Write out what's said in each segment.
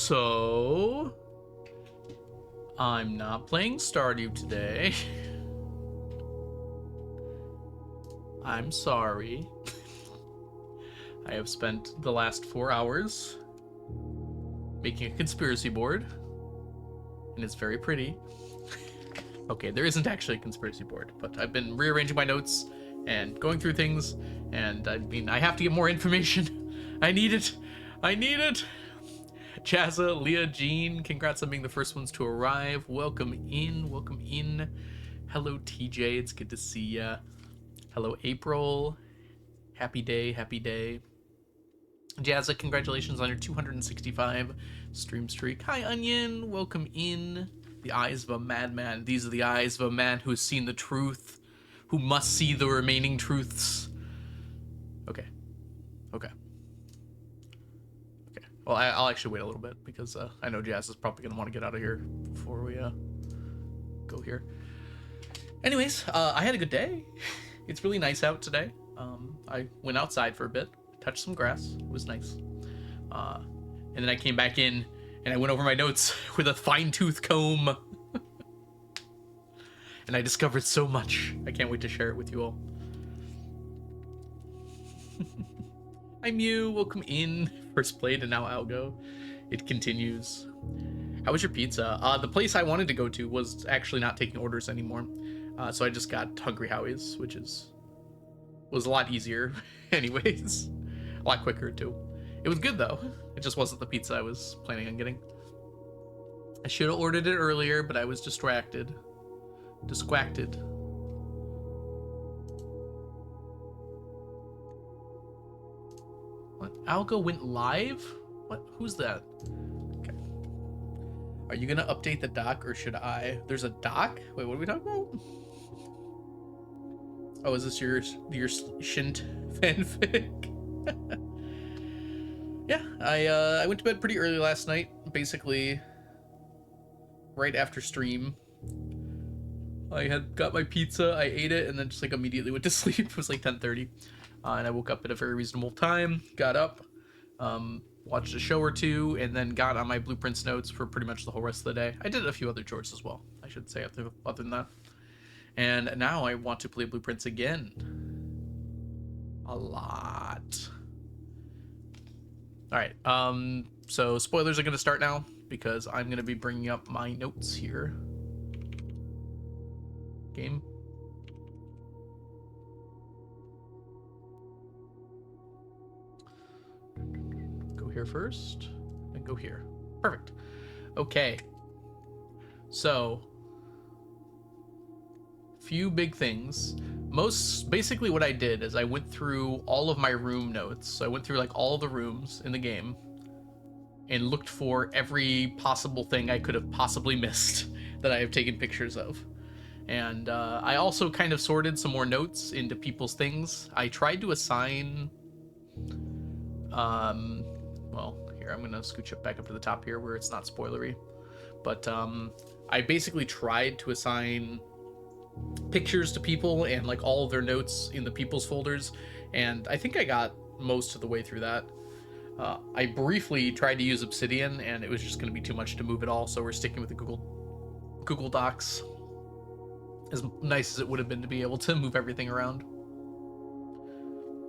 So, I'm not playing Stardew today. I'm sorry. I have spent the last 4 hours making a conspiracy board, and it's very pretty. Okay, there isn't actually a conspiracy board, but I've been rearranging my notes and going through things, and I mean, I have to get more information. I need it. I need it. Jazza, Leah, Jean, congrats on being the first ones to arrive. Welcome in, welcome in. Hello, TJ, it's good to see ya. Hello, April. Happy day, happy day. Jazza, congratulations on your 265 stream streak. Hi, Onion, welcome in. The eyes of a madman. These are the eyes of a man who has seen the truth, who must see the remaining truths. Okay. Okay. Okay. Well, I'll actually wait a little bit because I know Jazz is probably going to want to get out of here before we go here. Anyways, I had a good day. It's really nice out today. I went outside for a bit, touched some grass. It was nice. And then I came back in and I went over my notes with a fine-tooth comb. And I discovered so much. I can't wait to share it with you all. Hi Mew, welcome in. First played and now Algo. It continues. How was your pizza? The place I wanted to go to was actually not taking orders anymore. So I just got Hungry Howie's, which was a lot easier anyways. A lot quicker too. It was good though. It just wasn't the pizza I was planning on getting. I should have ordered it earlier, but I was distracted. Disquacted. What? Algo went live? What? Who's that? Okay. Are you gonna update the doc or should I? There's a doc? Wait, what are we talking about? Oh, is this your Shint fanfic? Yeah, I went to bed pretty early last night, basically right after stream. I had got my pizza, I ate it, and then just like immediately went to sleep. It was like 10:30, and I woke up at a very reasonable time, got up, watched a show or two, and then got on my blueprints notes for pretty much the whole rest of the day. I did a few other chores as well, I should say, other than that. And now I want to play blueprints again. A lot. All right, so spoilers are going to start now because I'm going to be bringing up my notes here. Game. Go here first, and go here. Perfect. Okay. So, few big things. Basically what I did is I went through all of my room notes. So I went through like all the rooms in the game and looked for every possible thing I could have possibly missed that I have taken pictures of. And I also kind of sorted some more notes into people's things. I tried to assign, well, here, I'm gonna scooch it back up to the top here where it's not spoilery. But I basically tried to assign pictures to people and like all of their notes in the people's folders, and I think I got most of the way through that. I briefly tried to use Obsidian and it was just going to be too much to move it all, so we're sticking with the Google Docs. As nice as it would have been to be able to move everything around,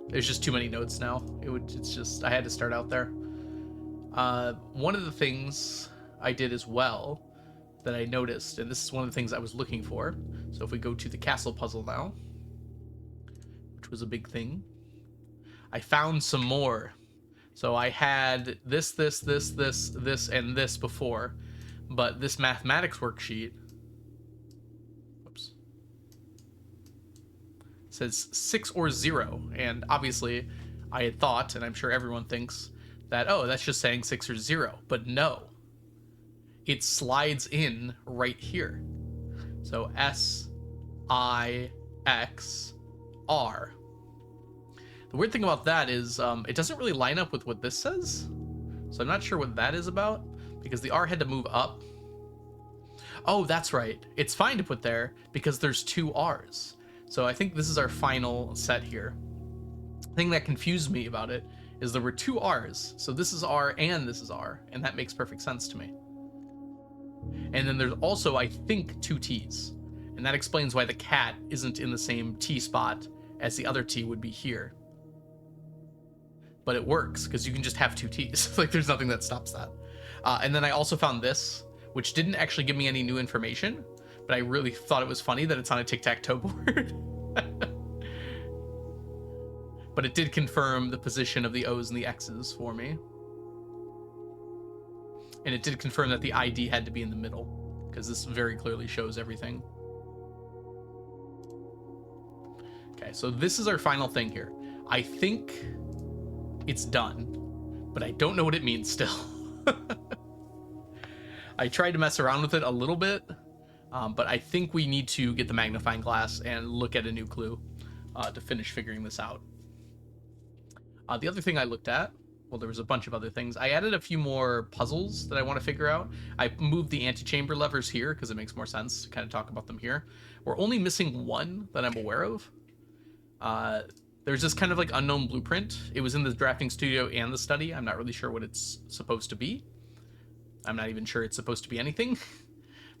there's just too many notes now. It's just I had to start out there. One of the things I did as well that I noticed, and this is one of the things I was looking for. So if we go to the castle puzzle now, which was a big thing, I found some more. So I had this, and this before, but this mathematics worksheet, whoops, says 6 or 0, and obviously I had thought, and I'm sure everyone thinks, that, oh, that's just saying 6 or 0, but no. It slides in right here. So S, I, X, R. The weird thing about that is it doesn't really line up with what this says. So I'm not sure what that is about because the R had to move up. Oh, that's right. It's fine to put there because there's 2 R's. So I think this is our final set here. The thing that confused me about it is there were two R's. So this is R and this is R, and that makes perfect sense to me. And then there's also, I think, two T's. And that explains why the cat isn't in the same T spot as the other T would be here. But it works, because you can just have two T's. Like, there's nothing that stops that. And then I also found this, which didn't actually give me any new information, but I really thought it was funny that it's on a tic-tac-toe board. But it did confirm the position of the O's and the X's for me. And it did confirm that the ID had to be in the middle, because this very clearly shows everything. Okay, so this is our final thing here. I think it's done, but I don't know what it means still. I tried to mess around with it a little bit, but I think we need to get the magnifying glass and look at a new clue to finish figuring this out. The other thing I looked at, well, there was a bunch of other things. I added a few more puzzles that I want to figure out. I moved the antechamber levers here because it makes more sense to kind of talk about them here. We're only missing one that I'm aware of. There's this kind of like unknown blueprint. It was in the drafting studio and the study. I'm not really sure what it's supposed to be. I'm not even sure it's supposed to be anything,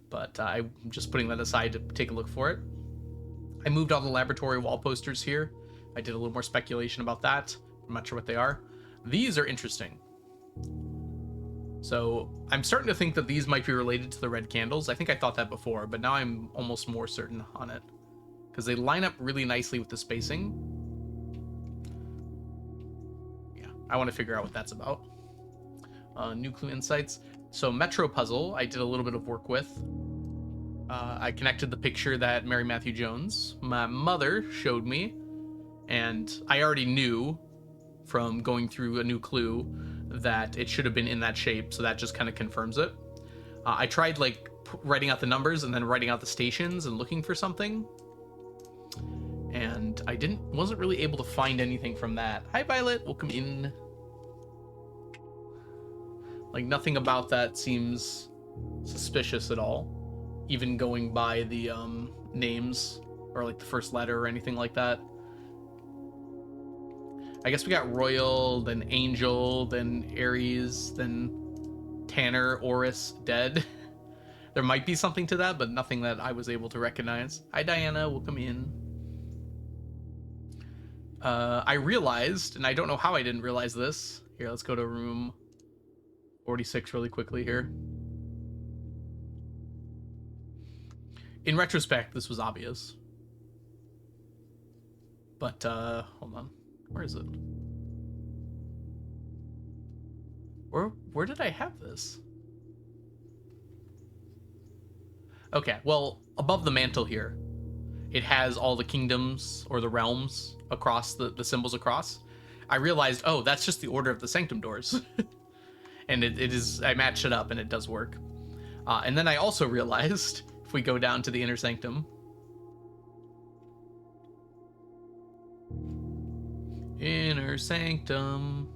but I'm just putting that aside to take a look for it. I moved all the laboratory wall posters here. I did a little more speculation about that. I'm not sure what they are. These are interesting. So I'm starting to think that these might be related to the red candles. I think I thought that before, but now I'm almost more certain on it, because they line up really nicely with the spacing. Yeah, I want to figure out what that's about. New clue insights. So Metro puzzle, I did a little bit of work with. I connected the picture that Mary Matthew Jones, my mother, showed me, and I already knew from going through a new clue that it should have been in that shape, so that just kind of confirms it. I tried like writing out the numbers and then writing out the stations and looking for something, and I wasn't really able to find anything from that. Hi Violet, welcome in. Like, nothing about that seems suspicious at all, even going by the names or like the first letter or anything like that. I guess we got Royal, then Angel, then Aries, then Tanner, Oris, Dead. There might be something to that, but nothing that I was able to recognize. Hi Diana, welcome in. I realized, and I don't know how I didn't realize this. Here, let's go to room 46 really quickly here. In retrospect, this was obvious. But, hold on. Where is it? Where did I have this? Okay, well, above the mantle here, it has all the kingdoms or the realms across the symbols across. I realized, oh, that's just the order of the sanctum doors. And it is, I matched it up and it does work. And then I also realized, if we go down to the inner sanctum, inner sanctum,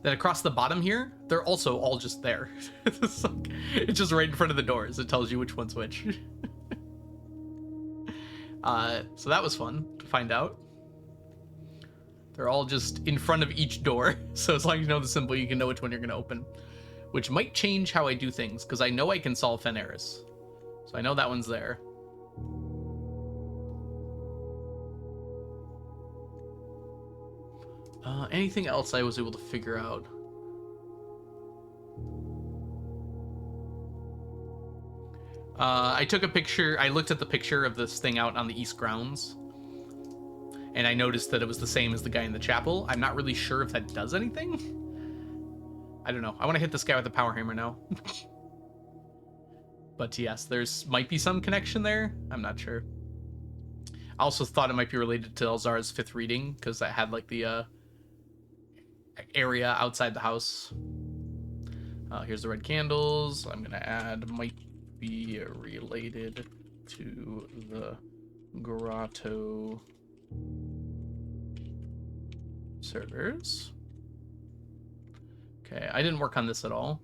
that across the bottom here, they're also all just there. It's just right in front of the doors. It tells you which one's which. So that was fun to find out. They're all just in front of each door. So as long as you know the symbol, you can know which one you're going to open. Which might change how I do things, because I know I can solve Fenris. So I know that one's there. Anything else I was able to figure out? I took a picture. I looked at the picture of this thing out on the east grounds, and I noticed that it was the same as the guy in the chapel. I'm not really sure if that does anything. I don't know. I want to hit this guy with a power hammer now. But yes, there's might be some connection there. I'm not sure. I also thought it might be related to Elzara's fifth reading, because that had like the area outside the house. Here's the red candles. I'm gonna add might be related to the grotto servers. Okay, I didn't work on this at all.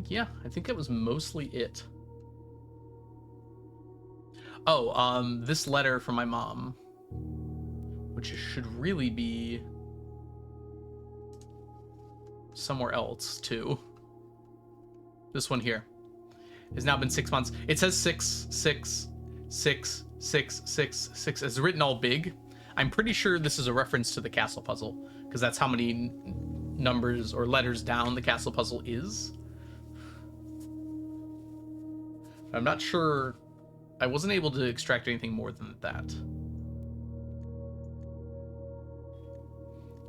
Yeah, I think that was mostly it. Oh, this letter from my mom, which should really be somewhere else too. This one here. It's now been 6 months. It says 6, 6, 6, 6, 6, 6. It's written all big. I'm pretty sure this is a reference to the castle puzzle, because that's how many numbers or letters down the castle puzzle is. I'm not sure. I wasn't able to extract anything more than that.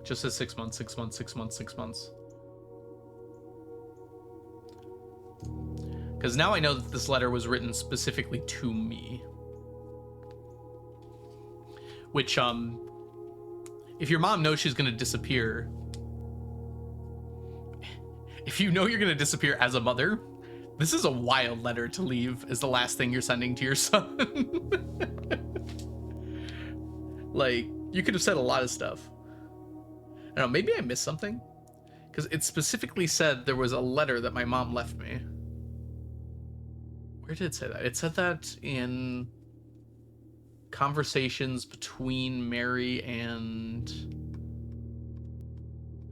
Just says 6 months, 6 months, 6 months, 6 months. Because now I know that this letter was written specifically to me. Which, if your mom knows she's going to disappear, if you know you're going to disappear as a mother, this is a wild letter to leave as the last thing you're sending to your son. Like, you could have said a lot of stuff. I don't know, maybe I missed something? Because it specifically said there was a letter that my mom left me. Where did it say that? It said that in conversations between Mary and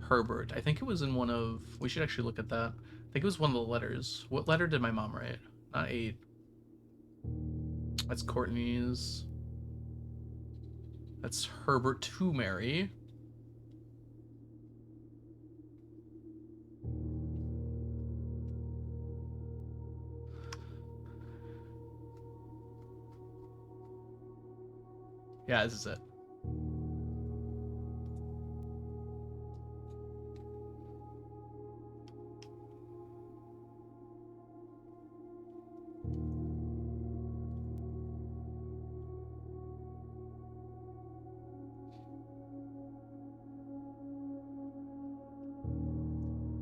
Herbert. I think it was in one of... We should actually look at that. I think it was one of the letters. What letter did my mom write? Not 8. That's Courtney's. That's Herbert to Mary. Yeah, this is it.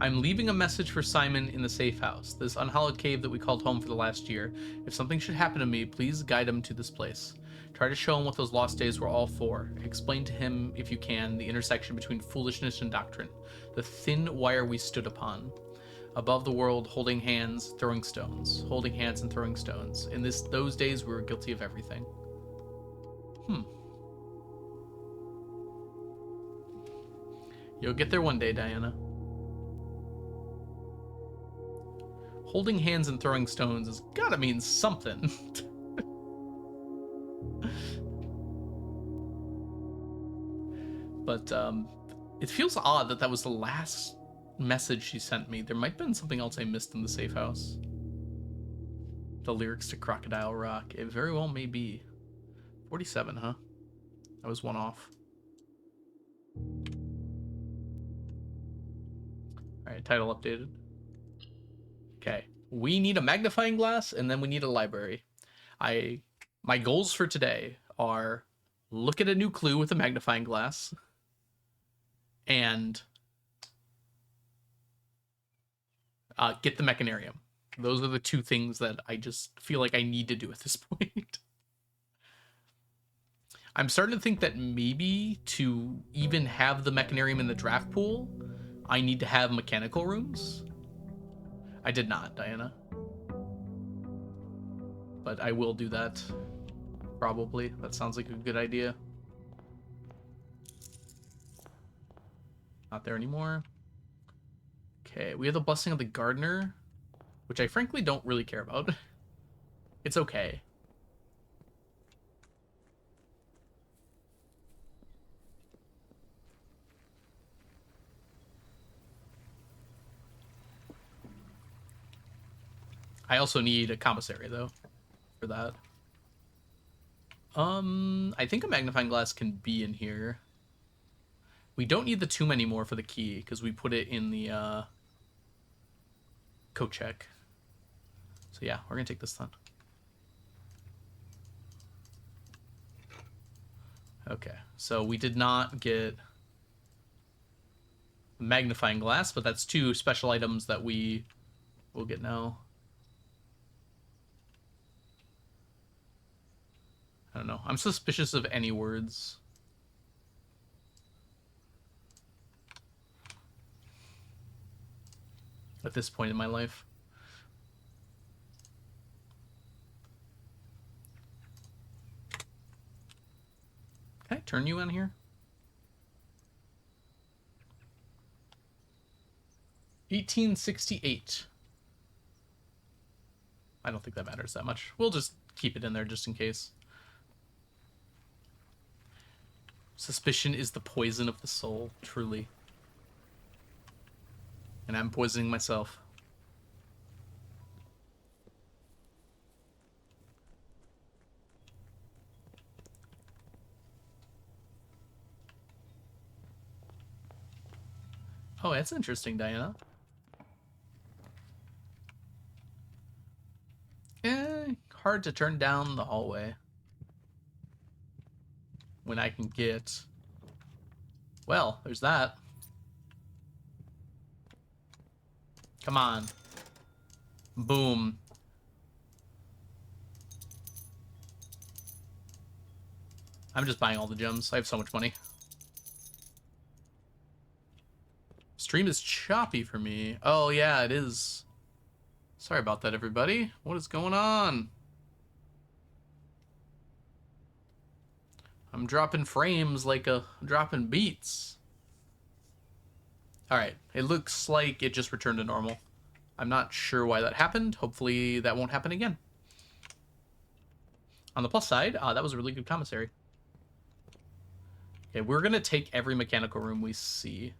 I'm leaving a message for Simon in the safe house, this unhallowed cave that we called home for the last year. If something should happen to me, please guide him to this place. Try to show him what those lost days were all for. Explain to him, if you can, the intersection between foolishness and doctrine, the thin wire we stood upon. Above the world, holding hands, throwing stones. Holding hands and throwing stones. In those days, we were guilty of everything. You'll get there one day, Diana. Holding hands and throwing stones has gotta mean something. But it feels odd that that was the last message she sent me. There might have been something else I missed in the safe house. The lyrics to Crocodile Rock. It very well may be. 47, huh? That was one off. Alright, title updated. Okay. We need a magnifying glass, and then we need a library. My goals for today are look at a new clue with a magnifying glass, and get the mechanarium. Those are the two things that I just feel like I need to do at this point. I'm starting to think that maybe to even have the mechanarium in the draft pool, I need to have mechanical rooms. I did not, Diana. But I will do that. Probably. That sounds like a good idea. Not there anymore. Okay, we have the Blessing of the Gardener, which I frankly don't really care about. It's okay. I also need a commissary, though, for that. I think a magnifying glass can be in here. We don't need the tomb anymore for the key, because we put it in the coat check. So yeah, we're gonna take this then. Okay, so we did not get a magnifying glass, but that's 2 special items that we will get now. I don't know. I'm suspicious of any words. At this point in my life. turn you in here? 1868. I don't think that matters that much. We'll just keep it in there just in case. Suspicion is the poison of the soul, truly. And I'm poisoning myself. Oh, that's interesting, Diana. Hard to turn down the hallway. When I can get... Well, there's that. Come on. Boom. I'm just buying all the gems. I have so much money. Stream is choppy for me. Oh, yeah, it is. Sorry about that, everybody. What is going on? I'm dropping frames like a dropping beats. Alright, it looks like it just returned to normal. I'm not sure why that happened. Hopefully that won't happen again. On the plus side, that was a really good commissary. Okay, we're going to take every mechanical room we see.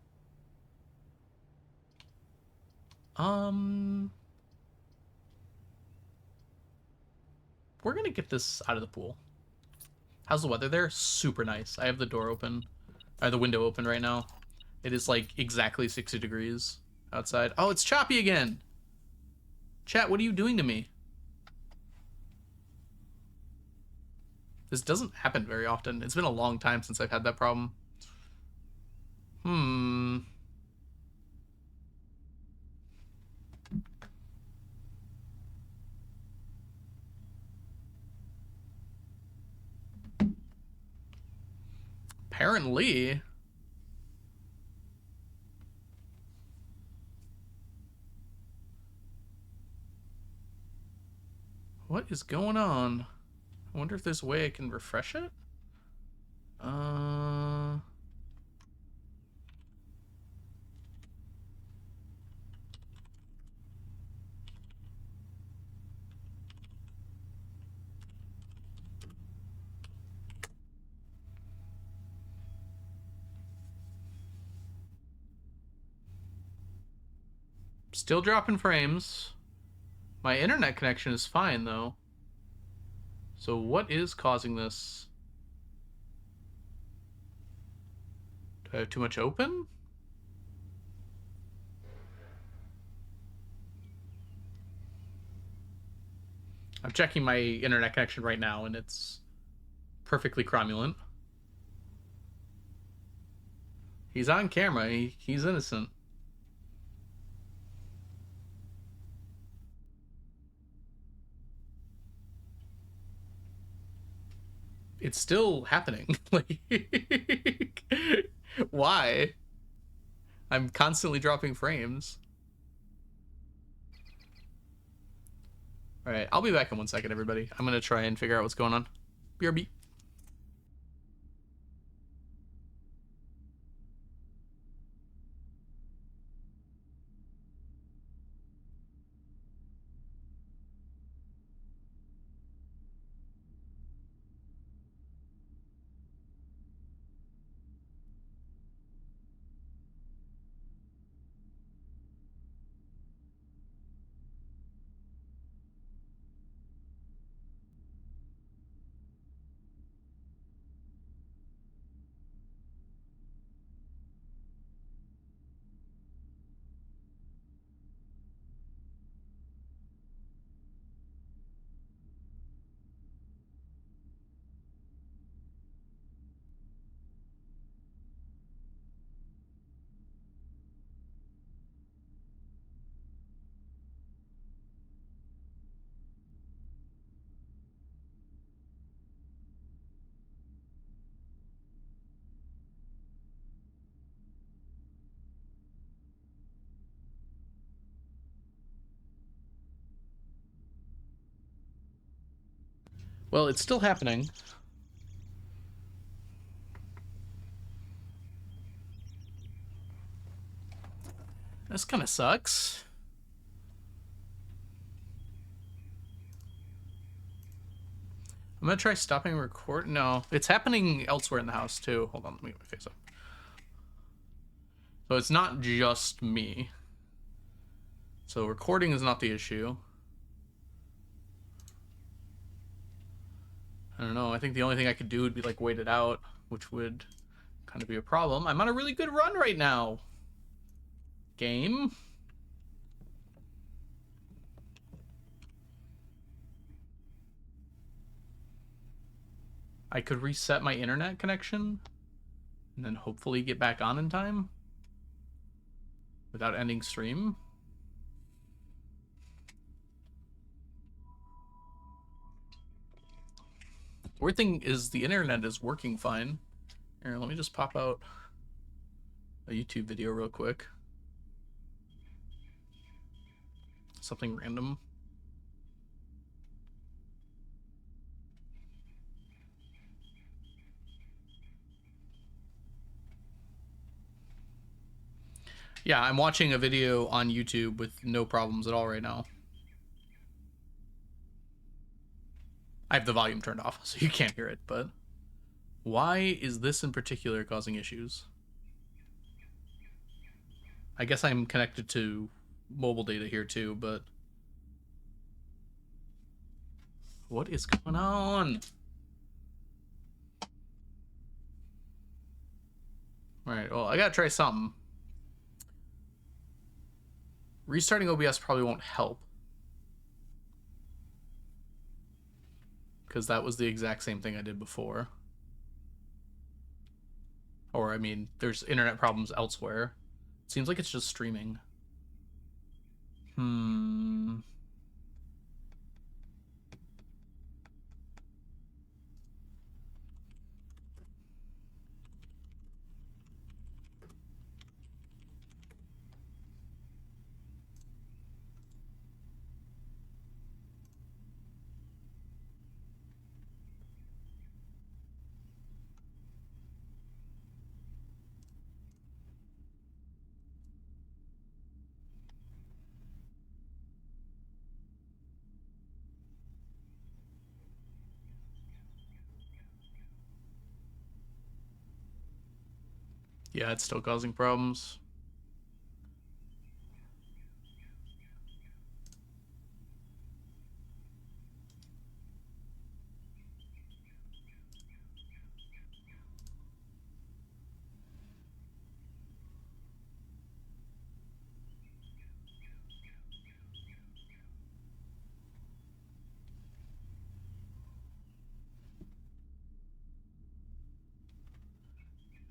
We're going to get this out of the pool. How's the weather there? Super nice. I have the door open, or the window open right now. It is like exactly 60 degrees outside. Oh, it's choppy again. Chat, what are you doing to me? This doesn't happen very often. It's been a long time since I've had that problem. Apparently. What is going on? I wonder if there's a way I can refresh it? Still dropping frames. My internet connection is fine, though. So what is causing this? Do I have too much open? I'm checking my internet connection right now, and it's perfectly cromulent. He's on camera. He's innocent. It's still happening. Like, why? I'm constantly dropping frames. All right, I'll be back in 1 second, everybody. I'm gonna try and figure out what's going on. BRB. Well, it's still happening. This kind of sucks. I'm gonna try stopping record. No, it's happening elsewhere in the house too. Hold on, let me get my face up. So it's not just me. So recording is not the issue. I don't know. I think the only thing I could do would be like wait it out, which would kind of be a problem. I'm on a really good run right now. Game. I could reset my internet connection and then hopefully get back on in time without ending stream. Weird thing is the internet is working fine. Here, let me just pop out a YouTube video real quick. Something random. Yeah, I'm watching a video on YouTube with no problems at all right now. I have the volume turned off, so you can't hear it, but why is this in particular causing issues? I guess I'm connected to mobile data here too, but what is going on? Alright, well, I gotta try something. Restarting OBS probably won't help, because that was the exact same thing I did before. Or, I mean, there's internet problems elsewhere. It seems like it's just streaming. Yeah, it's still causing problems.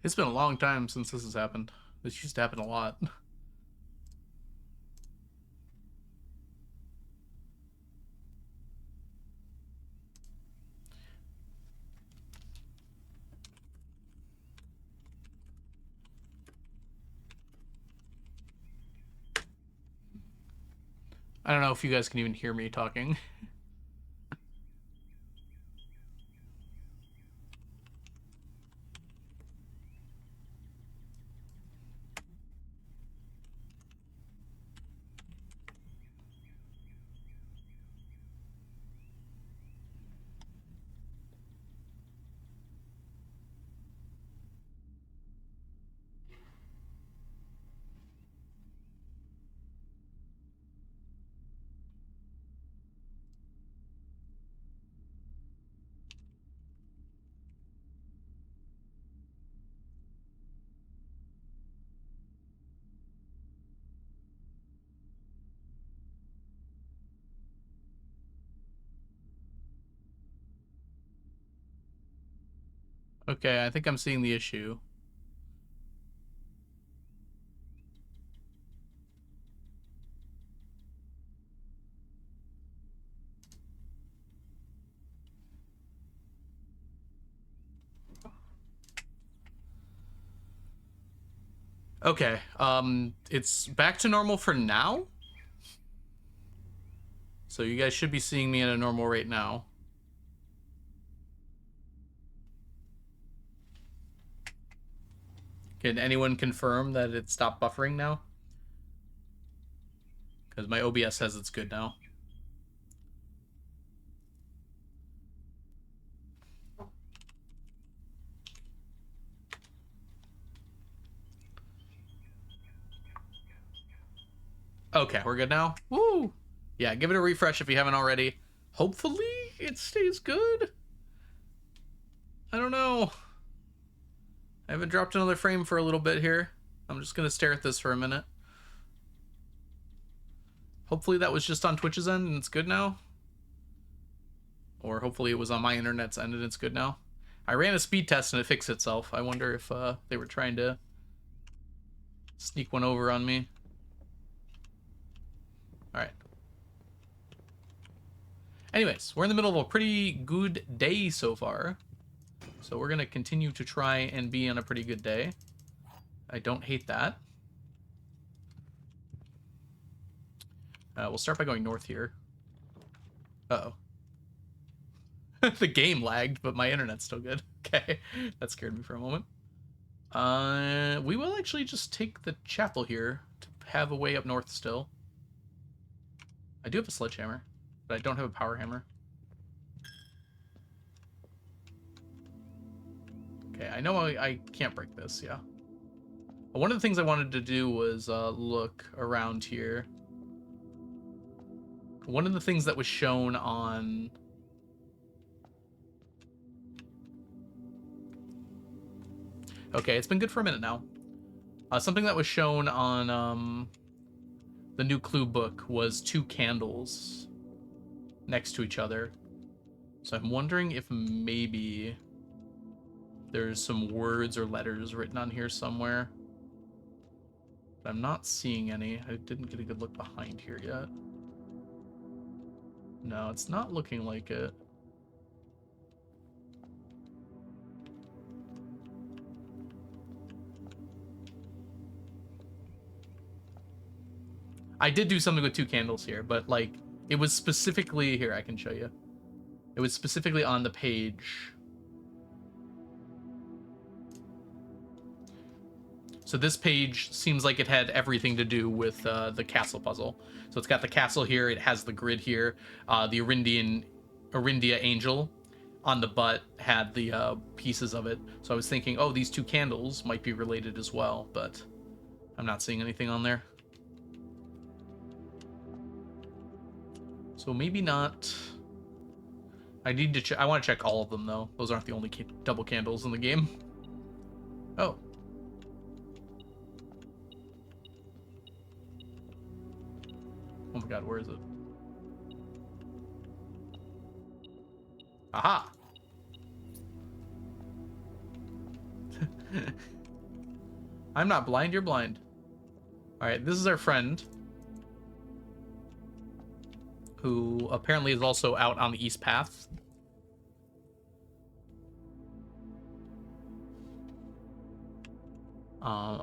It's been a long time since this has happened. This used to happen a lot. I don't know if you guys can even hear me talking. Okay, I think I'm seeing the issue. Okay, it's back to normal for now. So you guys should be seeing me at a normal rate now. Can anyone confirm that it stopped buffering now? Because my OBS says it's good now. Okay, we're good now. Woo! Yeah, give it a refresh if you haven't already. Hopefully it stays good. I don't know. I haven't dropped another frame for a little bit here. I'm just gonna stare at this for a minute. Hopefully that was just on Twitch's end and it's good now. Or hopefully it was on my internet's end and it's good now. I ran a speed test and it fixed itself. I wonder if they were trying to sneak one over on me. Alright. Anyways, we're in the middle of a pretty good day so far. So we're going to continue to try and be on a pretty good day. I don't hate that. We'll start by going north here. Uh-oh. The game lagged, but my internet's still good. Okay, that scared me for a moment. We will actually just take the chapel here to have a way up north still. I do have a sledgehammer, but I don't have a power hammer. Okay, I know I can't break this, yeah. One of the things I wanted to do was look around here. One of the things that was shown on... Okay, it's been good for a minute now. Something that was shown on the new clue book was 2 candles next to each other. So I'm wondering if maybe there's some words or letters written on here somewhere. But I'm not seeing any. I didn't get a good look behind here yet. No, it's not looking like it. I did do something with 2 candles here, but like it was specifically here, I can show you. It was specifically on the page. So this page seems like it had everything to do with the castle puzzle. So it's got the castle here, it has the grid here. The Arindia angel on the butt had the pieces of it. So I was thinking, oh, these 2 candles might be related as well, but I'm not seeing anything on there. So maybe not. I need to check. I want to check all of them though. Those aren't the only double candles in the game. Oh. Oh my god, where is it? Aha! I'm not blind, you're blind. Alright, this is our friend, who apparently is also out on the east path.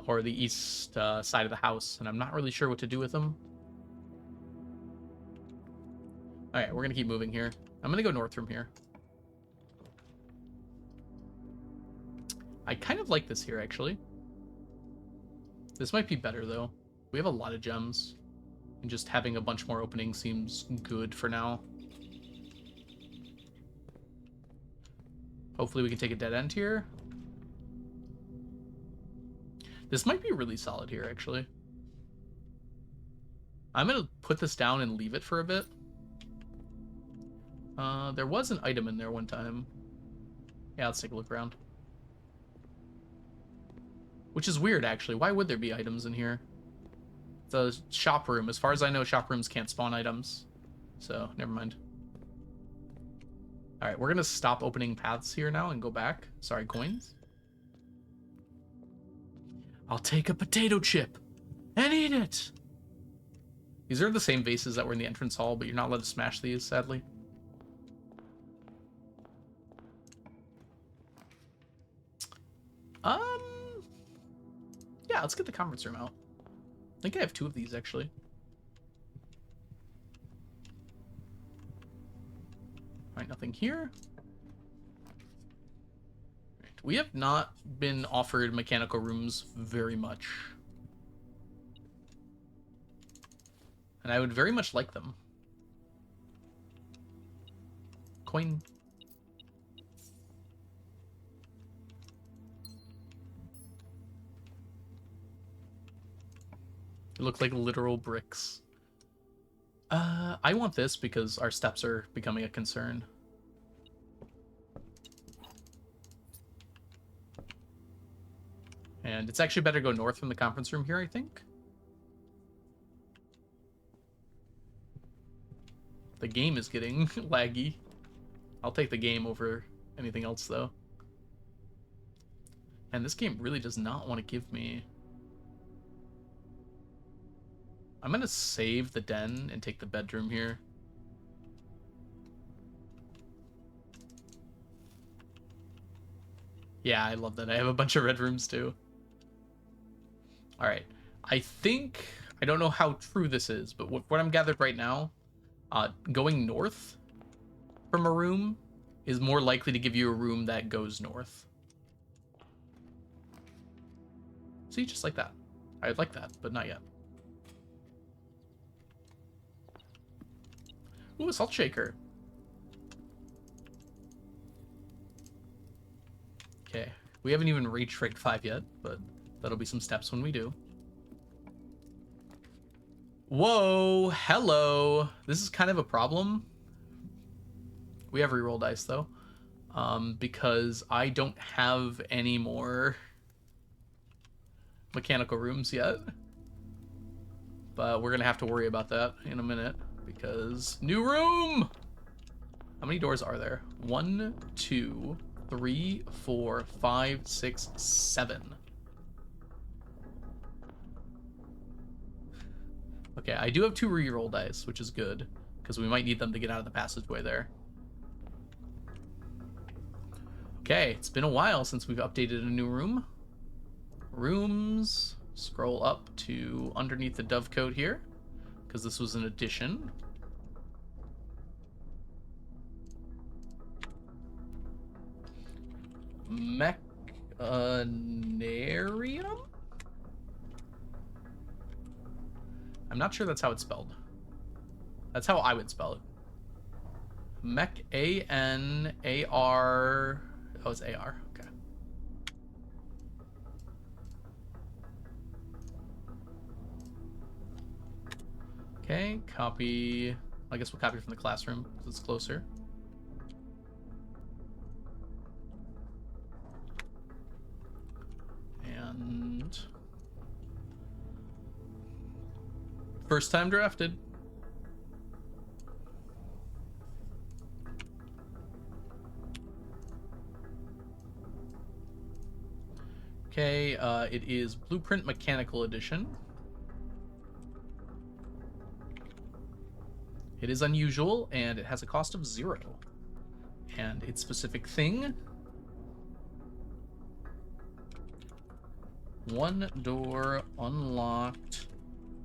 Or the east side of the house, and I'm not really sure what to do with him. Alright, we're gonna keep moving here. I'm gonna go north from here. I kind of like this here, actually. This might be better, though. We have a lot of gems. And just having a bunch more openings seems good for now. Hopefully we can take a dead end here. This might be really solid here, actually. I'm going to put this down and leave it for a bit. There was an item in there one time. Yeah, let's take a look around. Which is weird, actually. Why would there be items in here? The shop room. As far as I know, shop rooms can't spawn items. So, never mind. Alright, we're going to stop opening paths here now and go back. Sorry, coins. I'll take a potato chip and eat it! These are the same vases that were in the entrance hall, but you're not allowed to smash these, sadly. Yeah, let's get the conference room out. I think I have 2 of these, actually. Alright, nothing here. Right. We have not been offered mechanical rooms very much. And I would very much like them. Coin. It looks like literal bricks. I want this because our steps are becoming a concern. And it's actually better to go north from the conference room here, I think. The game is getting laggy. I'll take the game over anything else, though. And this game really does not want to give me... I'm going to save the den and take the bedroom here. Yeah, I love that. I have a bunch of red rooms, too. All right. I think... I don't know how true this is, but what I'm gathered right now, going north from a room is more likely to give you a room that goes north. See, just like that. I'd like that, but not yet. Ooh, a salt shaker. Okay. We haven't even reached rank 5 yet, but that'll be some steps when we do. Whoa, hello. This is kind of a problem. We have reroll dice, though. Because I don't have any more mechanical rooms yet. But we're going to have to worry about that in a minute. Because new room! How many doors are there? 1, 2, 3, 4, 5, 6, 7. Okay, I do have 2 reroll dice, which is good, because we might need them to get out of the passageway there. Okay, it's been a while since we've updated a new room. Rooms, scroll up to underneath the dovecote here, because this was an addition. Mechanarium? I'm not sure that's how it's spelled. That's how I would spell it. Mech, A-N-A-R... Oh, it's A-R. Okay. Okay, copy... I guess we'll copy from the classroom, because it's closer. And... first time drafted. Okay, it is Blueprint Mechanical Edition. It is unusual, and it has a cost of 0. And its specific thing... 1 door unlocked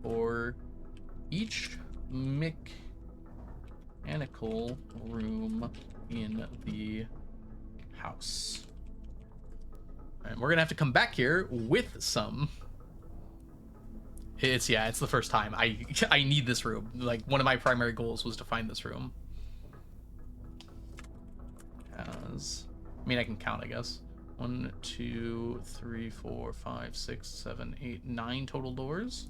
for each mechanical room in the house. And we're gonna have to come back here with some. It's the first time. I need this room. Like, one of my primary goals was to find this room. I mean, I can count, I guess. 1, 2, 3, 4, 5, 6, 7, 8, 9 total doors.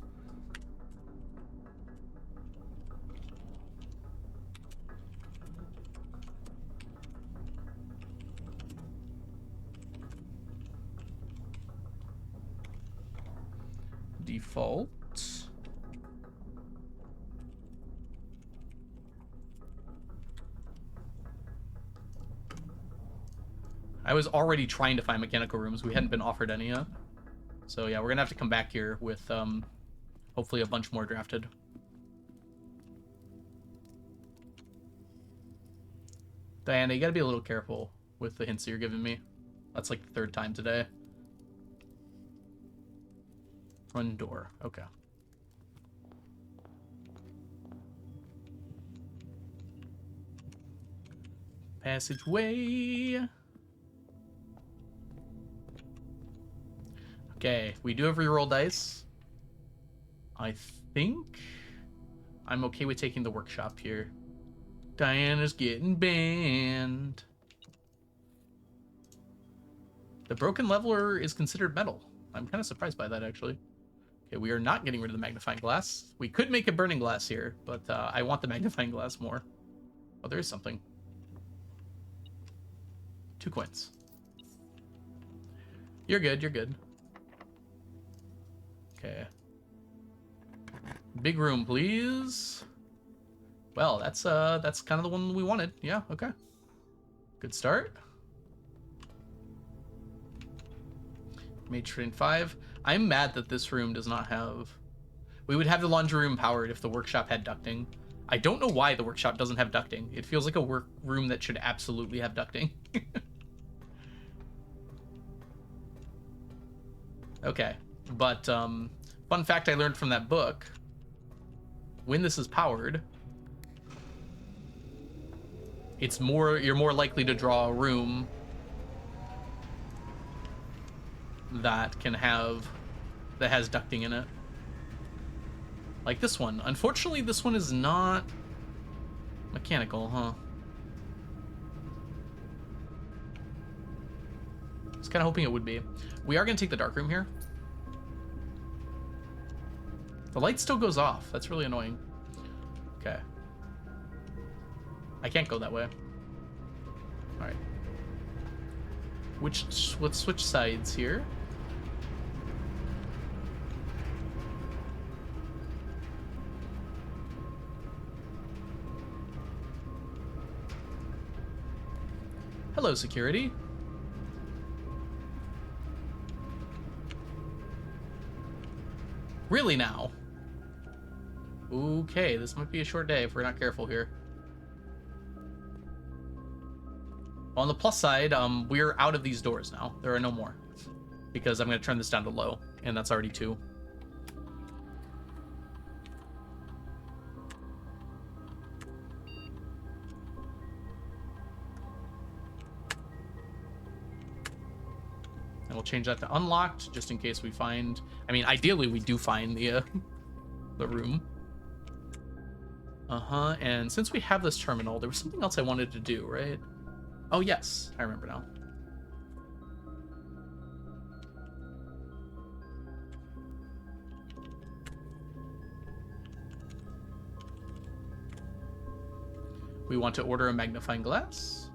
Default. I was already trying to find mechanical rooms. We hadn't been offered any yet. So yeah, we're gonna have to come back here with hopefully a bunch more drafted. Diana, you gotta be a little careful with the hints that you're giving me. That's like the 3rd time today. Front door. Okay. Passageway. Okay, we do have reroll dice. I think I'm okay with taking the workshop here. Diana's getting banned. The broken leveler is considered metal. I'm kind of surprised by that, actually. Okay, we are not getting rid of the magnifying glass. We could make a burning glass here, but I want the magnifying glass more. Oh, there is something. 2 coins. You're good, you're good. Okay. Big room, please. Well, that's kind of the one we wanted. Yeah, okay. Good start. Mage Train 5. I'm mad that this room does not have... We would have the laundry room powered if the workshop had ducting. I don't know why the workshop doesn't have ducting. It feels like a work room that should absolutely have ducting. Okay, but fun fact I learned from that book, when this is powered, you're more likely to draw a room that has ducting in it. Like this one. Unfortunately, this one is not mechanical, huh? I was kind of hoping it would be. We are going to take the dark room here. The light still goes off. That's really annoying. Okay. I can't go that way. All right. Let's switch sides here. Hello, security. Really now? Okay, this might be a short day if we're not careful here. On the plus side, we're out of these doors now. There are no more. Because I'm going to turn this down to low, and that's already 2. And we'll change that to unlocked, just in case we find... I mean, ideally, we do find the room. And since we have this terminal, there was something else I wanted to do, right? Oh, yes. I remember now. We want to order a magnifying glass.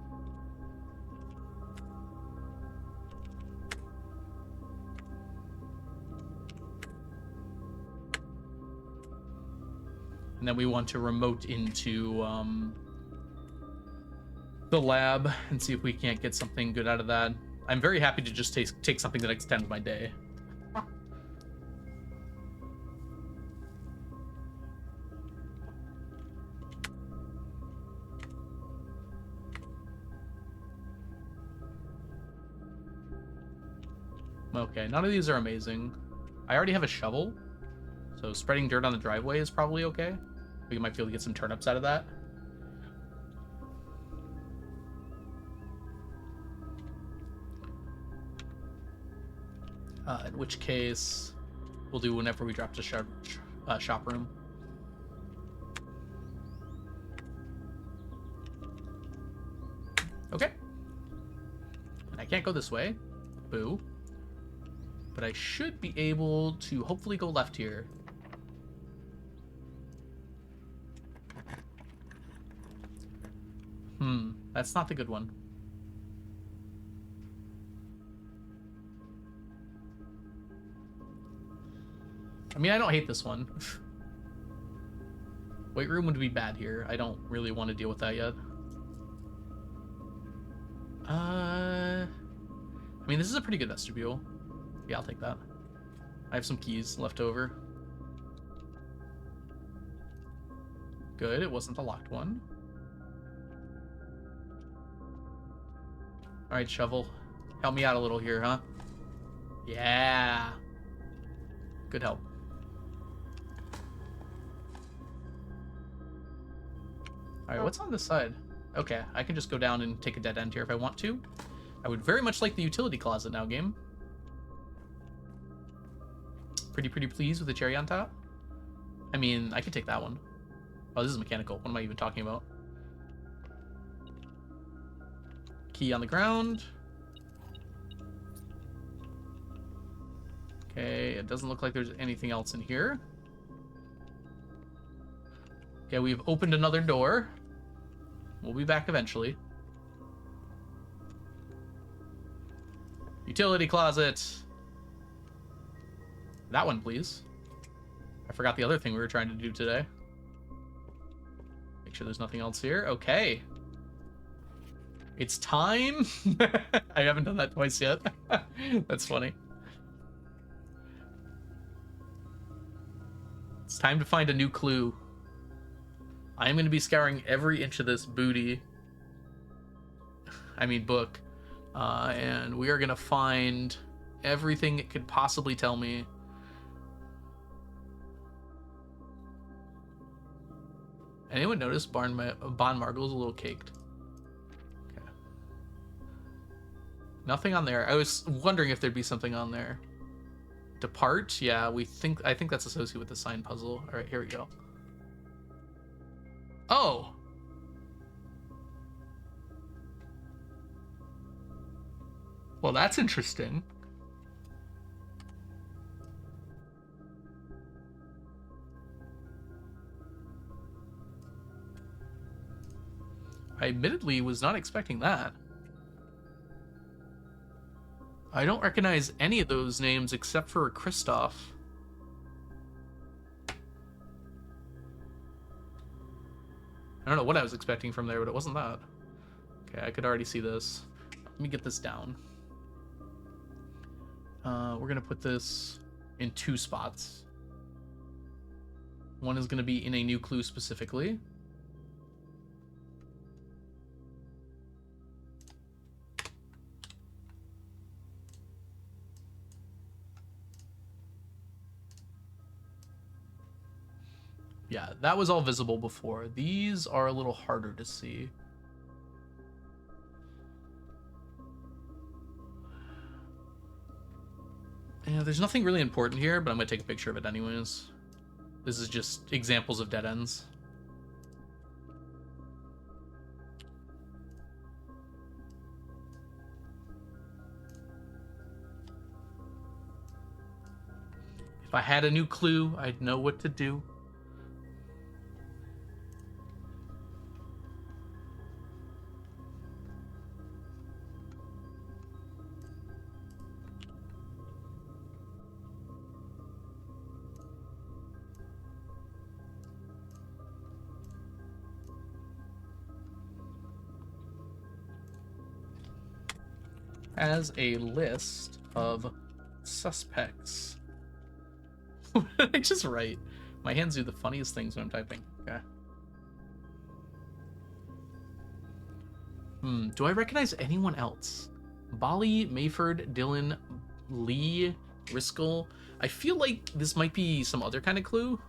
And then we want to remote into the lab and see if we can't get something good out of that. I'm very happy to just take something that extends my day. Okay, none of these are amazing. I already have a shovel, so spreading dirt on the driveway is probably okay. We might be able to get some turnips out of that. In which case, we'll do whenever we drop to shop room. Okay. And I can't go this way. Boo. But I should be able to hopefully go left here. That's not the good one. I mean, I don't hate this one. Weight room would be bad here. I don't really want to deal with that yet. I mean, this is a pretty good vestibule. Yeah, I'll take that. I have some keys left over. Good, it wasn't the locked one. Alright, shovel. Help me out a little here, huh? Yeah. Good help. Alright, what's on this side? Okay, I can just go down and take a dead end here if I want to. I would very much like the utility closet now, game. Pretty pleased with the cherry on top. I mean, I could take that one. Oh, this is mechanical. What am I even talking about? Key on the ground. Okay, it doesn't look like there's anything else in here. Okay, we've opened another door. We'll be back eventually. Utility closet. That one, please. I forgot the other thing we were trying to do today. Make sure there's nothing else here. Okay. It's time. I haven't done that twice yet. That's funny. It's time to find a new clue. I'm going to be scouring every inch of this book. And we are going to find everything it could possibly tell me. Anyone notice Bon Margle's a little caked? Okay. Nothing on there. I was wondering if there'd be something on there. Depart? Yeah, I think that's associated with the sign puzzle. All right, here we go. Oh! Well, that's interesting. I admittedly was not expecting that. I don't recognize any of those names except for Kristoff. I don't know what I was expecting from there, but it wasn't that. Okay, I could already see this. Let me get this down. We're going to put this in 2 spots. One is going to be in a new clue specifically. Yeah, that was all visible before. These are a little harder to see. Yeah, there's nothing really important here, but I'm going to take a picture of it anyways. This is just examples of dead ends. If I had a new clue, I'd know what to do. As a list of suspects. What did I just write? My hands do the funniest things when I'm typing. Okay. Do I recognize anyone else? Bali, Mayford, Dylan, Lee, Riskel. I feel like this might be some other kind of clue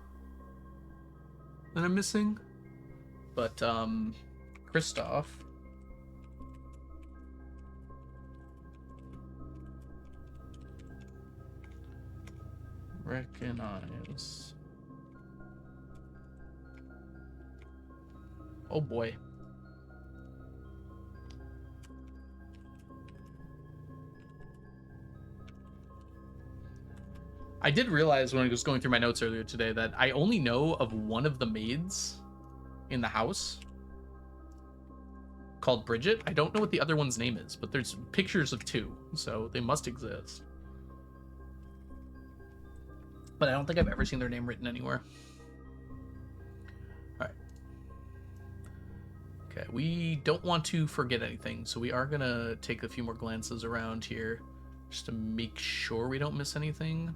that I'm missing. But, Kristoff. Recognize. Oh boy. I did realize when I was going through my notes earlier today that I only know of one of the maids in the house called Bridget. I don't know what the other one's name is, but there's pictures of 2, so they must exist. But I don't think I've ever seen their name written anywhere. All right. Okay, we don't want to forget anything, so we are going to take a few more glances around here just to make sure we don't miss anything.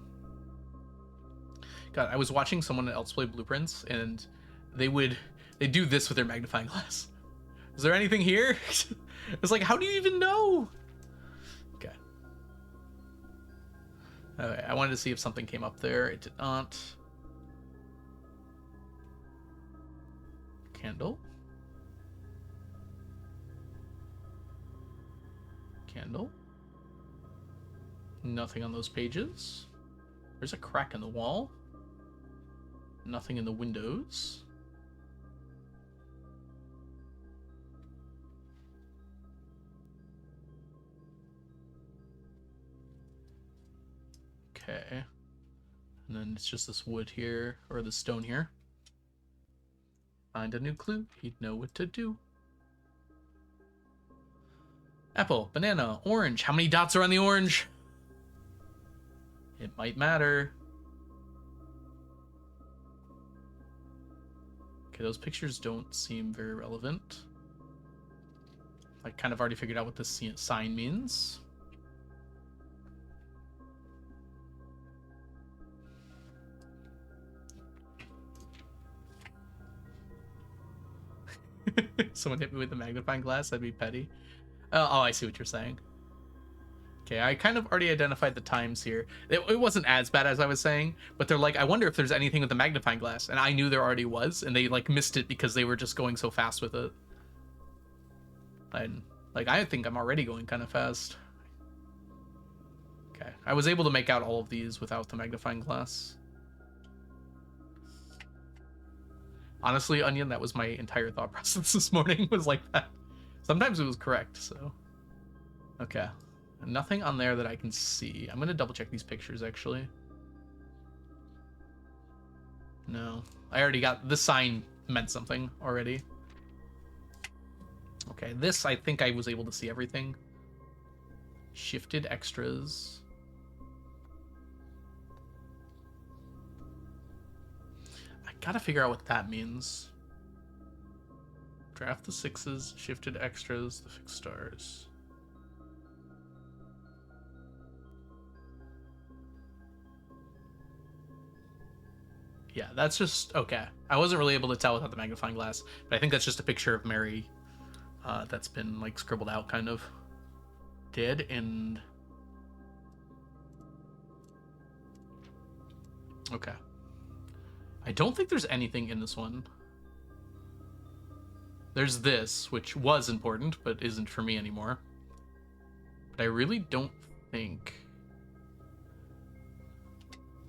God, I was watching someone else play Blueprints, and they do this with their magnifying glass. Is there anything here? It's like, how do you even know? Okay. Okay, I wanted to see if something came up there. It did not. Candle. Candle. Nothing on those pages. There's a crack in the wall. Nothing in the windows. Okay. And then it's just this wood here, or the stone here. Find a new clue, he'd know what to do. Apple, banana, orange. How many dots are on the orange? It might matter. Okay, those pictures don't seem very relevant. I kind of already figured out what this sign means. Someone hit me with a magnifying glass, that'd be petty. Oh, I see what you're saying. Okay, I kind of already identified the times here. It wasn't as bad as I was saying, but they're like, I wonder if there's anything with the magnifying glass. And I knew there already was, and they like missed it because they were just going so fast with it. And like, I think I'm already going kind of fast. Okay, I was able to make out all of these without the magnifying glass. Honestly, Onion, that was my entire thought process this morning, was like that. Sometimes it was correct, so. Okay. Nothing on there that I can see. I'm going to double check these pictures, actually. No. I already got... This sign meant something already. Okay, this, I think I was able to see everything. Shifted extras. I gotta figure out what that means. Draft the sixes, shifted extras, the fixed stars. Yeah, that's just... Okay. I wasn't really able to tell without the magnifying glass, but I think that's just a picture of Mary that's been, like, scribbled out, kind of. Dead and... Okay. I don't think there's anything in this one. There's this, which was important, but isn't for me anymore. But I really don't think...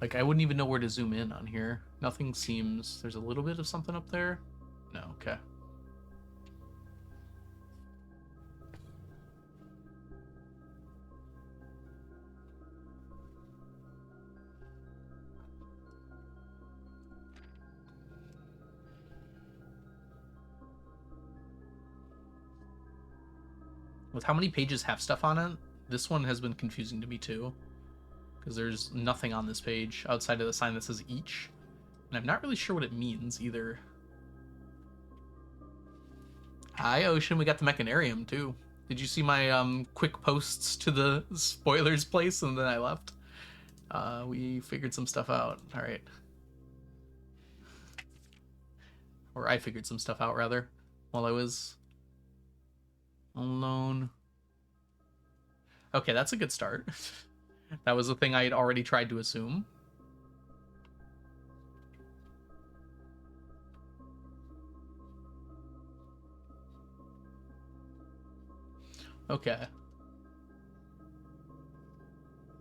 Like, I wouldn't even know where to zoom in on here. Nothing seems... There's a little bit of something up there? No, okay. With how many pages have stuff on it, this one has been confusing to me too. Because there's nothing on this page outside of the sign that says each. And I'm not really sure what it means either. Hi, Ocean. We got the Mechanarium too. Did you see my quick posts to the spoilers place and then I left? We figured some stuff out. All right. Or I figured some stuff out, rather, while I was alone. Okay, that's a good start. That was a thing I had already tried to assume. Okay.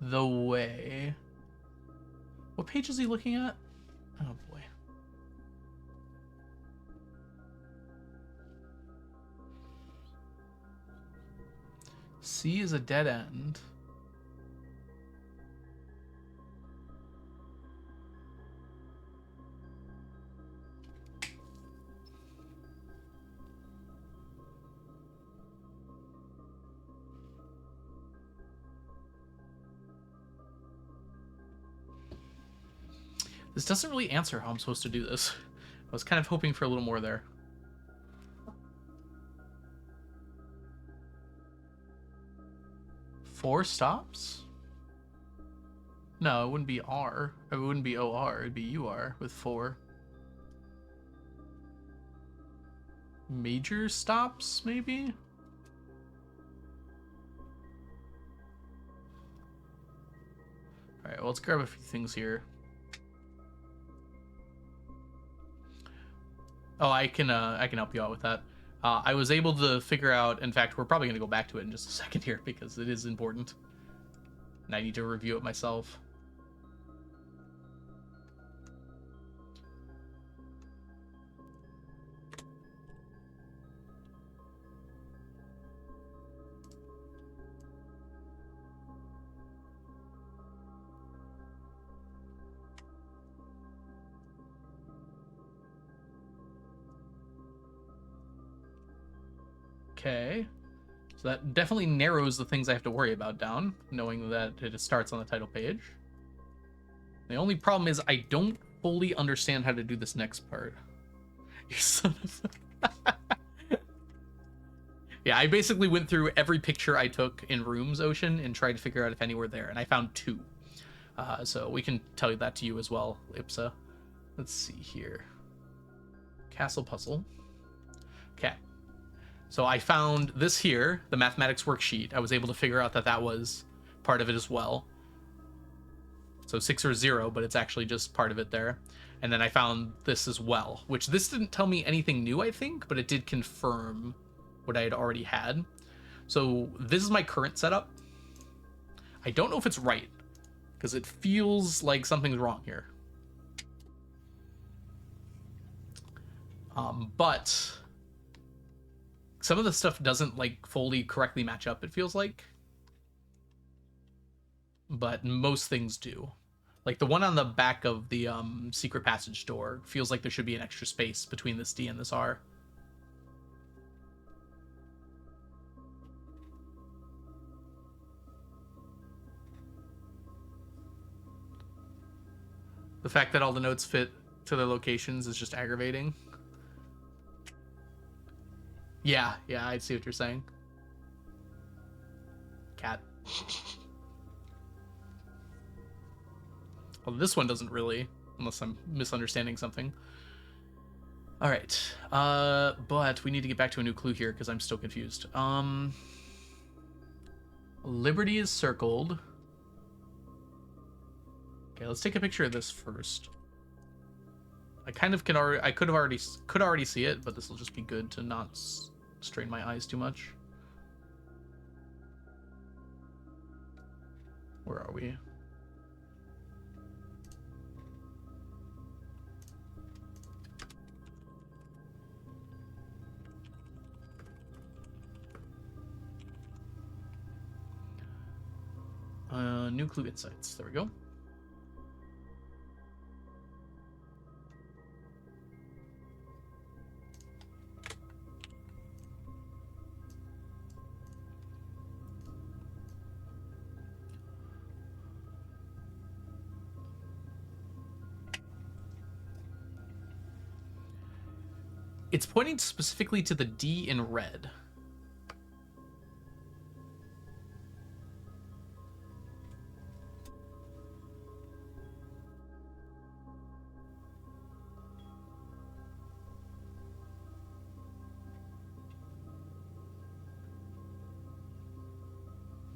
The way. What page is he looking at? Oh boy. C is a dead end. This doesn't really answer how I'm supposed to do this. I was kind of hoping for a little more there. Four stops? No, it wouldn't be R. It wouldn't be OR. It'd be UR with 4. Major stops, maybe? Alright, well, let's grab a few things here. Oh, I can help you out with that. I was able to figure out, in fact, we're probably going to go back to it in just a second here because it is important. And I need to review it myself. Okay. So that definitely narrows the things I have to worry about down, knowing that it starts on the title page. The only problem is I don't fully understand how to do this next part. You son of a... Yeah, I basically went through every picture I took in Rooms Ocean and tried to figure out if any were there, and I found 2. So we can tell you that to you as well, Ipsa. Let's see here. Castle puzzle. Okay. So I found this here, the mathematics worksheet. I was able to figure out that that was part of it as well. So 6 or 0, but it's actually just part of it there. And then I found this as well, which this didn't tell me anything new, I think, but it did confirm what I had already had. So this is my current setup. I don't know if it's right, because it feels like something's wrong here. But some of the stuff doesn't like fully correctly match up, it feels like. But most things do. Like the one on the back of the secret passage door feels like there should be an extra space between this D and this R. The fact that all the notes fit to their locations is just aggravating. Yeah, I see what you're saying. Cat. Well, this one doesn't really, unless I'm misunderstanding something. All right, but we need to get back to a new clue here because I'm still confused. Liberty is circled. Okay, let's take a picture of this first. I kind of can already, I could already see it, but this will just be good to not strain my eyes too much. Where are we? New clue insights. There we go. It's pointing specifically to the D in red.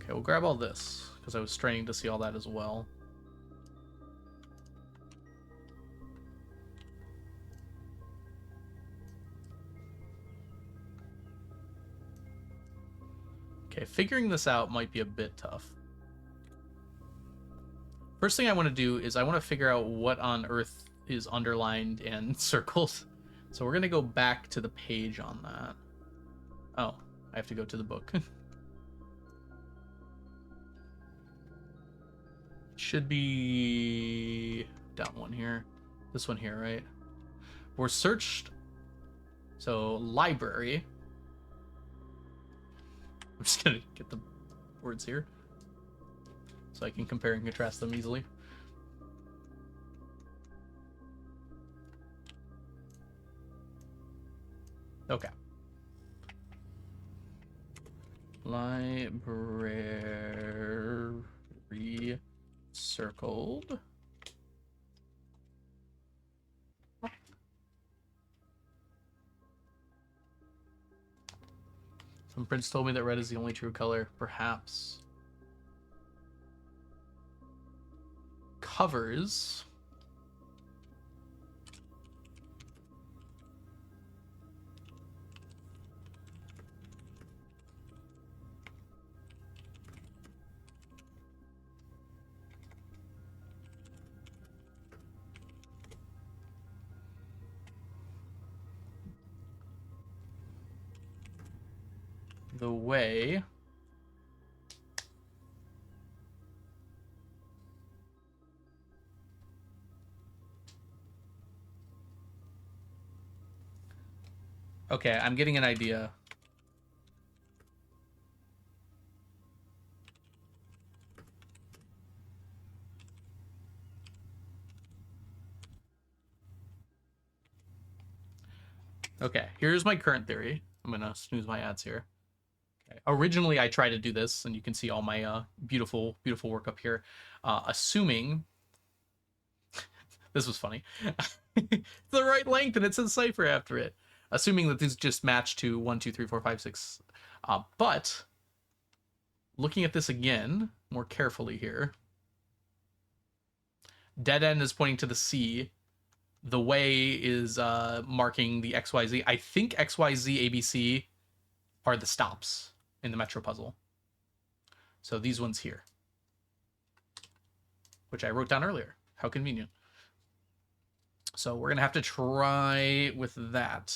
Okay, we'll grab all this, because I was straining to see all that as well. Okay, figuring this out might be a bit tough. First thing I want to do is I want to figure out what on earth is underlined and circled. So we're going to go back to the page on that. Oh, I have to go to the book. Should be down one here. This one here, right? We're searched. So library. I'm just gonna get the words here so I can compare and contrast them easily. Okay. Library circled. Some prints told me that red is the only true color. Perhaps. Covers. The way okay, I'm getting an idea. Okay, here's my current theory. I'm gonna snooze my ads here. Okay. Originally, I tried to do this, and you can see all my beautiful, beautiful work up here. Assuming this was funny, the right length, and it says cipher after it. Assuming that these just match to 1, 2, 3, 4, 5, 6. But looking at this again more carefully here, dead end is pointing to the C. The way is marking the XYZ. I think XYZ, ABC are the stops in the Metro puzzle. So these ones here, which I wrote down earlier. How convenient. So we're going to have to try with that.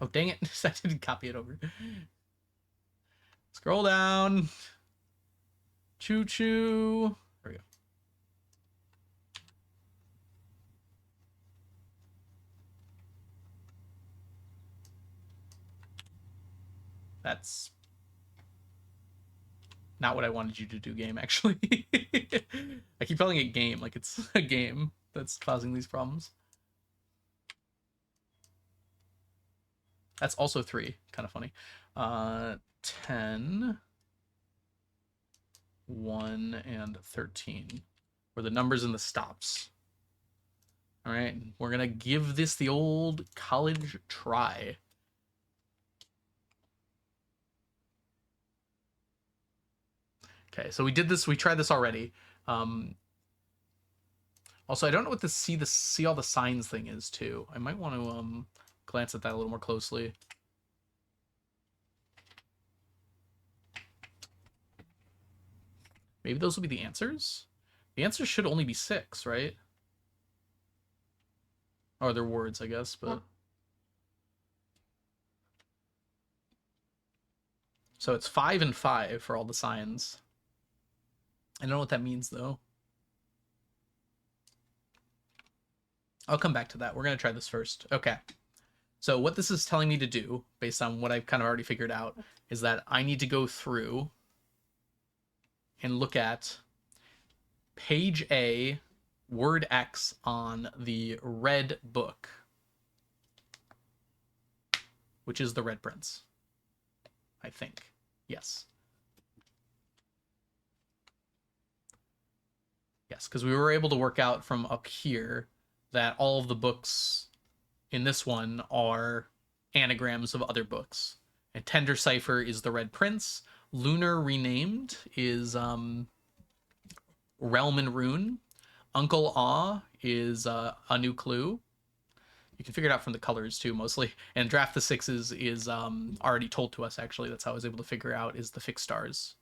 Oh, dang it. I didn't copy it over. Scroll down. Choo choo. There we go. That's not what I wanted you to do, game, actually. I keep calling it game like it's a game that's causing these problems. That's also 3. Kind of funny. 10, 1, and 13 were the numbers in the stops. All right, we're going to give this the old college try. Okay, so we did this. We tried this already. Also, I don't know what the see all the signs thing is too. I might want to glance at that a little more closely. Maybe those will be the answers. The answers should only be 6, right? Or they're words, I guess, but so it's 5 and 5 for all the signs. I don't know what that means though. I'll come back to that. We're going to try this first. Okay. So what this is telling me to do, based on what I've kind of already figured out, is that I need to go through and look at page A, word X on the red book, which is the Red Prince. I think. Yes. Yes, because we were able to work out from up here that all of the books in this one are anagrams of other books. And Tender Cipher is the Red Prince. Lunar Renamed is Realm and Rune. Uncle Aw is A New Clue. You can figure it out from the colors too, mostly. And Draft the Sixes is already told to us, actually. That's how I was able to figure out is the fixed stars.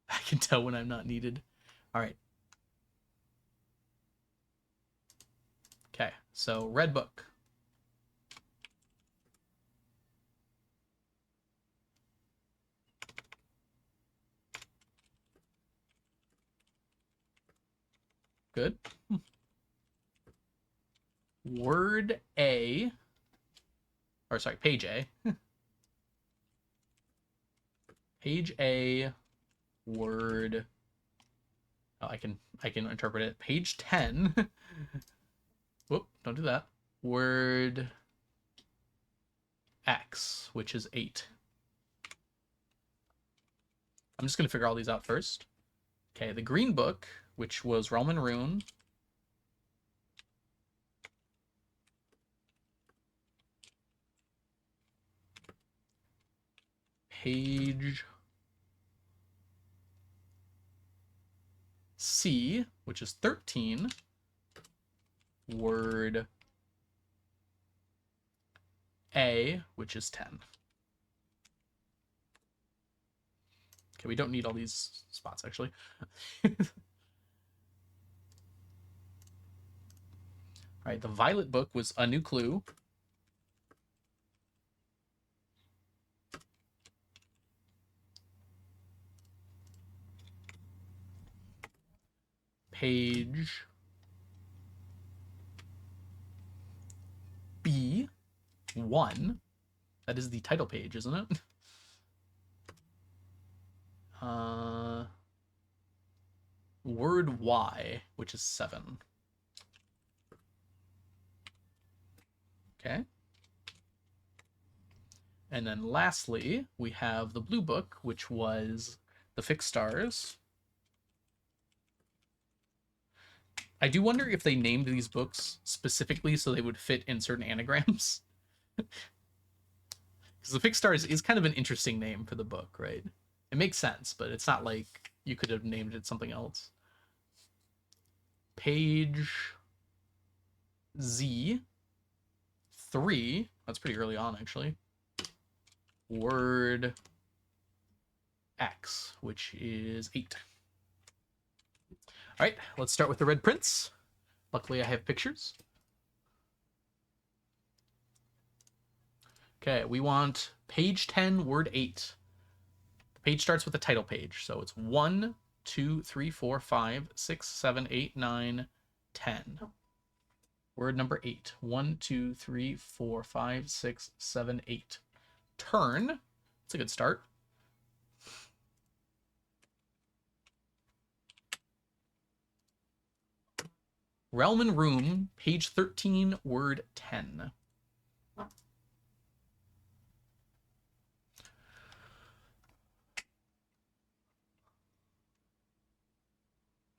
I can tell when I'm not needed. All right. Okay, so red book. Good. Word A, or sorry, page A. Page A, word. Oh, I can interpret it. Page 10. Whoop! Don't do that. Word X, which is 8. I'm just gonna figure all these out first. Okay, the green book, which was Realm and Rune. Page C, which is 13. Word A, which is 10. Okay, we don't need all these spots, actually. All right, the violet book was A New Clue. Page 1. That is the title page, isn't it? Word Y, which is 7. Okay. And then lastly, we have the blue book, which was the fixed stars. I do wonder if they named these books specifically so they would fit in certain anagrams. Because the fixed stars is kind of an interesting name for the book, right? It makes sense, but it's not like you could have named it something else. Page Z 3. That's pretty early on, actually. Word X, which is 8. All right, let's start with the red prints. Luckily, I have pictures. Okay, we want page 10, word 8. The page starts with the title page, so it's 1, 2, 3, 4, 5, 6, 7, 8, 9, 10. Word number 8. 1, 2, 3, 4, 5, 6, 7, 8. Turn. It's a good start. Realm and Room, page 13, word 10.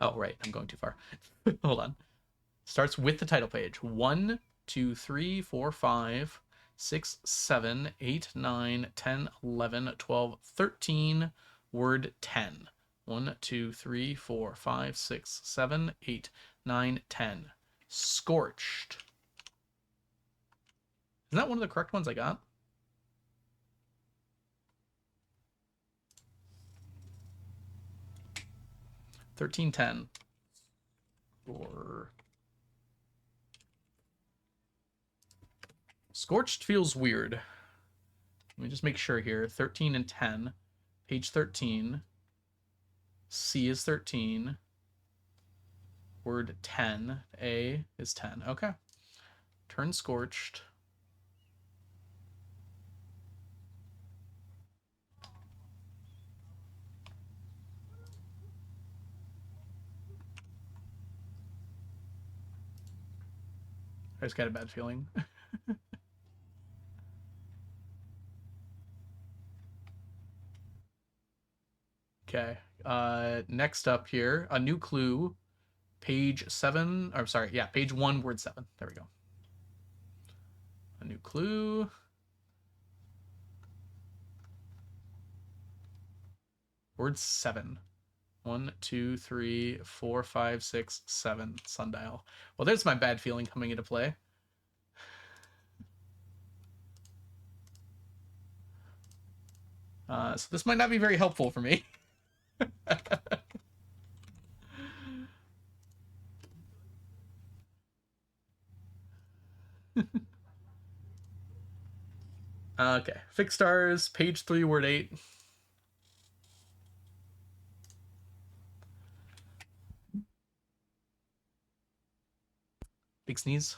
Oh, right. I'm going too far. Hold on. Starts with the title page. 1, 2, 3, 4, 5, 6, 7, 8, 9, 10, 11, 12, 13, word 10. 1, 2, 3, 4, 5, 6, 7, 8, 9, 10. Scorched. Isn't that one of the correct ones I got? $13.10. Or Scorched feels weird. Let me just make sure here. 13 and 10. Page 13. C is 13. Word 10. A is 10. Okay. Turn Scorched. I just got a bad feeling. Okay. Next up here, a new clue. Page 7. Or sorry, yeah, page 1, word 7. There we go. A new clue. Word 7. 1, 2, 3, 4, 5, 6, 7. Sundial. Well, there's my bad feeling coming into play. So this might not be very helpful for me. Okay. Fixed stars, page 3, word 8. Big sneeze.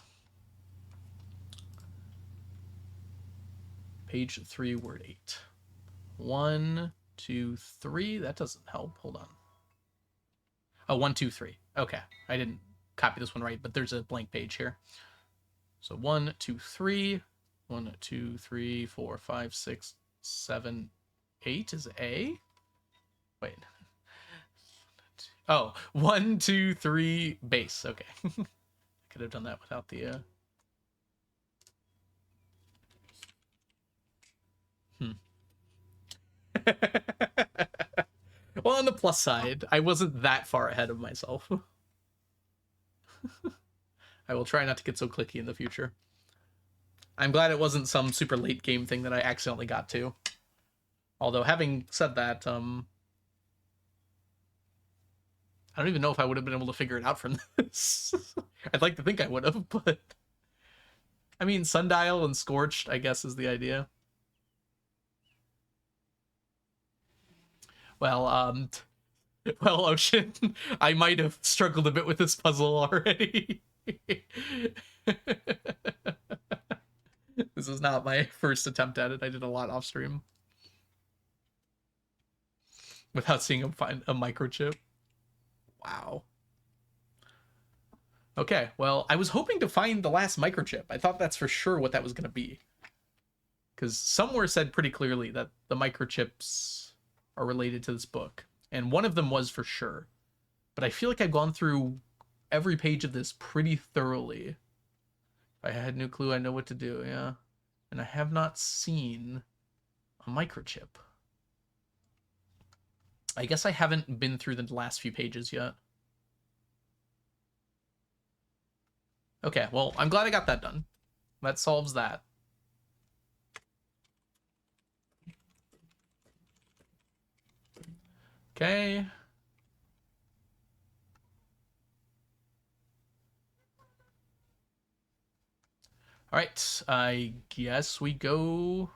Page 3, word 8. 1, 2, 3. That doesn't help. Hold on. Oh, 1, 2, 3. Okay. I didn't copy this one right, but there's a blank page here. So 1, 2, 3. 1, 2, 3, 4, 5, 6, 7, 8 is A. Wait. Oh, 1, 2, 3, base. Okay. I could have done that without the... Well, on the plus side, I wasn't that far ahead of myself. I will try not to get so clicky in the future. I'm glad it wasn't some super late game thing that I accidentally got to. Although, having said that, I don't even know if I would have been able to figure it out from this. I'd like to think I would have, but... I mean, Sundial and Scorched, I guess, is the idea. Well, well, Ocean, I might have struggled a bit with this puzzle already. This is not my first attempt at it. I did a lot off stream without seeing him find a microchip. Wow. Okay, well, I was hoping to find the last microchip. I thought that's for sure what that was going to be. Because somewhere said pretty clearly that the microchips are related to this book. And one of them was for sure. But I feel like I've gone through every page of this pretty thoroughly. If I had no clue, I know what to do, yeah. And I have not seen a microchip. I guess I haven't been through the last few pages yet. Okay, well, I'm glad I got that done. That solves that. Okay. All right, I guess we go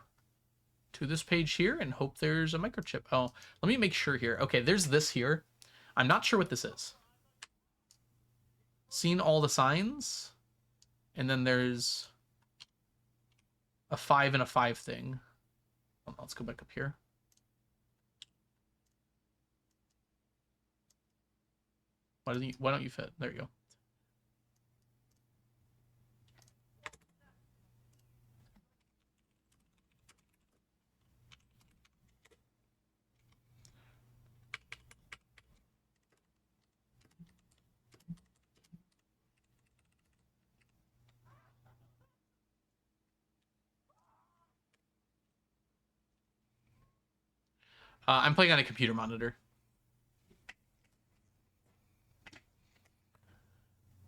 to this page here and hope there's a microchip. Oh, let me make sure here. Okay, there's this here. I'm not sure what this is. Seen all the signs. And then there's a 5 and a 5 thing. Oh, let's go back up here. Why don't you fit? There you go. I'm playing on a computer monitor.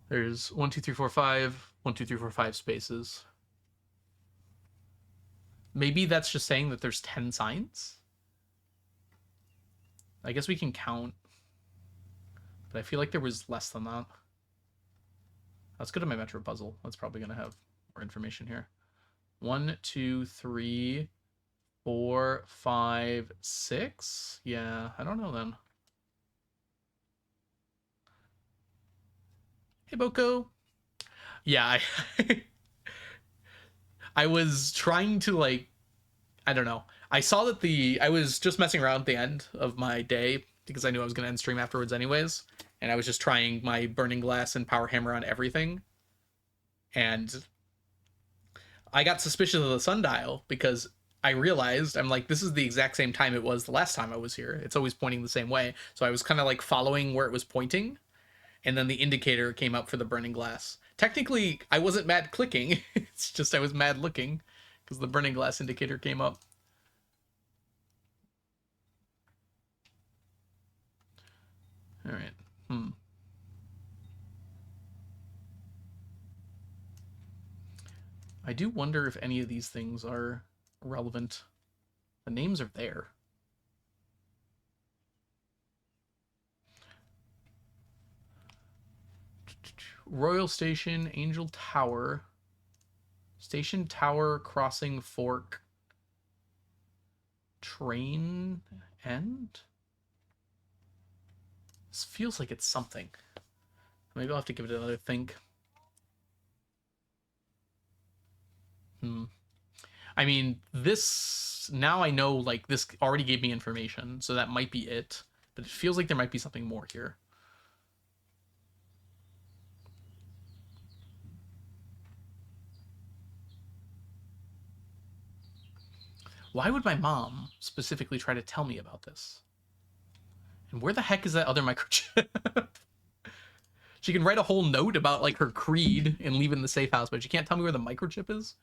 There's 1, 2, 3, 4, 5, 1, 2, 3, 4, 5 spaces. Maybe that's just saying that there's 10 signs. I guess we can count. But I feel like there was less than that. Let's go to my Metro puzzle. That's probably going to have more information here. 1, 2, 3, 4, 5, 6. Yeah, I don't know then. Hey, Boko. Yeah, I was trying to, like, I don't know. I saw that I was just messing around at the end of my day because I knew I was going to end stream afterwards anyways. And I was just trying my Burning Glass and Power Hammer on everything. And I got suspicious of the sundial because I realized, I'm like, this is the exact same time it was the last time I was here. It's always pointing the same way. So I was kind of like following where it was pointing. And then the indicator came up for the Burning Glass. Technically, I wasn't mad clicking. It's just I was mad looking because the Burning Glass indicator came up. All right. I do wonder if any of these things are relevant. The names are there. Royal Station, Angel Tower, Station Tower, Crossing Fork, Train End? This feels like it's something. Maybe I'll have to give it another think. I mean, this, now I know, like, this already gave me information, so that might be it. But it feels like there might be something more here. Why would my mom specifically try to tell me about this? And where the heck is that other microchip? She can write a whole note about, like, her creed and leave it in the safe house, but she can't tell me where the microchip is?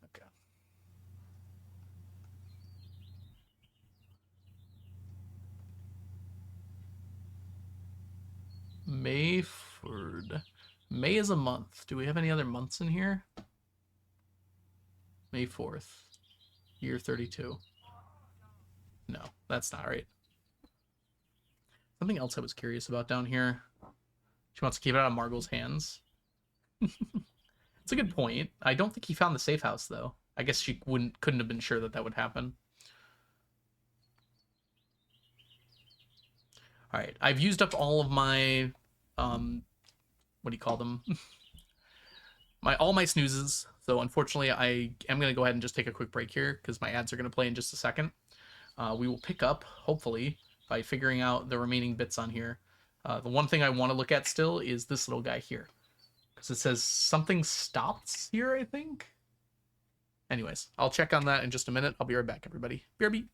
Okay. Mayford. May is a month. Do we have any other months in here? May 4th. Year 32. No, that's not right. Something else I was curious about down here. She wants to keep it out of Margot's hands. It's a good point. I don't think he found the safe house, though. I guess she couldn't have been sure that that would happen. All right, I've used up all of my, what do you call them? all my snoozes. So unfortunately, I am going to go ahead and just take a quick break here because my ads are going to play in just a second. We will pick up, hopefully, by figuring out the remaining bits on here. The one thing I want to look at still is this little guy here. Because it says something stops here, I think. Anyways, I'll check on that in just a minute. I'll be right back, everybody. BRB.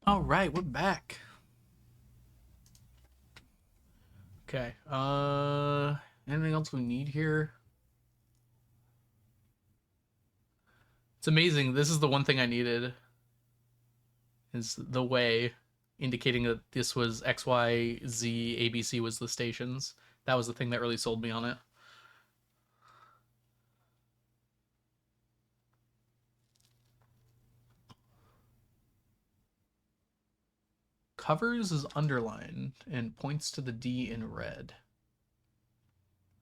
All right, we're back. Okay. Anything else we need here? It's amazing. This is the one thing I needed is the way indicating that this was X, Y, Z, ABC was the stations. That was the thing that really sold me on it. Covers is underlined and points to the D in red.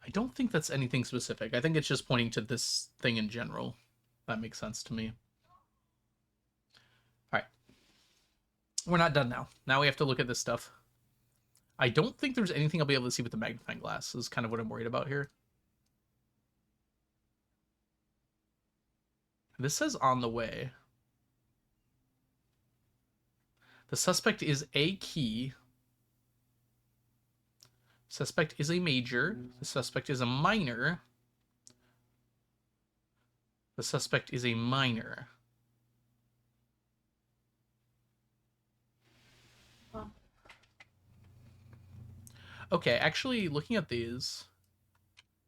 I don't think that's anything specific. I think it's just pointing to this thing in general. That makes sense to me. All right. We're not done now. Now we have to look at this stuff. I don't think there's anything I'll be able to see with the magnifying glass, is kind of what I'm worried about here. This says on the way. The suspect is a key. Suspect is a major. The suspect is a minor. The suspect is a minor. Okay, actually, looking at these,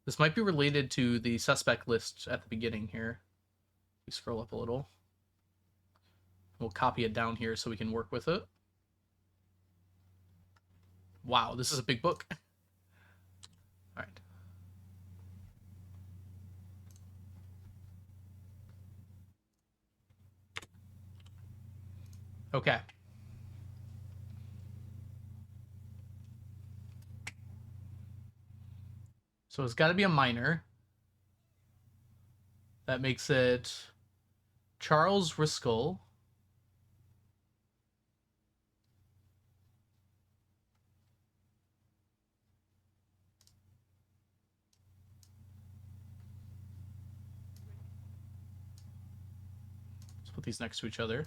this might be related to the suspect list at the beginning here. We scroll up a little. We'll copy it down here so we can work with it. Wow, this is a big book. All right. Okay. So it's got to be a minor. That makes it Charles Riskel. Let's put these next to each other.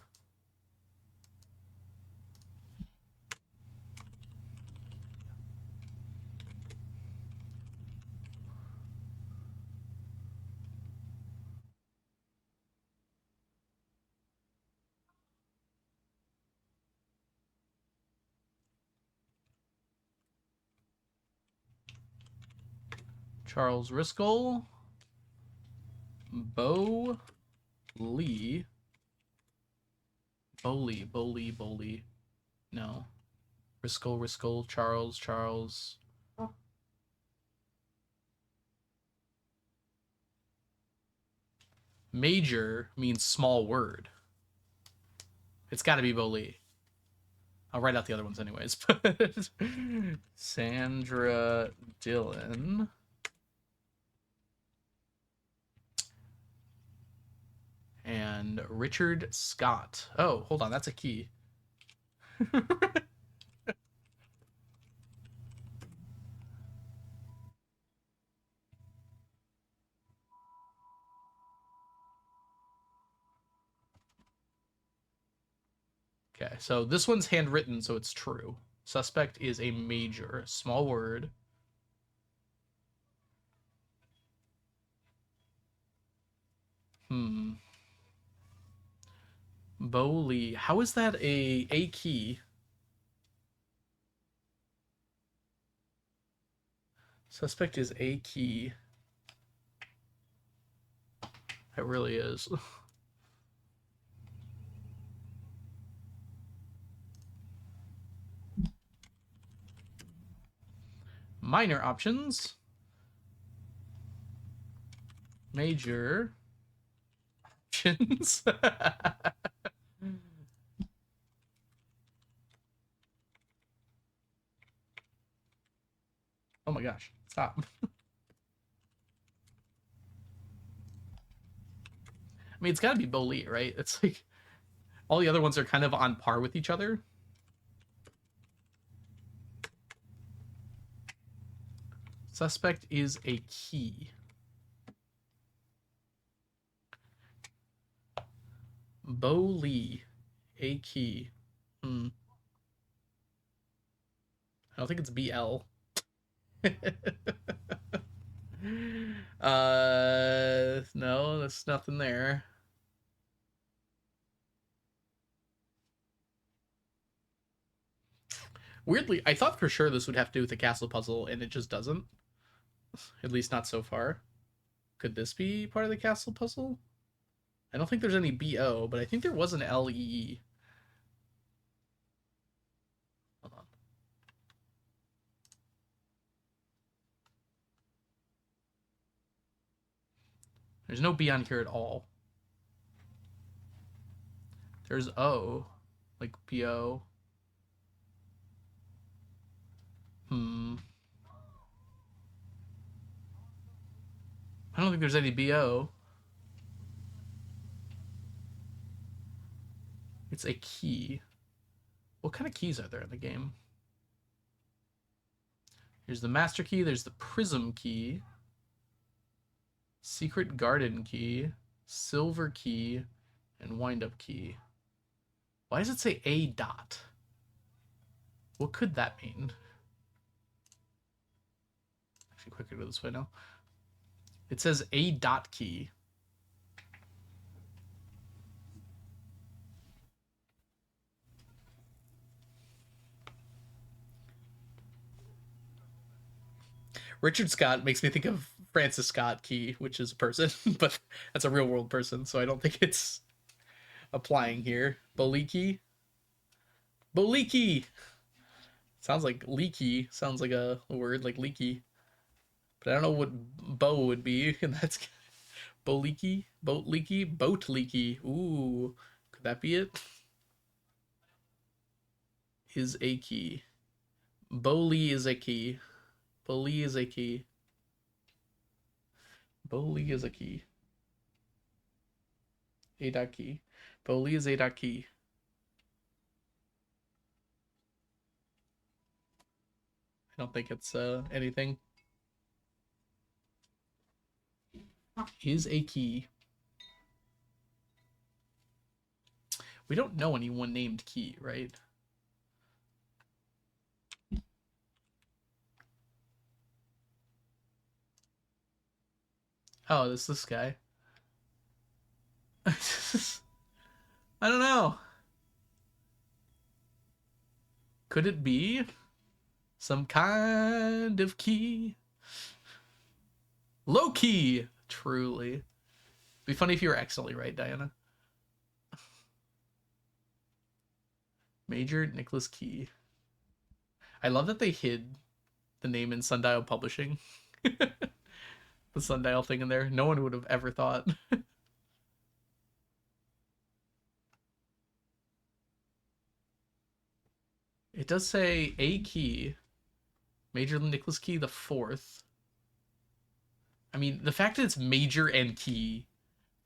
Charles Riskel. Bo Lee. Bowley. No. Riskel, Charles. Major means small word. It's got to be Bowley. I'll write out the other ones anyways. Sandra Dillon. And Richard Scott. Oh, hold on. That's a key. Okay, so this one's handwritten, so it's true. Suspect is a major. Small word. Bowley. How is that a key? Suspect is a key. It really is. Minor options. Major options. Oh my gosh. Stop. I mean, it's got to be Bowley, right? It's like all the other ones are kind of on par with each other. Suspect is a key. Bowley, a key. I don't think it's BL. No, there's nothing there. Weirdly, I thought for sure this would have to do with the castle puzzle, and it just doesn't. At least not so far. Could this be part of the castle puzzle? I don't think there's any BO, but I think there was an LEE. Hold on. There's no B on here at all. There's O, like BO. I don't think there's any BO. It's a key. What kind of keys are there in the game? Here's the master key. There's the prism key. Secret garden key. Silver key. And wind up key. Why does it say a dot? What could that mean? Actually, quicker to go this way now. It says a dot key. Richard Scott makes me think of Francis Scott Key, which is a person, but that's a real world person, so I don't think it's applying here. Boliki. Boliki! Sounds like leaky. Sounds like a word like leaky. But I don't know what bow would be, and that's Boliki? Boat leaky? Boat leaky. Ooh. Could that be it? Is a key. Boli is a key. Boli is a key. Boli is a key. A dot key. Boli is a dot key. I don't think it's anything. Is a key. We don't know anyone named Key, right? Oh, this guy. I don't know. Could it be some kind of key? Low key, truly. It'd be funny if you were accidentally right, Diana. Major Nicholas Key. I love that they hid the name in Sundial Publishing. The Sundial thing in there. No one would have ever thought. It does say a key. Major Nicholas Key the fourth. I mean, the fact that it's major and key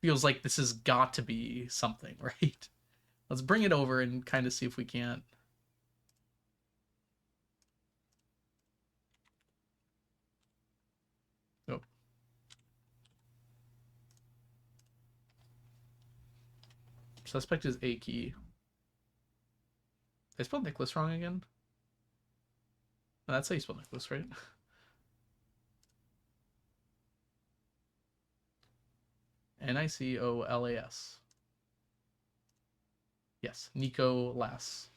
feels like this has got to be something, right? Let's bring it over and kind of see if we can't. Oh. Suspect is a key. I spelled Nicholas wrong again? No, that's how you spell Nicholas, right? Nicolas. Yes, Nicolas.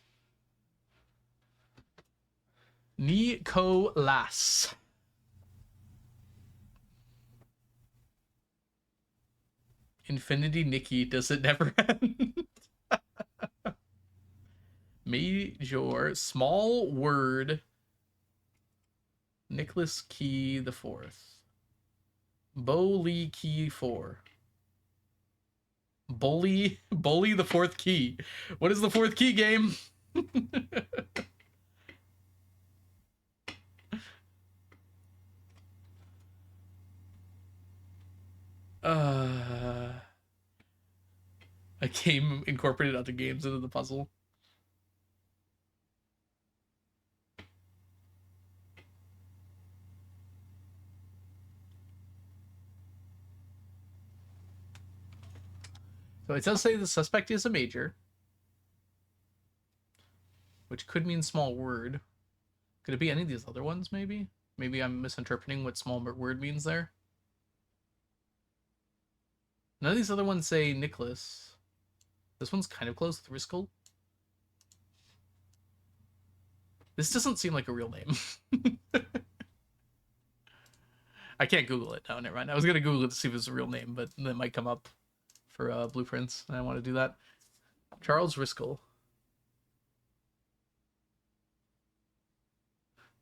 Nicolas. Infinity Nikki, does it never end? Major, small word. Nicholas Key the fourth. Boli Key 4. Bully the fourth key. What is the fourth key, game? A game incorporated other games into the puzzle. So it does say the suspect is a major, which could mean small word. Could it be any of these other ones, maybe? Maybe I'm misinterpreting what small word means there. None of these other ones say Nicholas. This one's kind of close with Riskel. This doesn't seem like a real name. I can't Google it. No, never mind. I was going to Google it to see if it's a real name, but it might come up for blueprints, and I want to do that. Charles Riskel.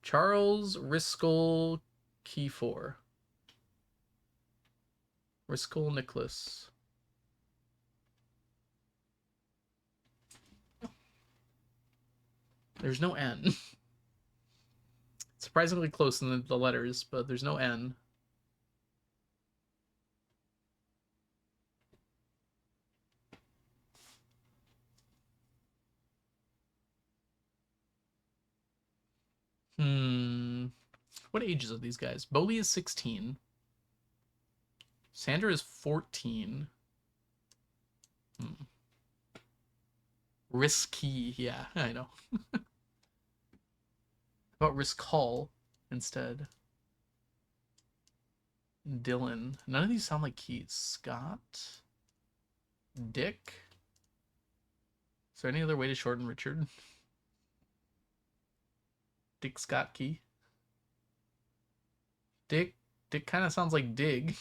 Charles Riskel Key 4. Riskel Nicholas. There's no N. Surprisingly close in the letters, but there's no N. Hmm. What ages are these guys? Boli is 16. Sandra is 14. Hmm. Risky. Yeah, I know. How about Riskall instead? Dylan. None of these sound like keys. Scott? Dick? Is there any other way to shorten Richard? Dick Scott Key? Dick? Dick kind of sounds like Dig.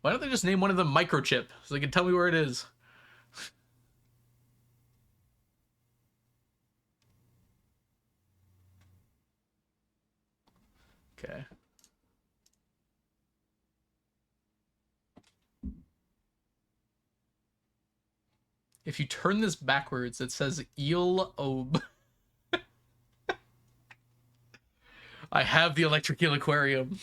Why don't they just name one of them Microchip so they can tell me where it is? Okay. If you turn this backwards, it says Eel Obe. I have the electric eel aquarium.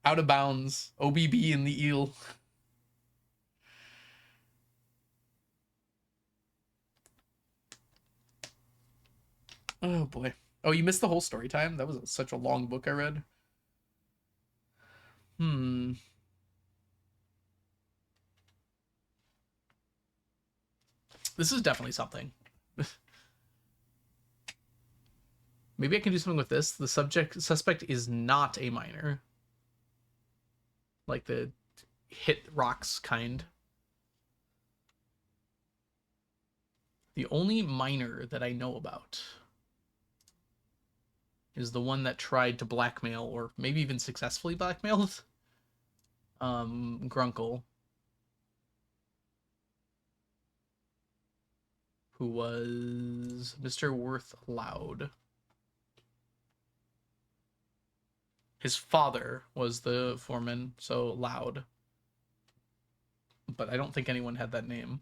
Out of bounds. OBB in the eel. Oh boy. Oh, you missed the whole story time? That was such a long book I read. Hmm. This is definitely something. Maybe I can do something with this. The suspect is not a minor. Like the hit rocks kind. The only minor that I know about is the one that tried to blackmail, or maybe even successfully blackmailed, Grunkle, who was Mr. Worth Loud. His father was the foreman, so Loud. But I don't think anyone had that name.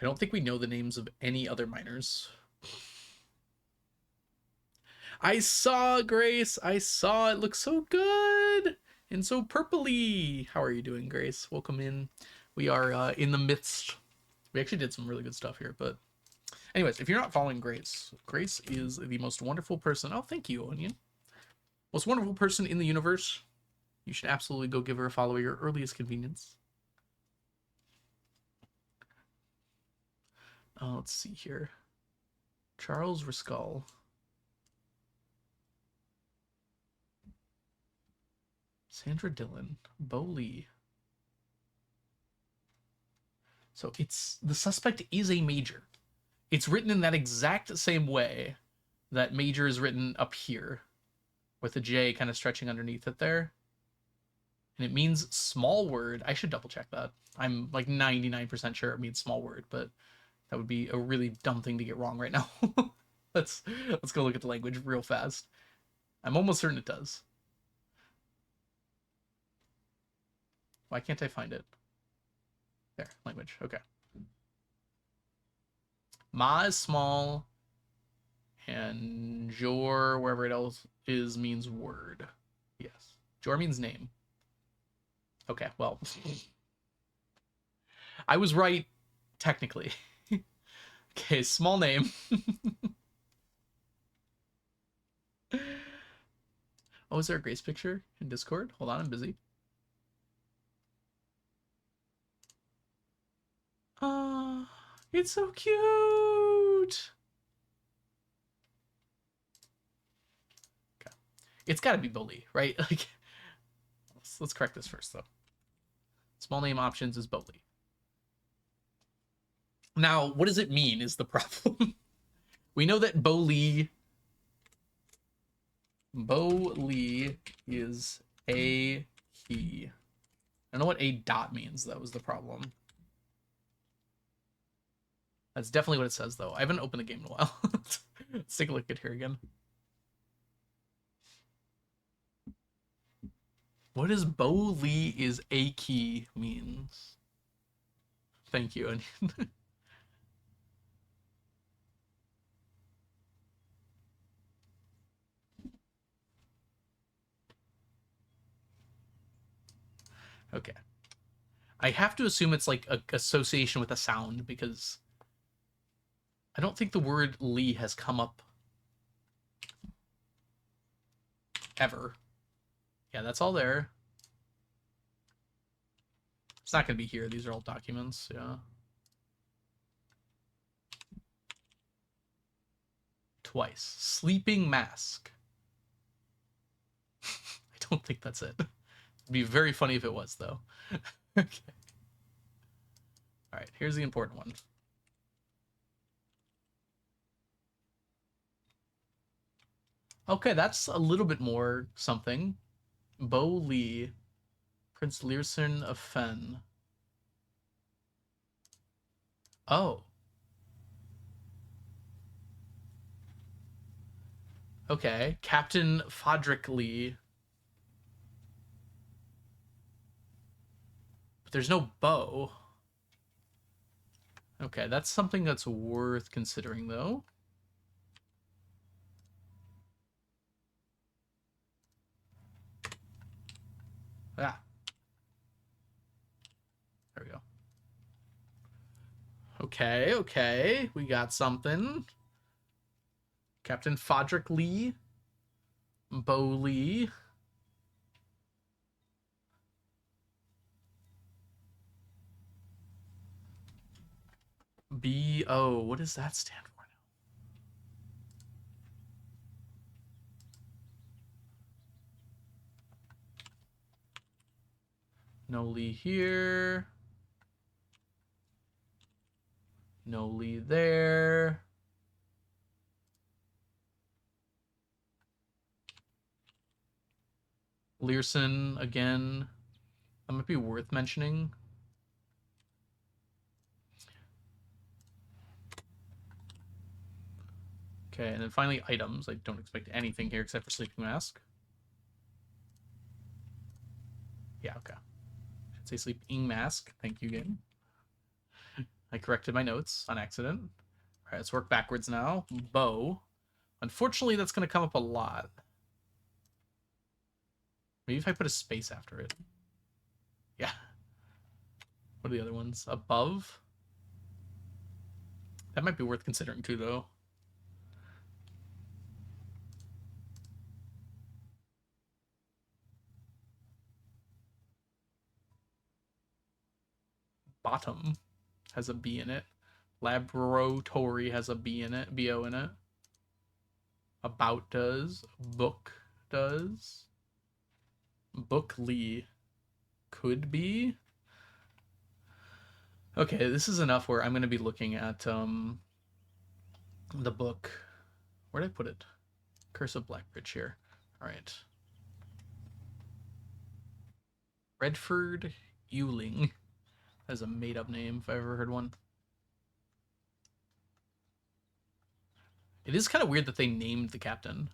I don't think we know the names of any other miners. I saw Grace. I saw it. Looks so good and so purpley. How are you doing, Grace? Welcome in. We are in the midst. We actually did some really good stuff here, but anyways, if you're not following Grace, Grace is the most wonderful person. Oh, thank you, Onion. Most wonderful person in the universe. You should absolutely go give her a follow at your earliest convenience. Let's see here. Charles Riscall. Sandra Dillon. Bo Lee. So it's the suspect is a major. It's written in that exact same way that major is written up here, with the J kind of stretching underneath it there. And it means small word. I should double check that. I'm like 99% sure it means small word, but that would be a really dumb thing to get wrong right now. let's go look at the language real fast. I'm almost certain it does. Why can't I find it? There, language. Okay. Ma is small, and Jor, wherever it else is, means word. Yes. Jor means name. Okay, well. I was right, technically. Okay, small name. Oh, is there a Grace picture in Discord? Hold on, I'm busy. Ah, it's so cute. Okay. It's got to be Bully, right? Like, let's correct this first, though. Small name options is Bully. Now, what does it mean is the problem. We know that Bo Lee is a key. I don't know what a dot means. That was the problem. That's definitely what it says, though. I haven't opened the game in a while. Let's take a look at here again. What does Bo Lee is a key means? Thank you, Onion. Okay. I have to assume it's like a association with a sound because I don't think the word Lee has come up ever. Yeah, that's all there. It's not going to be here. These are all documents. Yeah. Twice. Sleeping mask. I don't think that's it. It'd be very funny if it was, though. Okay. All right, here's the important one. Okay, that's a little bit more something. Bo Lee, Prince Learson of Fen. Oh. Okay. Captain Fodrick Lee. But there's no bow. Okay, that's something that's worth considering, though. Ah, there we go. Okay, okay. We got something. Captain Fodrick Lee. Bo Lee. B-O. What does that stand for now? No Lee here. No Lee there. Learson again. That might be worth mentioning. Okay, and then finally items. I don't expect anything here except for sleeping mask. Yeah, okay. Should say sleeping mask. Thank you, game. I corrected my notes on accident. All right, let's work backwards now. Bow. Unfortunately, that's going to come up a lot. Maybe if I put a space after it. Yeah. What are the other ones? Above? That might be worth considering too, though. Bottom has a B in it. Laboratory has a B in it. B-O in it. About does. Book does. Book Lee could be. Okay, this is enough where I'm going to be looking at the book. Where did I put it? Curse of Blackbridge here. All right. Redford Ewing as a made-up name, if I ever heard one. It is kind of weird that they named the captain.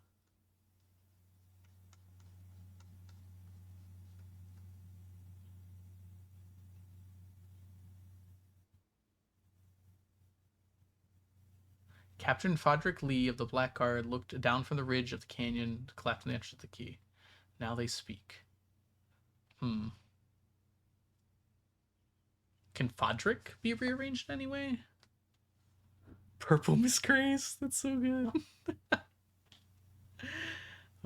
Captain Fodrick Lee of the Black Guard looked down from the ridge of the canyon, clapped on the entrance of the key. Now they speak. Can Fodrick be rearranged in any way? Purple Miss Grace? That's so good.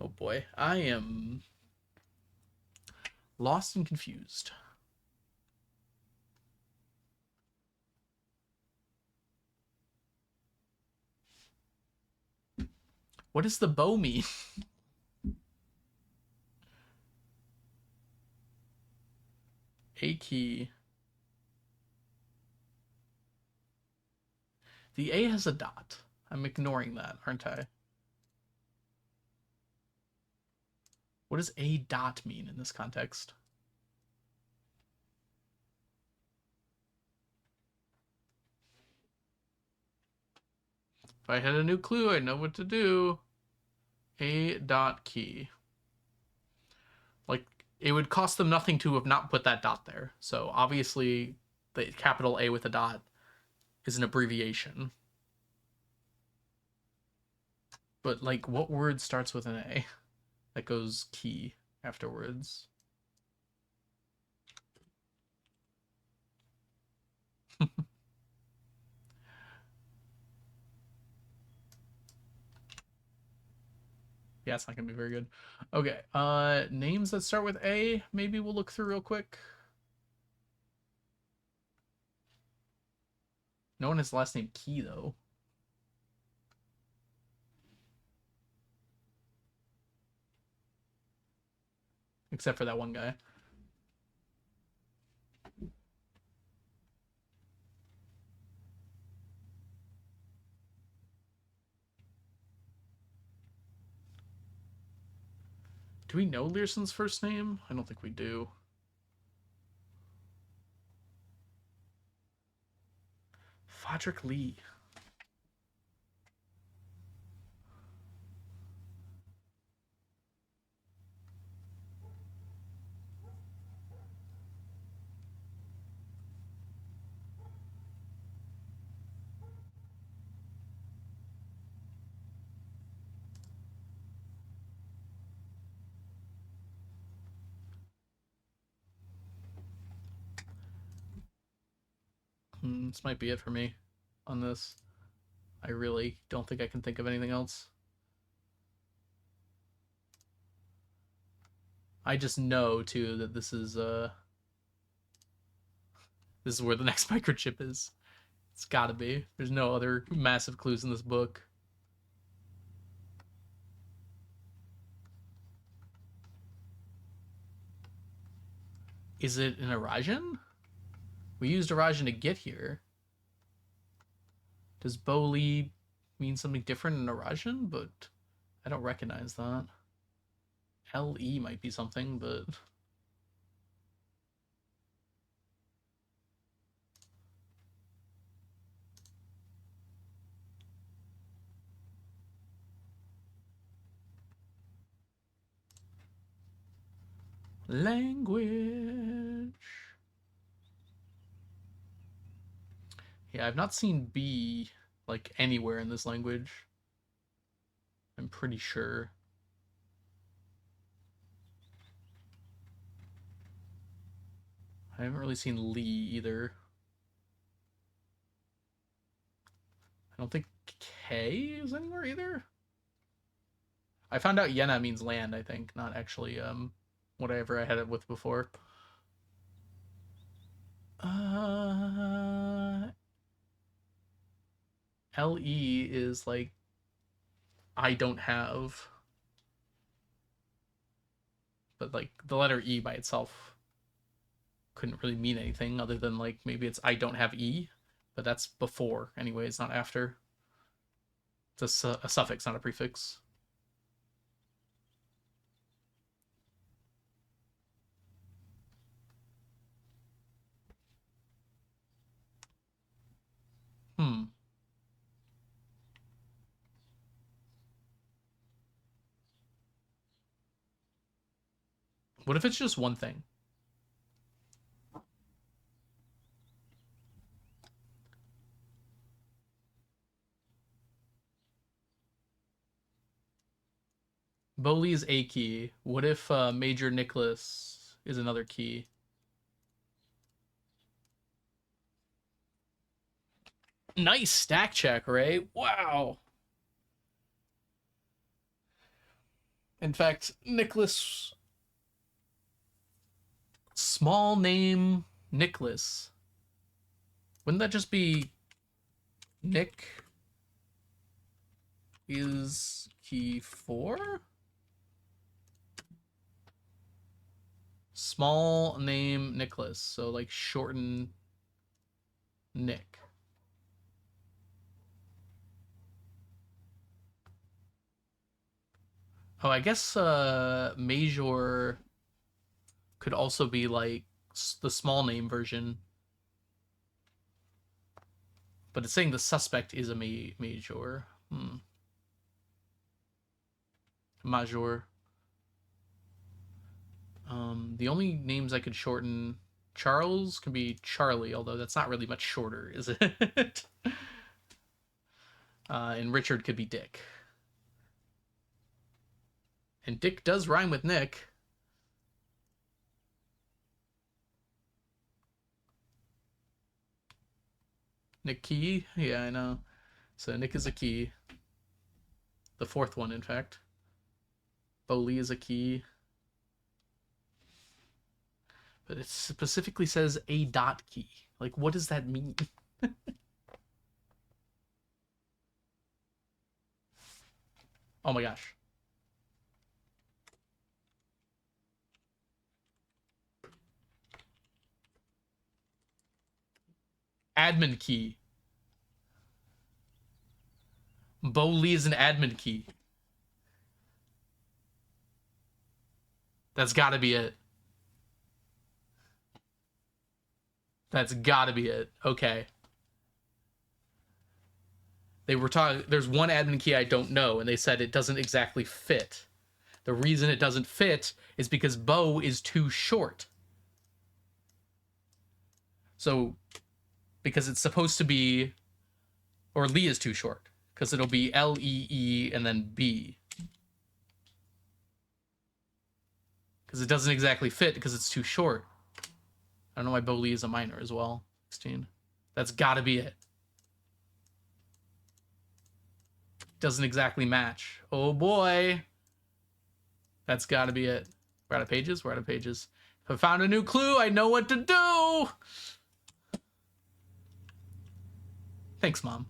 Oh boy. I am lost and confused. What does the bow mean? A key. The A has a dot. I'm ignoring that, aren't I? What does A dot mean in this context? If I had a new clue, I'd know what to do. A dot key. Like, it would cost them nothing to have not put that dot there. So obviously, the capital A with a dot is an abbreviation. But, like, what word starts with an A that goes key afterwards? Yeah, it's not gonna be very good. Okay, names that start with A, maybe we'll look through real quick. No one has the last name Key, though. Except for that one guy. Do we know Learson's first name? I don't think we do. Fodrick Lee. This might be it for me on this. I really don't think I can think of anything else. I just know too that this is where the next microchip is. It's gotta be. There's no other massive clues in this book. Is it an Arajan? We used Arajan to get here. Does Boli mean something different in Arajan? But I don't recognize that. LE might be something, but language. Yeah, I've not seen B like anywhere in this language. I'm pretty sure. I haven't really seen Lee either. I don't think K is anywhere either. I found out Yena means land, I think, not actually whatever I had it with before. LE is like I don't have. But like the letter E by itself couldn't really mean anything other than like maybe it's I don't have E, but that's before anyway, it's not after. It's a suffix, not a prefix. Hmm. What if it's just one thing? Boli is a key. What if Major Nicholas is another key? Nice stack check, Ray. Wow. In fact, Nicholas, small name Nicholas. Wouldn't that just be Nick is key 4? Small name Nicholas. So like shorten Nick. Oh, I guess Major could also be like the small name version. But it's saying the suspect is a Major. Major. The only names I could shorten, Charles can be Charlie, although that's not really much shorter, is it? And Richard could be Dick. And Dick does rhyme with Nick. Nick Key? Yeah, I know. So Nick is a key. The fourth one, in fact. Bowley is a key. But it specifically says a dot key. Like, what does that mean? Oh my gosh. Admin key. Bowley is an admin key. That's gotta be it. That's gotta be it. Okay. They were talking. There's one admin key I don't know, and they said it doesn't exactly fit. The reason it doesn't fit is because Bo is too short. So, because it's supposed to be, or Lee is too short, because it'll be Lee and then B. Because it doesn't exactly fit because it's too short. I don't know why Bo Lee is a minor as well. 16. That's gotta be it. Doesn't exactly match. Oh boy. That's gotta be it. We're out of pages? We're out of pages. If I found a new clue, I know what to do! Thanks, Mom.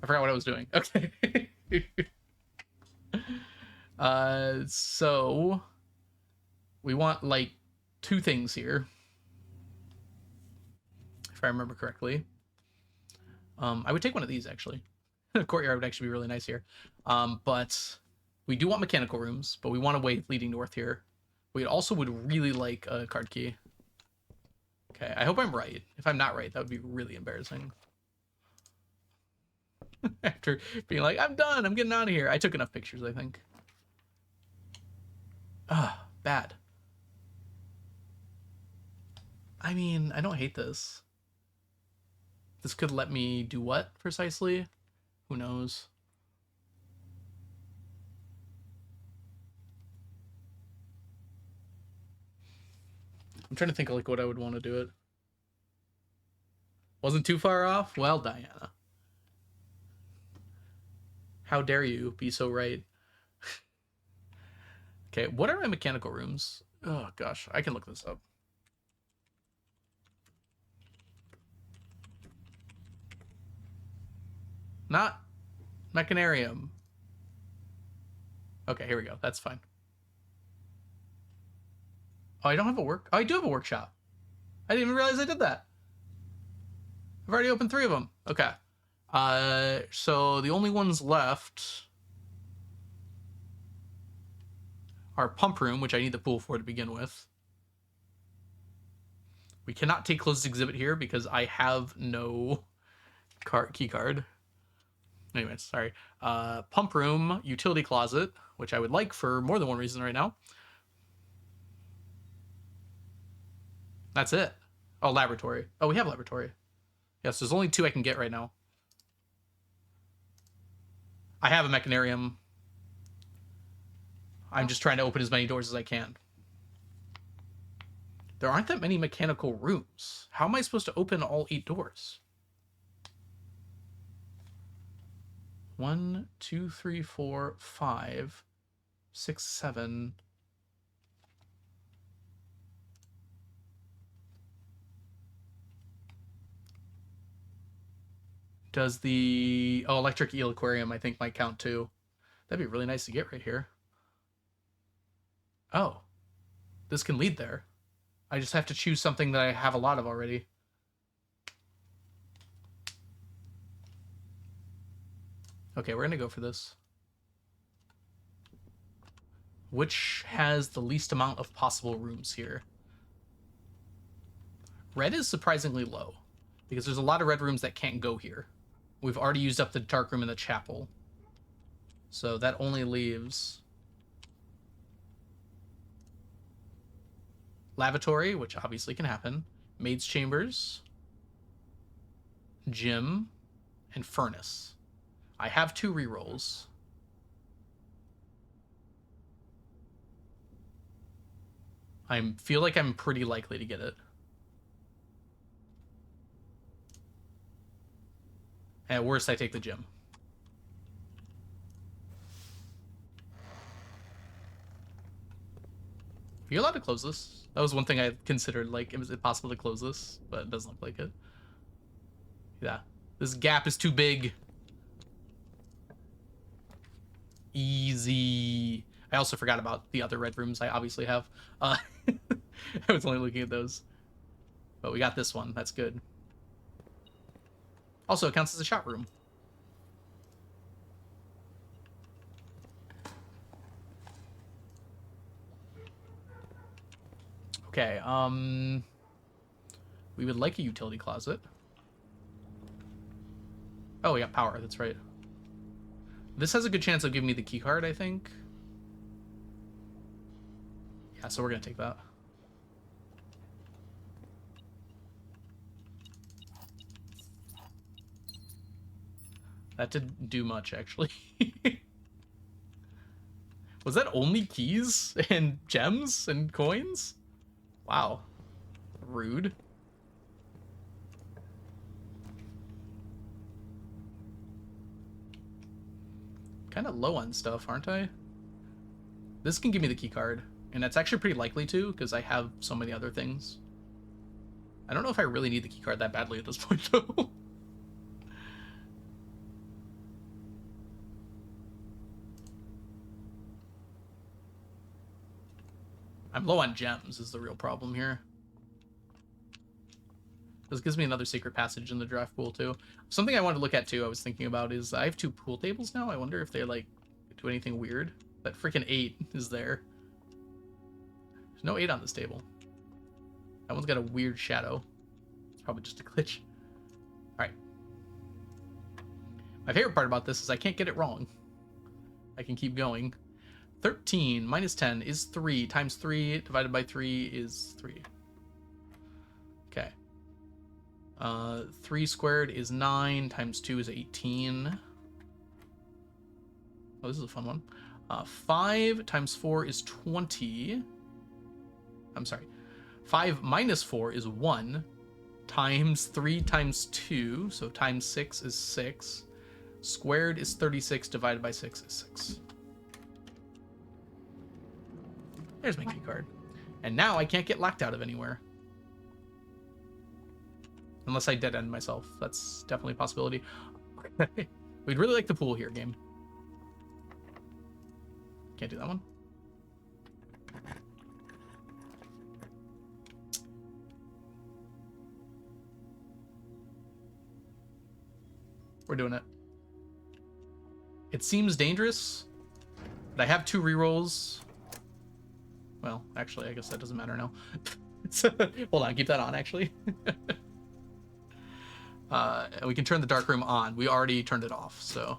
I forgot what I was doing. Okay. So we want like 2 things here, if I remember correctly. I would take one of these actually. Courtyard would actually be really nice here. But we do want mechanical rooms, but we want a way leading north here. We also would really like a card key. Okay, I hope I'm right. If I'm not right, that would be really embarrassing. After being like, I'm done, I'm getting out of here. I took enough pictures, I think. Ah, bad. I mean, I don't hate this. This could let me do what, precisely? Who knows? I'm trying to think of like what I would want to do it. Wasn't too far off? Well, Diana. How dare you be so right? Okay, what are my mechanical rooms? Oh gosh, I can look this up. Not Mechanarium. Okay, here we go. That's fine. Oh, I don't have a work. Oh, I do have a workshop. I didn't even realize I did that. I've already opened 3 of them. Okay. So the only ones left are pump room, which I need the pool for to begin with. We cannot take closest exhibit here because I have no key card. Anyways, sorry. Pump room, utility closet, which I would like for more than one reason right now. That's it. Oh, laboratory. Oh, we have laboratory. Yes, there's only 2 I can get right now. I have a mechanarium. I'm just trying to open as many doors as I can. There aren't that many mechanical rooms. How am I supposed to open all 8 doors? 1, 2, 3, 4, 5, 6, 7. Does the electric eel aquarium I think might count too? That'd be really nice to get right here. Oh, this can lead there. I just have to choose something that I have a lot of already. Okay, we're gonna go for this. Which has the least amount of possible rooms here? Red is surprisingly low, because there's a lot of red rooms that can't go here. We've already used up the dark room in the chapel. So that only leaves lavatory, which obviously can happen, maid's chambers, gym, and furnace. I have 2 rerolls. I feel like I'm pretty likely to get it. At worst, I take the gym. Are you allowed to close this? That was one thing I considered, like, is it possible to close this? But it doesn't look like it. Yeah. This gap is too big. Easy. I also forgot about the other red rooms I obviously have. I was only looking at those. But we got this one. That's good. Also, it counts as a shot room. Okay, we would like a utility closet. Oh, we got power, that's right. This has a good chance of giving me the key card, I think. Yeah, so we're gonna take that. That didn't do much, actually. Was that only keys and gems and coins? Wow. Rude. Kind of low on stuff, aren't I? This can give me the key card, and that's actually pretty likely to, because I have so many other things. I don't know if I really need the key card that badly at this point, though. I'm low on gems is the real problem here. This gives me another secret passage in the draft pool, too. Something I wanted to look at, too, I was thinking about is I have 2 pool tables now. I wonder if they, like, do anything weird. That freaking 8 is there. There's no 8 on this table. That one's got a weird shadow. It's probably just a glitch. Alright. My favorite part about this is I can't get it wrong. I can keep going. 13 minus 10 is 3 times 3 divided by 3 is 3. Okay. 3 squared is 9 times 2 is 18. Oh, this is a fun one. 5 times 4 is 20. I'm sorry. 5 minus 4 is 1 times 3 times 2. So times 6 is 6. Squared is 36 divided by 6 is 6. There's my key card. And now I can't get locked out of anywhere. Unless I dead end myself. That's definitely a possibility. We'd really like the pool here, game. Can't do that one. We're doing it. It seems dangerous, but I have 2 rerolls. Well, actually, I guess that doesn't matter now. Hold on, keep that on, actually. And we can turn the dark room on. We already turned it off, so.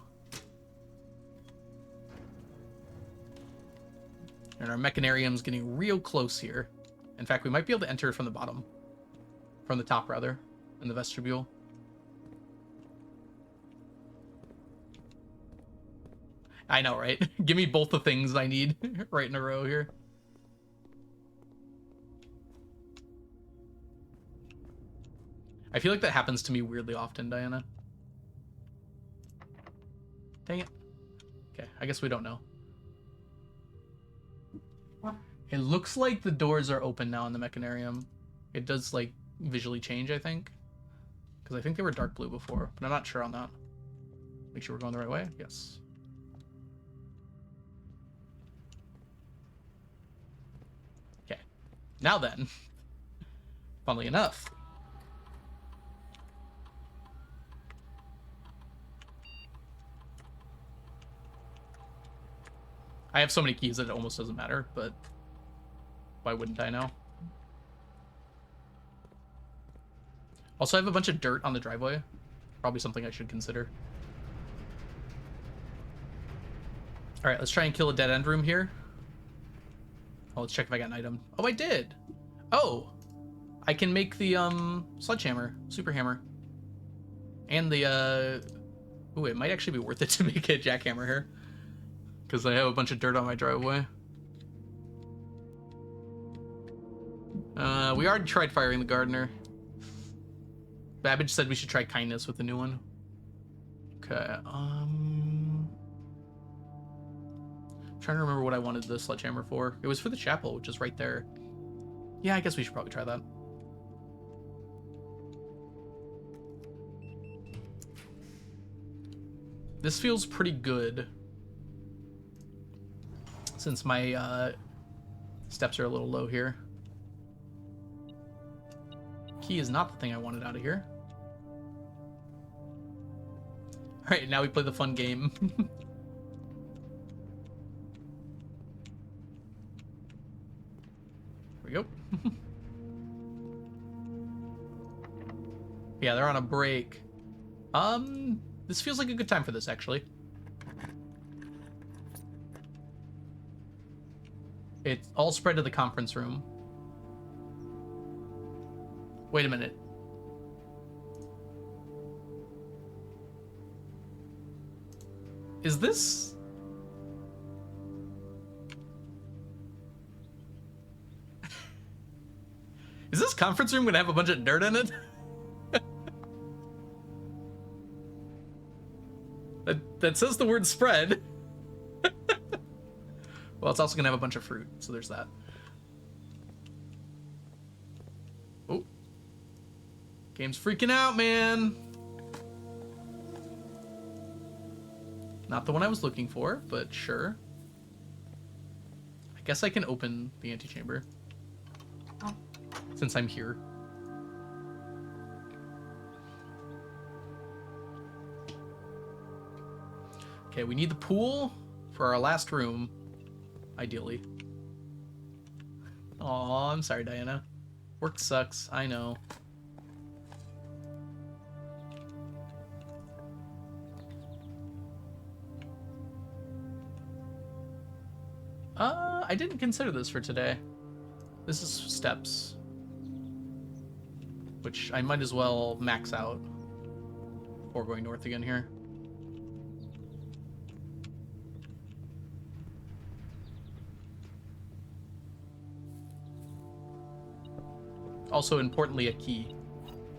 And our mechanarium's getting real close here. In fact, we might be able to enter from the bottom. From the top, rather, in the vestibule. I know, right? Give me both the things I need right in a row here. I feel like that happens to me weirdly often, Diana. Dang it. Okay, I guess we don't know. It looks like the doors are open now in the mechanarium. It does, like, visually change, I think. Because I think they were dark blue before, but I'm not sure on that. Make sure we're going the right way. Yes. Okay. Now then. Funnily enough. I have so many keys that it almost doesn't matter, but why wouldn't I know? Also, I have a bunch of dirt on the driveway. Probably something I should consider. All right, let's try and kill a dead end room here. Oh, let's check if I got an item. Oh, I did. Oh, I can make the sledgehammer, super hammer, and the oh, it might actually be worth it to make a jackhammer here. Because I have a bunch of dirt on my driveway. We already tried firing the gardener. Babbage said we should try kindness with the new one. Okay, trying to remember what I wanted the sledgehammer for. It was for the chapel, which is right there. Yeah, I guess we should probably try that. This feels pretty good. Since my steps are a little low here. Key is not the thing I wanted out of here. Alright, now we play the fun game. Here we go. Yeah, they're on a break. This feels like a good time for this, actually. It's all spread to the conference room. Wait a minute. Is this... Is this conference room gonna have a bunch of dirt in it? that says the word spread. Well, it's also gonna have a bunch of fruit, so there's that. Oh. Game's freaking out, man. Not the one I was looking for, but sure. I guess I can open the antechamber. Since I'm here. Okay, we need the pool for our last room, ideally. Aw, I'm sorry, Diana. Work sucks, I know. I didn't consider this for today. This is steps. Which I might as well max out before going north again here. Also, importantly, a key.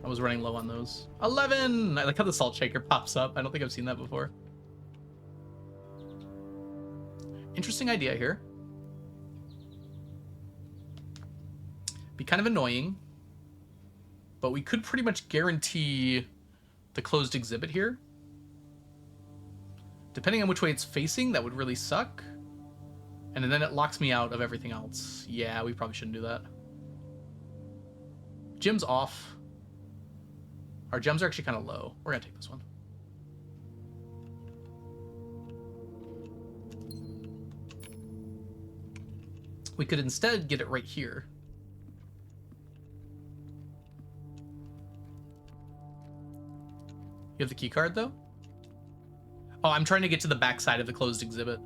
I was running low on those. 11! I like how the salt shaker pops up. I don't think I've seen that before. Interesting idea here. Be kind of annoying. But we could pretty much guarantee the closed exhibit here. Depending on which way it's facing, that would really suck. And then it locks me out of everything else. Yeah, we probably shouldn't do that. Gem's off. Our gems are actually kind of low. We're gonna take this one. We could instead get it right here. You have the key card though? Oh, I'm trying to get to the back side of the closed exhibit.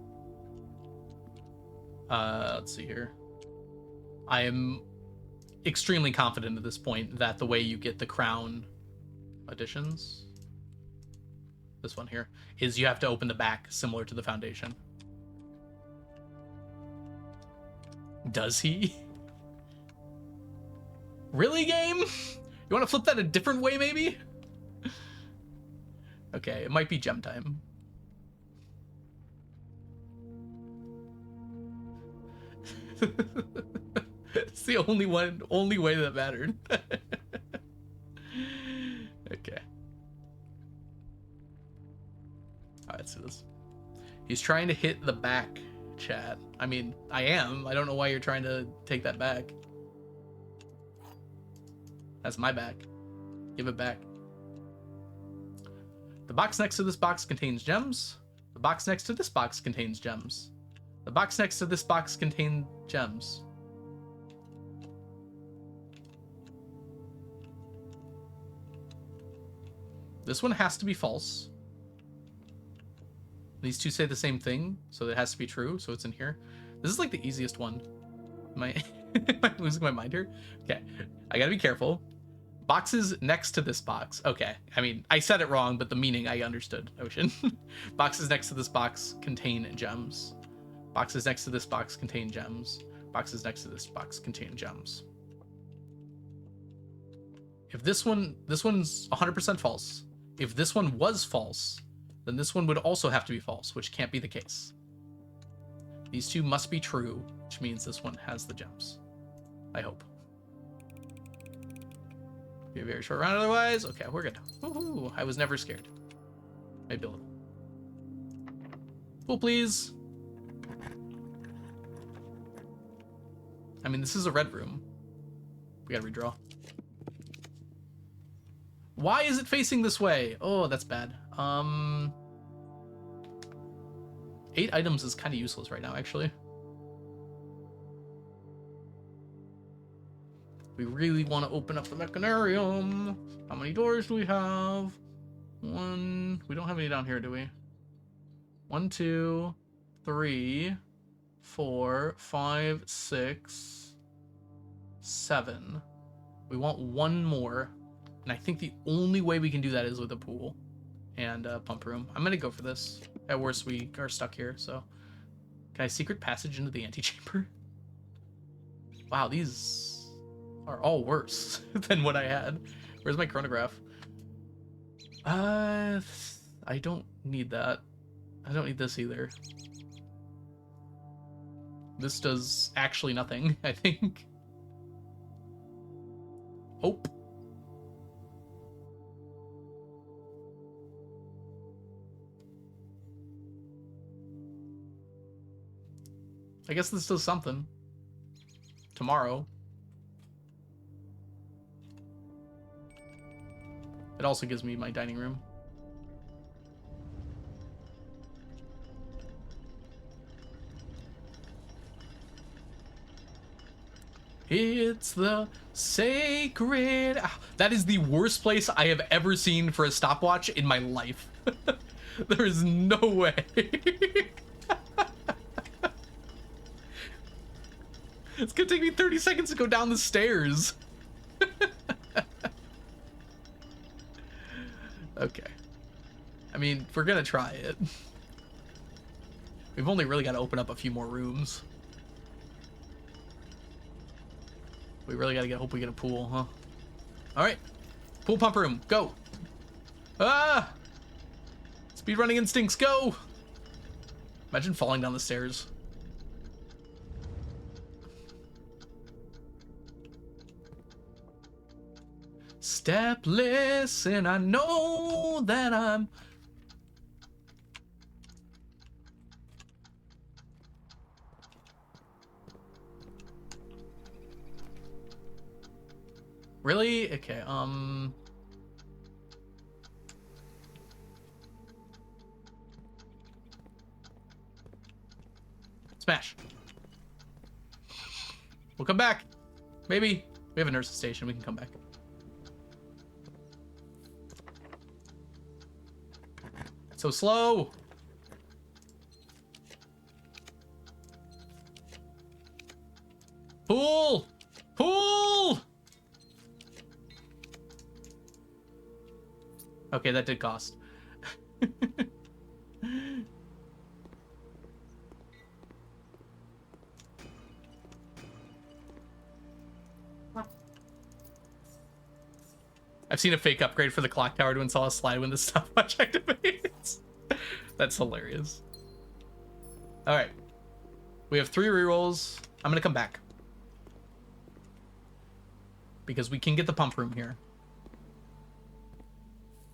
Let's see here. I am extremely confident at this point that the way you get the crown additions, this one here, is you have to open the back similar to the foundation. Does he? Really, game? You want to flip that a different way, maybe? Okay, it might be gem time. It's the only way that mattered. Okay. Alright, let's do this. He's trying to hit the back, chat. I mean, I am. I don't know why you're trying to take that back. That's my back. Give it back. The box next to this box contains gems. The box next to this box contains gems. The box next to this box contains gems. This one has to be false. These two say the same thing, so it has to be true, so it's in here. This is like the easiest one. Am I losing my mind here? Okay, I gotta be careful. Boxes next to this box. Okay, I mean, I said it wrong, but the meaning I understood, Ocean. Boxes next to this box contain gems. Boxes next to this box contain gems. Boxes next to this box contain gems. If this one's 100% false. If this one was false, then this one would also have to be false, which can't be the case. These two must be true, which means this one has the gems. I hope. Be a very short round otherwise. Okay, we're good. Woohoo! I was never scared. Maybe a little. Pool, please. I mean, this is a red room. We gotta redraw. Why is it facing this way? Oh, that's bad. 8 items is kind of useless right now, actually. We really want to open up the mechanarium. How many doors do we have? 1. We don't have any down here, do we? 1, 2, 3, 4, 5, 6, 7. We want 1 more. And I think the only way we can do that is with a pool and a pump room. I'm going to go for this. At worst, we are stuck here, so. Can I secret passage into the antechamber? Wow, these are all worse than what I had. Where's my chronograph? I don't need that. I don't need this either. This does actually nothing, I think. Oh. I guess this does something. Tomorrow. It also gives me my dining room. It's the sacred... That is the worst place I have ever seen for a stopwatch in my life. There is no way. It's gonna take me 30 seconds to go down the stairs. Okay. I mean, we're gonna try it. We've only really got to open up a few more rooms. We really got to hope we get a pool, huh? All right. Pool pump room, go. Ah! Speedrunning instincts, go! Imagine falling down the stairs. Stepless, and I know that I'm... Really? Okay, Smash. We'll come back. Maybe. We have a nurse's station, we can come back. So slow. Pool! Pool! Okay, that did cost. I've seen a fake upgrade for the clock tower to install a slide when the stopwatch activates. That's hilarious. All right. We have 3 rerolls. I'm going to come back. Because we can get the pump room here.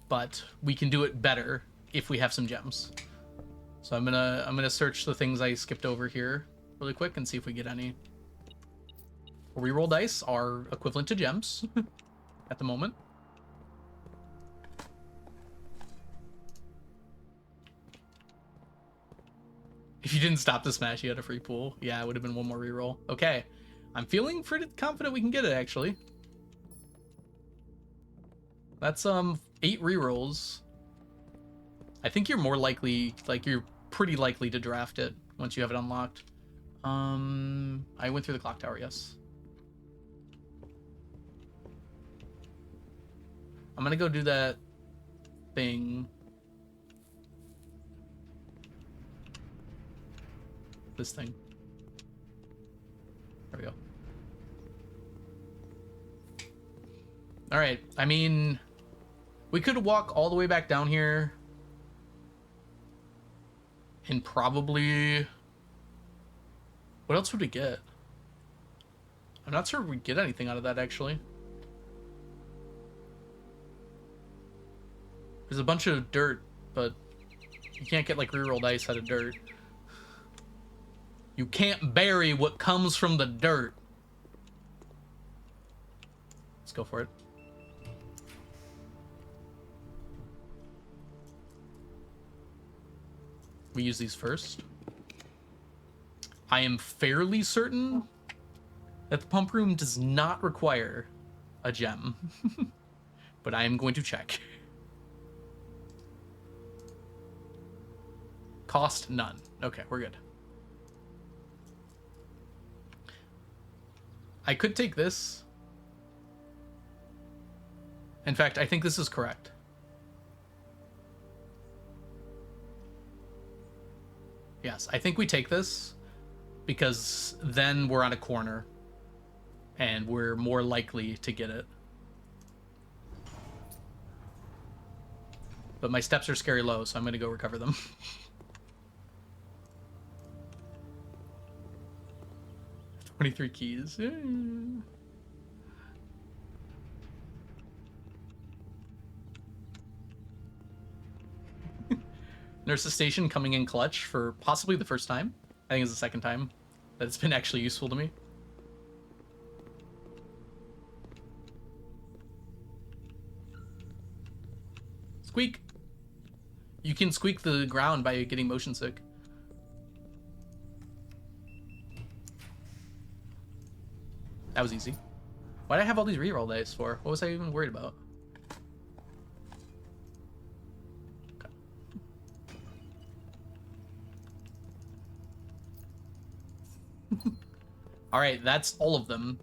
But we can do it better if we have some gems. So I'm gonna search the things I skipped over here really quick and see if we get any. Reroll dice are equivalent to gems at the moment. If you didn't stop the smash, you had a free pool. Yeah, it would have been 1 more reroll. Okay. I'm feeling pretty confident we can get it, actually. That's 8 rerolls. I think you're more likely, like, you're pretty likely to draft it once you have it unlocked. I went through the clock tower, yes. I'm gonna go do that thing. This thing. There we go. All right. I mean, we could walk all the way back down here And probably... What else would we get? I'm not sure we'd get anything out of that, actually. There's a bunch of dirt, but you can't get, like, reroll dice out of dirt. You can't bury what comes from the dirt. Let's go for it. We use these first. I am fairly certain that the pump room does not require a gem. But I am going to check. Cost none. Okay, we're good. I could take this. In fact, I think this is correct. Yes, I think we take this because then we're on a corner and we're more likely to get it. But my steps are scary low, so I'm going to go recover them. $23 keys. Nurse's Station coming in clutch for possibly the first time. I think it's the second time that it's been actually useful to me. Squeak! You can squeak the ground by getting motion sick. That was easy. Why did I have all these reroll dice for? What was I even worried about? All right, that's all of them,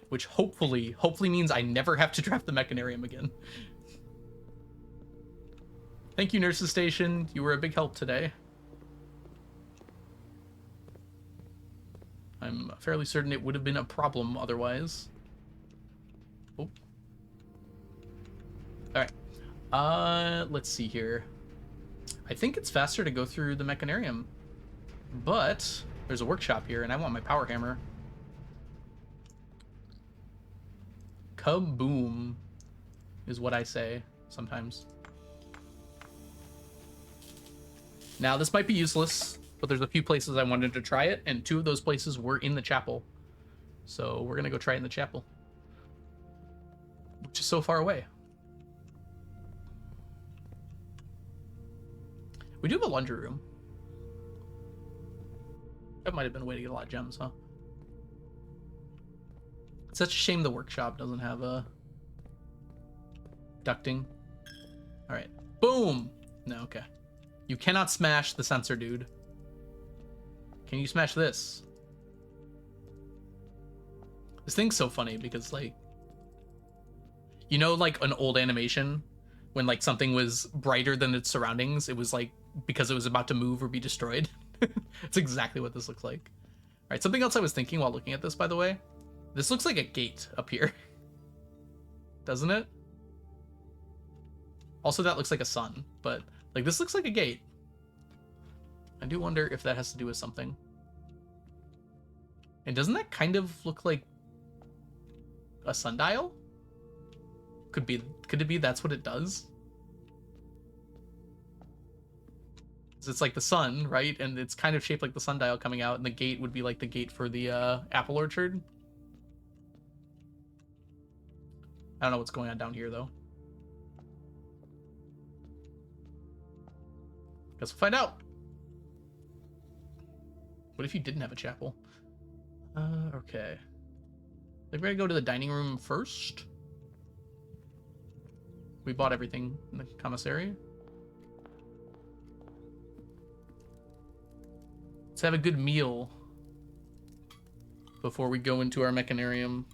which hopefully means I never have to draft the Mechanarium again. Thank you, Nurse's Station. You were a big help today. I'm fairly certain it would have been a problem otherwise. Oh. All right. Let's see here. I think it's faster to go through the Mechanarium, but there's a workshop here, and I want my power hammer. Kaboom is what I say sometimes. Now, this might be useless, but there's a few places I wanted to try it, and 2 of those places were in the chapel. So we're going to go try it in the chapel, which is so far away. We do have a laundry room. That might have been a way to get a lot of gems, huh? It's such a shame the workshop doesn't have a ducting. All right. Boom! No, okay. You cannot smash the sensor, dude. Can you smash this? This thing's so funny because, like, you know, like an old animation when, like, something was brighter than its surroundings, it was like because it was about to move or be destroyed. It's exactly what this looks like. All right, something else I was thinking while looking at this, by the way. This looks like a gate up here. Doesn't it? Also, that looks like a sun, but, like, this looks like a gate. I do wonder if that has to do with something. And doesn't that kind of look like a sundial? Could it be that's what it does? It's like the sun, right? And it's kind of shaped like the sundial coming out, and the gate would be like the gate for the apple orchard. I don't know what's going on down here, though. Guess we'll find out. What if you didn't have a chapel? Okay. I think we're gonna go to the dining room first. We bought everything in the commissary. Let's have a good meal before we go into our Mechanarium.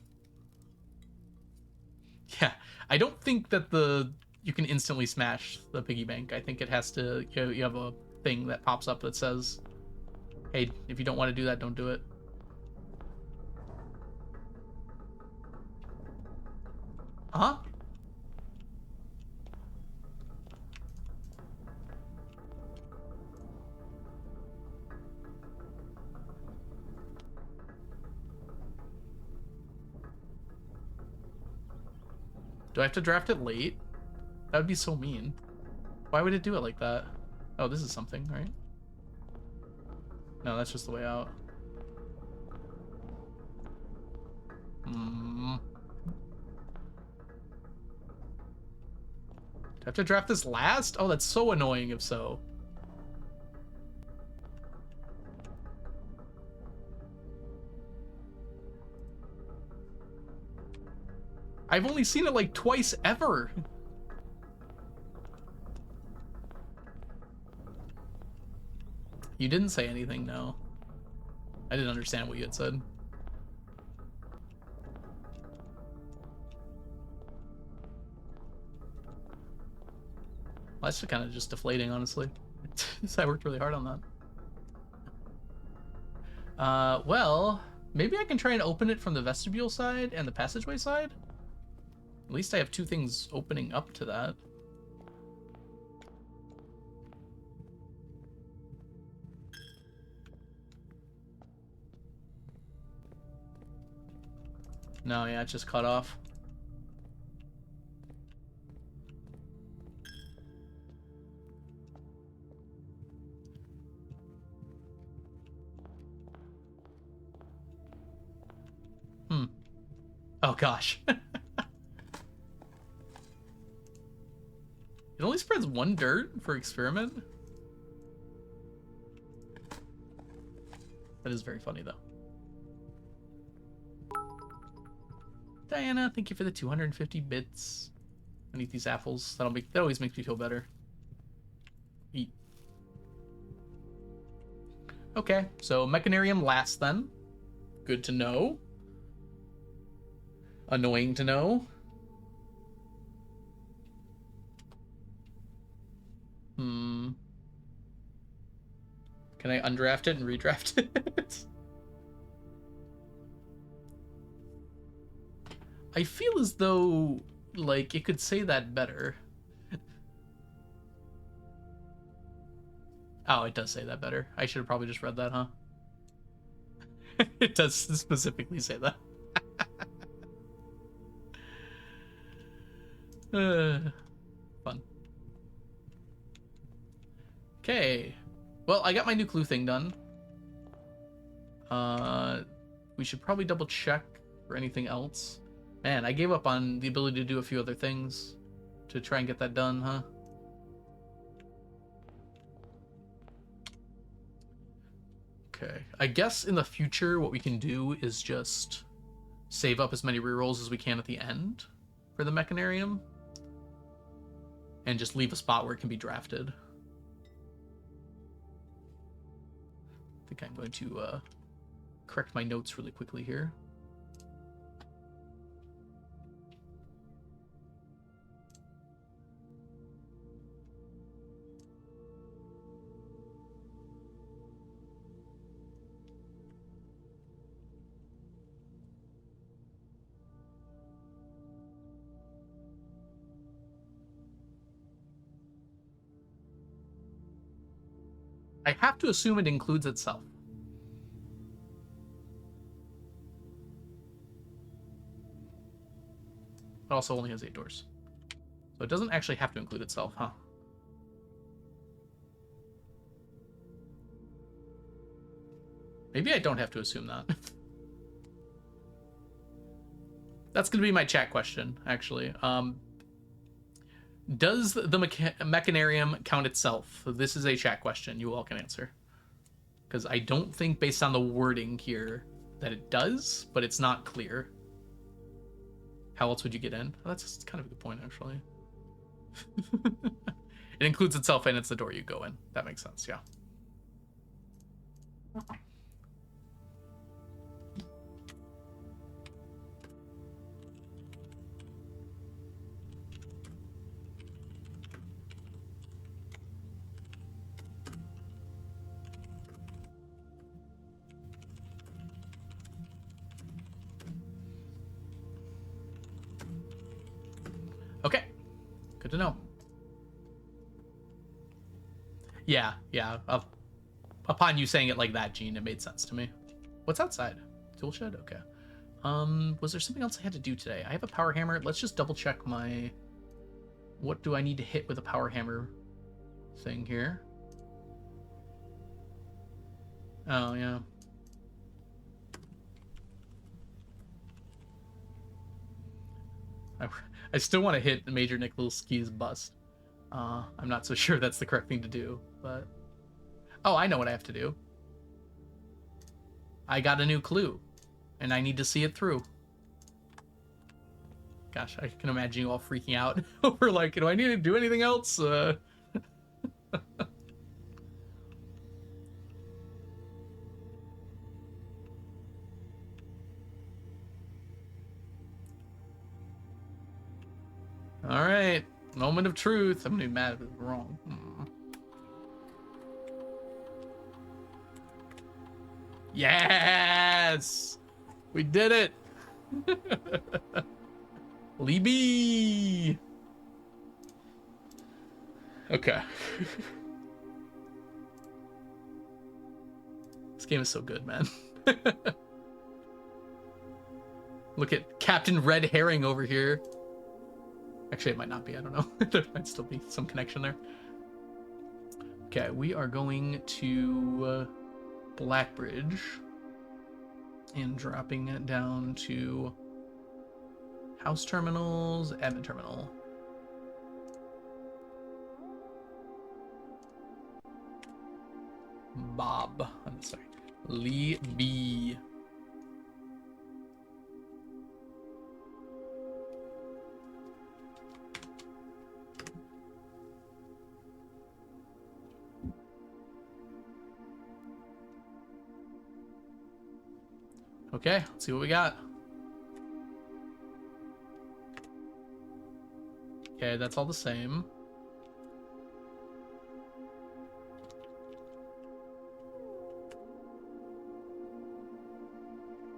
Yeah, I don't think that you can instantly smash the piggy bank. I think it has to, you have a thing that pops up that says, hey, if you don't want to do that, don't do it. Uh-huh. Do I have to draft it late? That would be so mean. Why would it do it like that? Oh, this is something, right? No, that's just the way out. Hmm. Do I have to draft this last? Oh, that's so annoying if so. I've only seen it like twice ever. You didn't say anything, no. I didn't understand what you had said. Well, that's kind of just deflating, honestly. I worked really hard on that. Well, maybe I can try and open it from the vestibule side and the passageway side? At least I have two things opening up to that. No, yeah, it's just cut off. Oh, gosh. It only spreads one dirt for experiment? That is very funny, though. Diana, thank you for the 250 bits. I need these apples. That always makes me feel better. Eat. Okay, so Mechanarium last then. Good to know. Annoying to know. Can I undraft it and redraft it? I feel as though, like, it could say that better. Oh, it does say that better. I should have probably just read that, huh? It does specifically say that. Fun. Okay. Well, I got my new clue thing done. We should probably double check for anything else. Man, I gave up on the ability to do a few other things to try and get that done, huh? Okay. I guess in the future, what we can do is just save up as many rerolls as we can at the end for the Mechanarium. And just leave a spot where it can be drafted. I think I'm going to correct my notes really quickly here. I have to assume it includes itself. It also only has 8 doors. So it doesn't actually have to include itself, huh? Maybe I don't have to assume that. That's going to be my chat question, actually. Does the Mechanarium count itself? This is a chat question you all can answer. Because I don't think, based on the wording here, that it does, but it's not clear. How else would you get in? Oh, that's kind of a good point, actually. It includes itself and it's the door you go in. That makes sense, yeah. Okay, good to know. Yeah. Upon you saying it like that, Gene, it made sense to me. What's outside? Tool shed? Okay. Was there something else I had to do today? I have a power hammer. Let's just double check my... What do I need to hit with a power hammer thing here? Oh, yeah. I still want to hit Major Nikolski's bust. I'm not so sure that's the correct thing to do, but... Oh, I know what I have to do. I got a new clue, and I need to see it through. Gosh, I can imagine you all freaking out over, like, do I need to do anything else? Alright, moment of truth. I'm gonna be mad if it's wrong. Yes! We did it! Libby! Okay. This game is so good, man. Look at Captain Red Herring over here. Actually, it might not be. I don't know. There might still be some connection there. Okay, we are going to Blackbridge and dropping it down to house terminals, admin terminal. Bob. I'm sorry. Lee B. Okay, let's see what we got. Okay, that's all the same.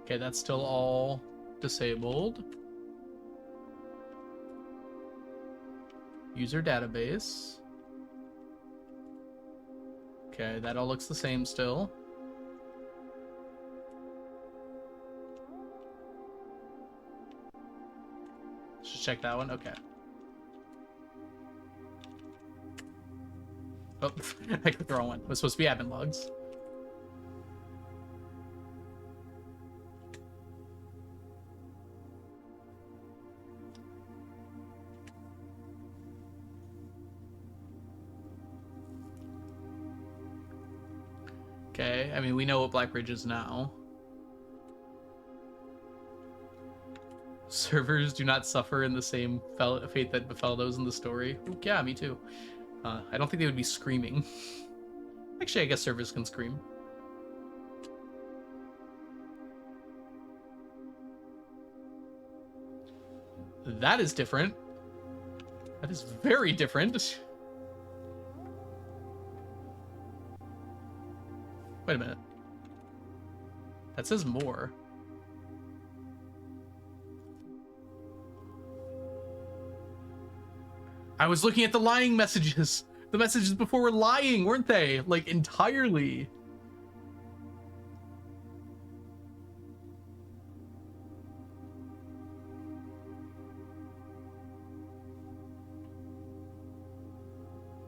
Okay, that's still all disabled. User database. Okay, that all looks the same still. Let's just check that one. Okay. Oh, I clicked the wrong one. It was supposed to be admin logs. Okay, I mean, we know what Blackbridge is now. Servers do not suffer in the same fate that befell those in the story. Ooh, yeah, me too. I don't think they would be screaming. Actually, I guess servers can scream. That is different. That is very different. Wait a minute. That says more. I was looking at the lying messages. The messages before were lying, weren't they? Like, entirely.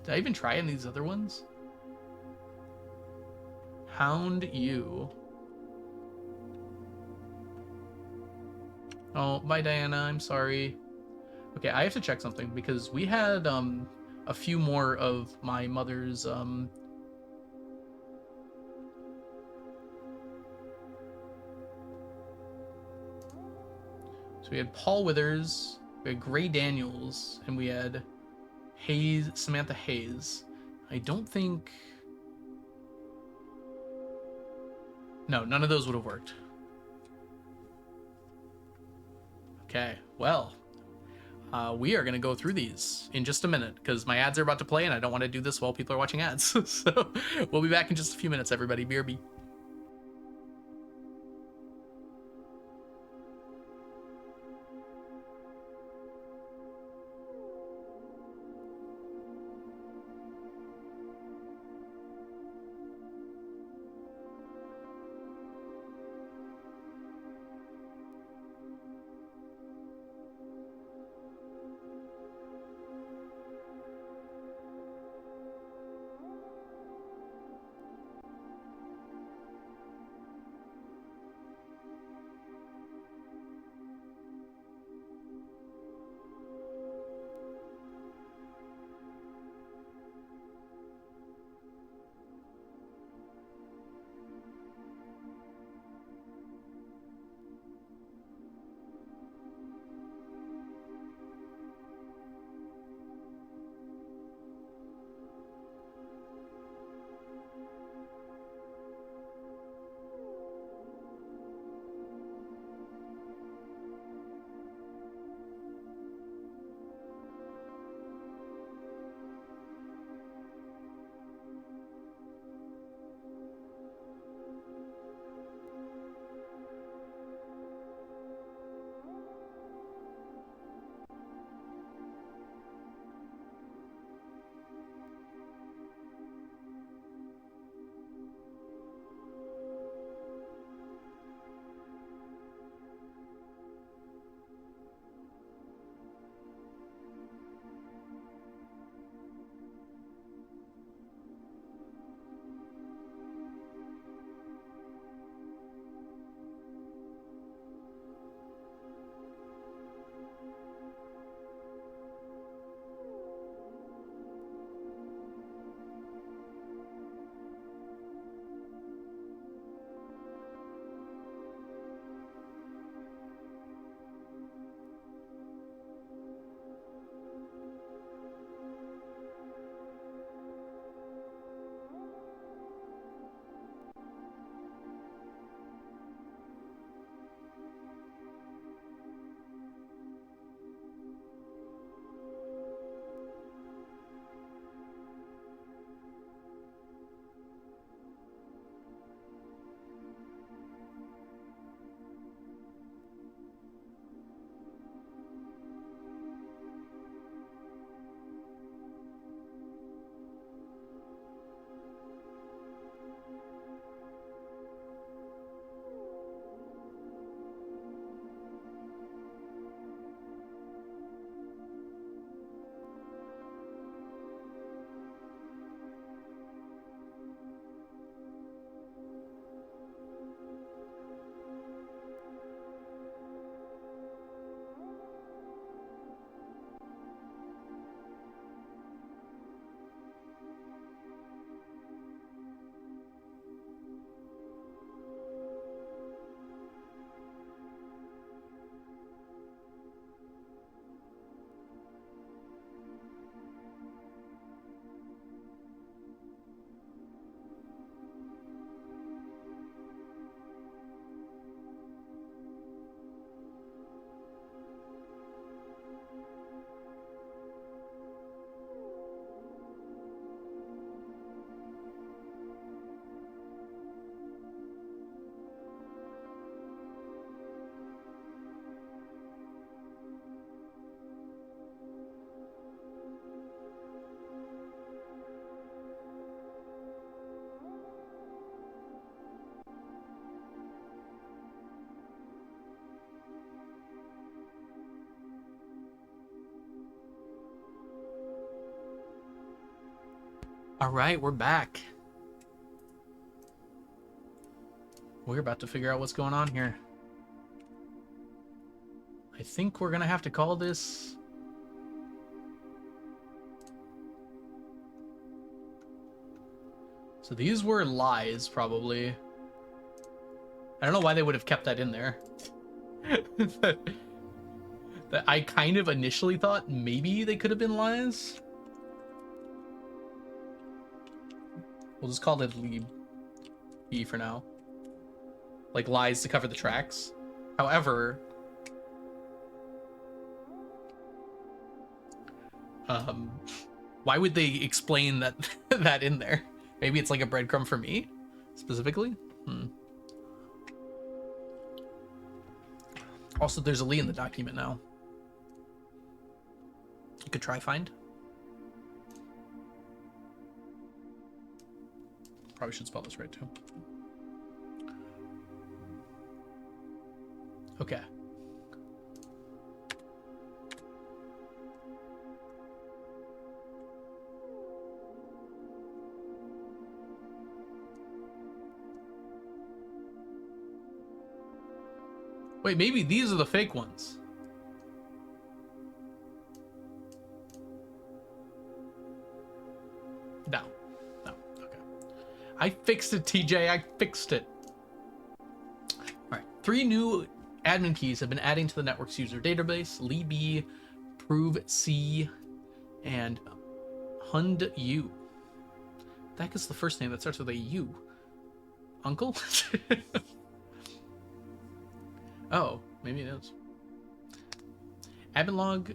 Did I even try in these other ones? Hound you. Oh, bye, Diana. I'm sorry. Okay, I have to check something because we had a few more of my mother's so we had Paul Withers, we had Gray Daniels, and we had Samantha Hayes. I don't think... No, none of those would have worked. Okay, well, we are going to go through these in just a minute because my ads are about to play and I don't want to do this while people are watching ads. So we'll be back in just a few minutes, everybody. BRB. All right, we're back. We're about to figure out what's going on here. I think we're gonna have to call this... So these were lies, probably. I don't know why they would have kept that in there. That I kind of initially thought maybe they could have been lies. We'll just call it lead B for now. Like lies to cover the tracks. However, why would they explain that that in there? Maybe it's like a breadcrumb for me, specifically. Also, there's a Lee in the document now. You could try find. Probably should spell this right too. Okay. Wait, maybe these are the fake ones. No. No. Okay. I fixed it, TJ. I fixed it. All right. 3 new admin keys have been adding to the network's user database. Lee B, Prove C, and Hund U. That is the first name that starts with a U. Uncle? Oh, maybe it is. Admin log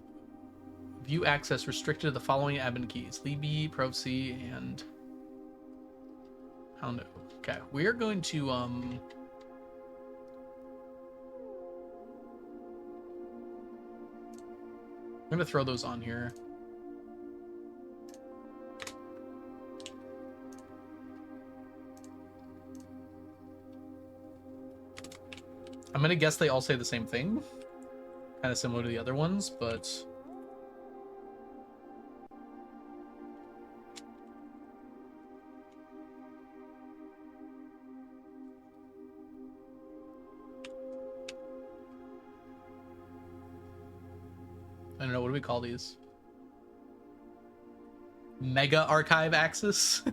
view access restricted to the following admin keys: Lee B, Prov C, and Hound. Okay, we are going to I'm gonna throw those on here. I'm gonna guess they all say the same thing. Kind of similar to the other ones, but... I don't know, what do we call these? Mega archive access?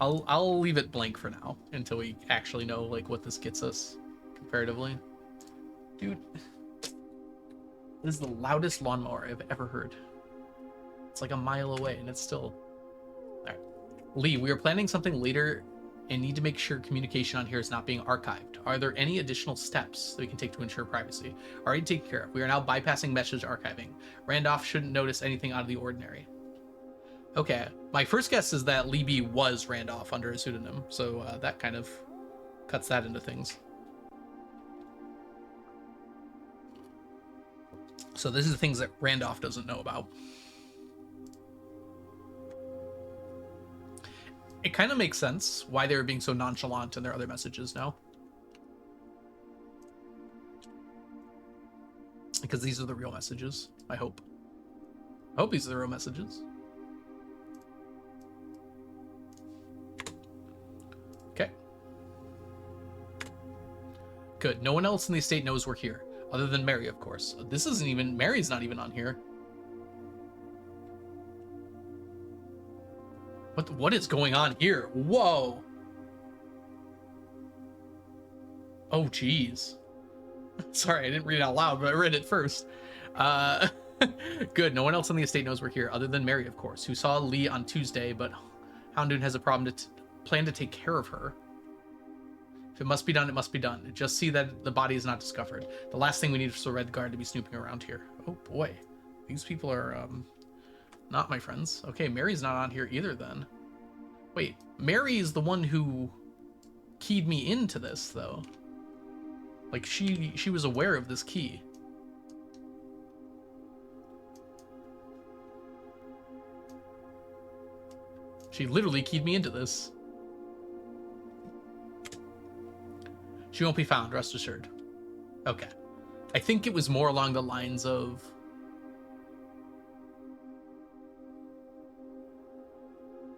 I'll leave it blank for now until we actually know like what this gets us comparatively. Dude, this is the loudest lawnmower I've ever heard. It's like a mile away and it's still... Alright. Lee, we are planning something later and need to make sure communication on here is not being archived. Are there any additional steps that we can take to ensure privacy? Already taken care of. We are now bypassing message archiving. Randolph shouldn't notice anything out of the ordinary. Okay, my first guess is that Lee B was Randolph under a pseudonym, so that kind of cuts that into things. So this is the things that Randolph doesn't know about. It kind of makes sense why they were being so nonchalant in their other messages now. Because these are the real messages, I hope. I hope these are the real messages. Okay. Good. No one else in the estate knows we're here. Other than Mary, of course. This isn't even... Mary's not even on here. What is going on here? Whoa! Oh, jeez. Sorry, I didn't read it out loud, but I read it first. Good. No one else on the estate knows we're here, other than Mary, of course, who saw Lee on Tuesday, but Houndoon has a problem to plan to take care of her. If it must be done, it must be done. Just see that the body is not discovered. The last thing we need is the Red Guard to be snooping around here. Oh boy. These people are, not my friends. Okay, Mary's not on here either then. Wait, Mary is the one who keyed me into this, though. Like, she was aware of this key. She literally keyed me into this. She won't be found, rest assured. Okay. I think it was more along the lines of...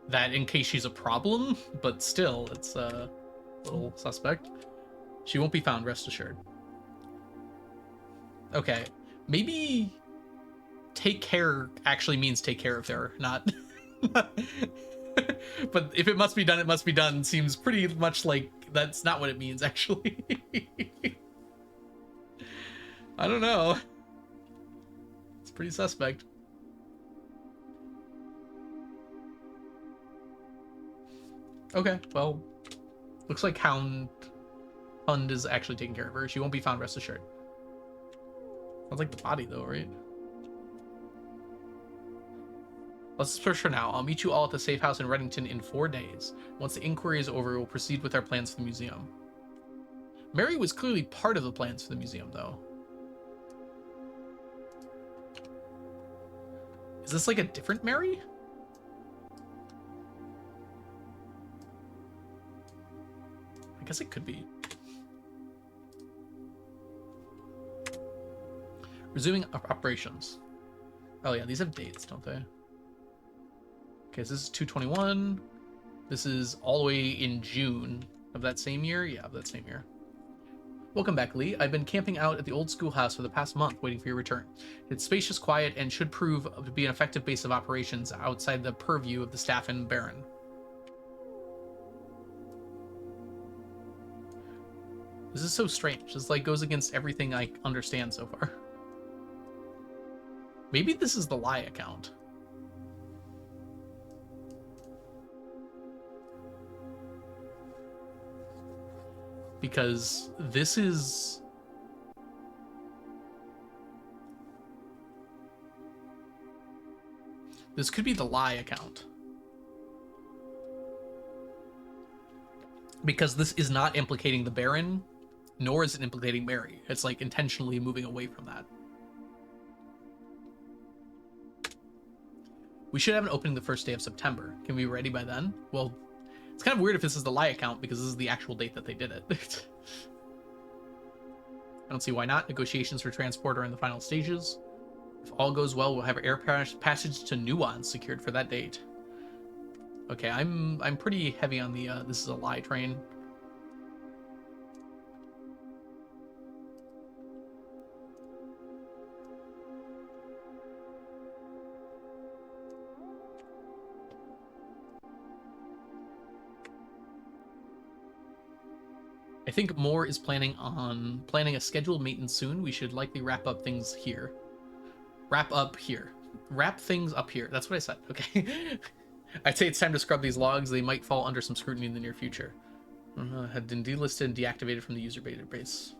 that in case she's a problem, but still, it's a little suspect. She won't be found, rest assured. Okay, maybe take care actually means take care of her, not... But if it must be done, it must be done seems pretty much like that's not what it means, actually. I don't know. It's pretty suspect. Okay, well, looks like Hund is actually taking care of her. She won't be found, rest assured. Sounds like the body, though, right? Let's search for now. I'll meet you all at the safe house in Reddington in 4 days. Once the inquiry is over, we'll proceed with our plans for the museum. Mary was clearly part of the plans for the museum, though. Is this like a different Mary? I guess it could be. Resuming operations. Oh yeah, these have dates, don't they? Okay, so this is 2/21. This is all the way in June of that same year? Yeah, of that same year. Welcome back, Lee. I've been camping out at the old schoolhouse for the past month, waiting for your return. It's spacious, quiet, and should prove to be an effective base of operations outside the purview of the staff and Baron. This is so strange. This like goes against everything I understand so far. Maybe this is the lie account. Because this is... This could be the lie account. Because this is not implicating the Baron, nor is it implicating Mary. It's like intentionally moving away from that. We should have an opening the first day of September. Can we be ready by then? Well, it's kind of weird if this is the lie account because this is the actual date that they did it. I don't see why not. Negotiations for transport are in the final stages. If all goes well, we'll have air passage to Nuance secured for that date. Okay, I'm pretty heavy on the this is a lie train. I think Moore is planning a scheduled maintenance soon. We should likely wrap up things here. Wrap things up here. That's what I said. Okay. I'd say it's time to scrub these logs. They might fall under some scrutiny in the near future. Had been delisted and deactivated from the user database.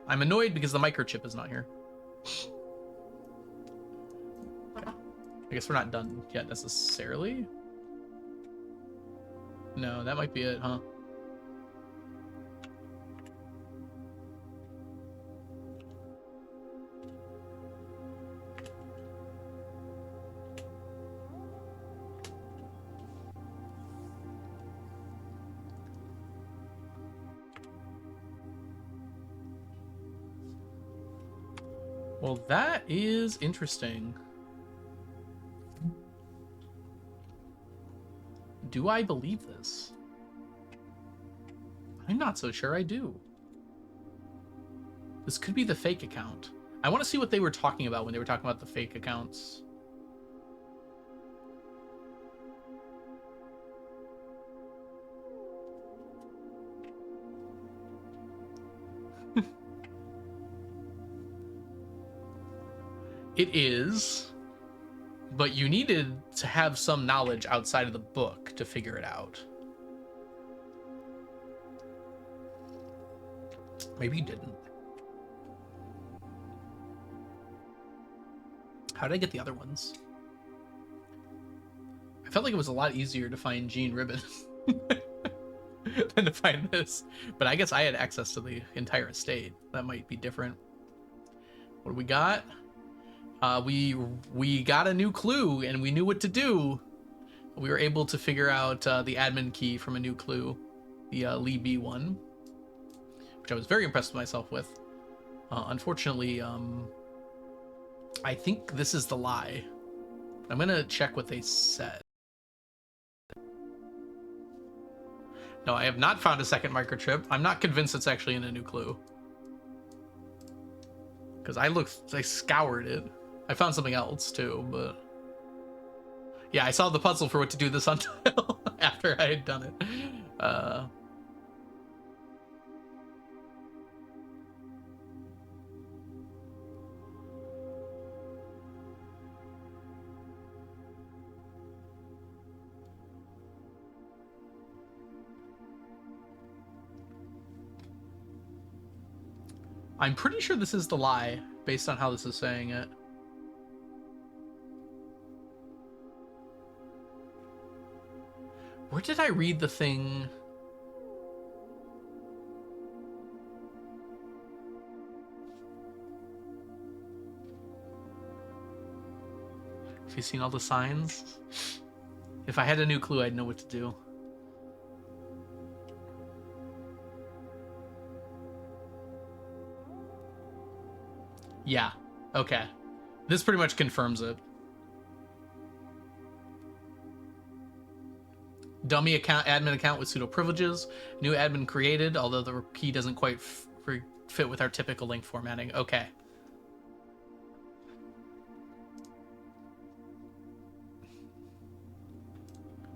I'm annoyed because the microchip is not here. I guess we're not done yet necessarily. No, that might be it, huh? Well, that is interesting. Do I believe this? I'm not so sure I do. This could be the fake account. I want to see what they were talking about when they were talking about the fake accounts. It is, but you needed to have some knowledge outside of the book to figure it out. Maybe you didn't. How did I get the other ones? I felt like it was a lot easier to find Jean Ribbon than to find this. But I guess I had access to the entire estate. That might be different. What do we got? We got a new clue and we knew what to do. We were able to figure out the admin key from a new clue, the Lee B one, which I was very impressed with myself with. Unfortunately, I think this is the lie. I'm gonna check what they said. No, I have not found a second microchip. I'm not convinced it's actually in a new clue. Because I scoured it. I found something else too, but yeah, I saw the puzzle for what to do this until after I had done it. I'm pretty sure this is the lie, based on how this is saying it. Where did I read the thing? Have you seen all the signs? If I had a new clue, I'd know what to do. Yeah. Okay. This pretty much confirms it. Dummy account, admin account with pseudo privileges. New admin created, although the key doesn't quite fit with our typical link formatting. Okay.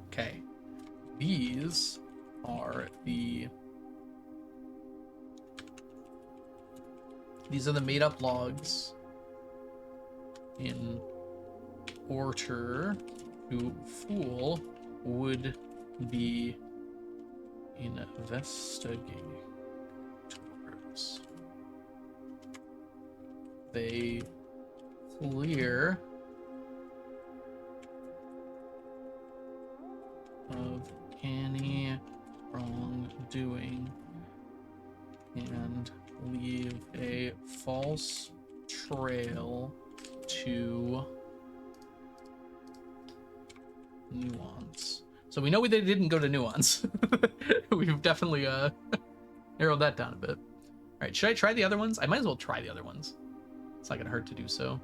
Okay. These are the made up logs in order to fool would be investigators. They clear of any wrongdoing and leave a false trail to nuance. So we know they didn't go to nuance. We've definitely narrowed that down a bit. All right, should I try the other ones? I might as well try the other ones. It's not gonna hurt to do so.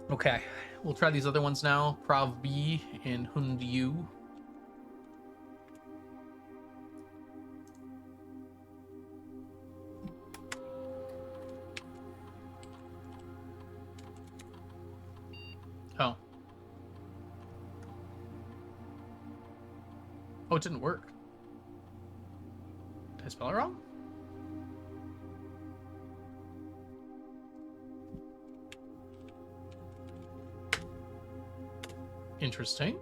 Okay, we'll try these other ones now. Prov B and Hund U. Oh. Oh, it didn't work. Did I spell it wrong? Interesting.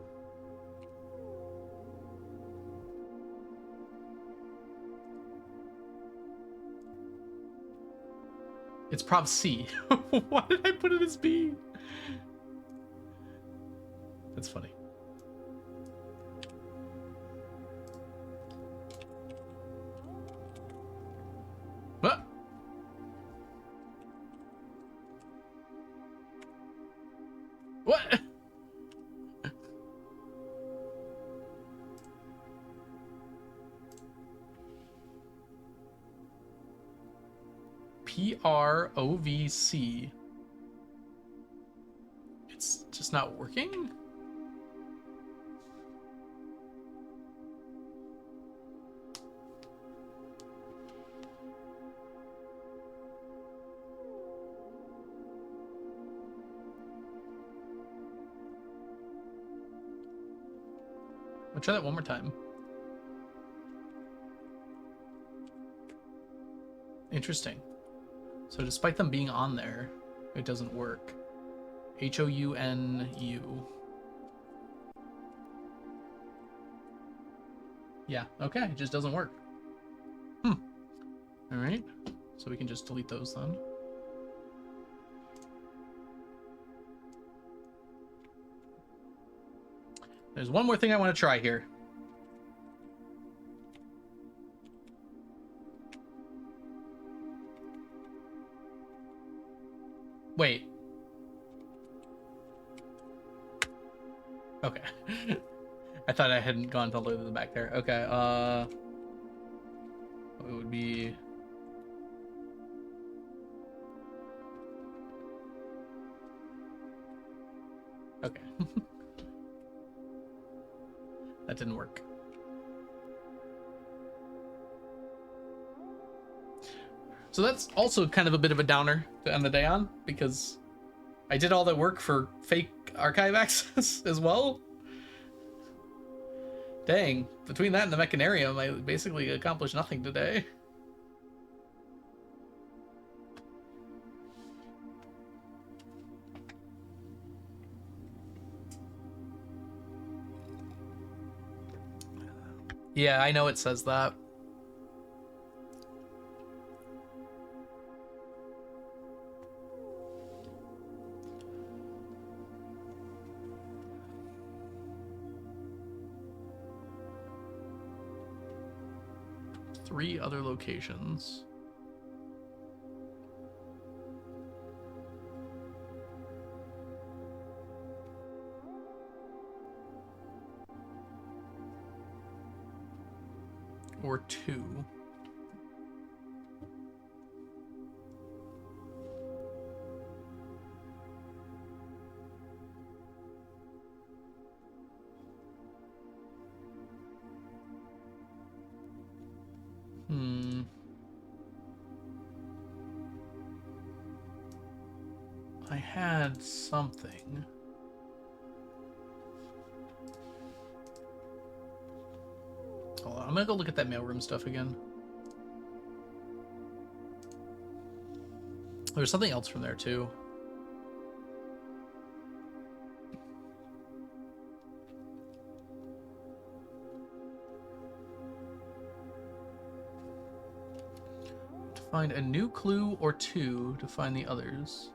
It's Prov C. Why did I put it as B? That's funny. What? What? PROVC. It's just not working? I'll try that one more time. Interesting. So despite them being on there, it doesn't work. HOUNU. Yeah, okay, it just doesn't work. Alright, so we can just delete those then. There's one more thing I want to try here. Wait. Okay. I thought I hadn't gone all the way to the back there. Okay, it would be... Okay. That didn't work. So that's also kind of a bit of a downer to end the day on, because I did all that work for fake archive access as well. Dang, between that and the Mechanarium, I basically accomplished nothing today. Yeah, I know it says that. Three other locations. Or two. I had something. Hold on, I'm gonna go look at that mailroom stuff again. There's something else from there too. To find a new clue or two to find the others.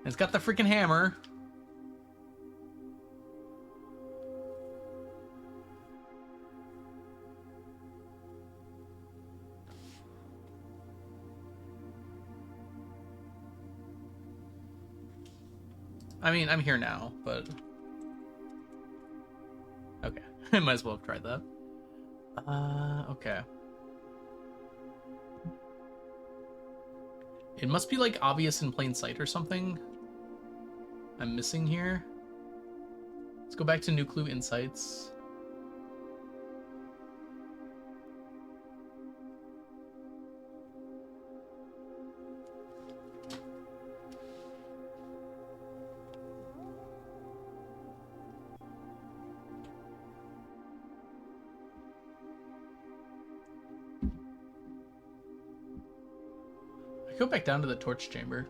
It's got the freaking hammer. I mean, I'm here now, but... Okay. I might as well have tried that. Okay. It must be, like, obvious in plain sight or something I'm missing here. Let's go back to New Clue Insights. Go back down to the torch chamber.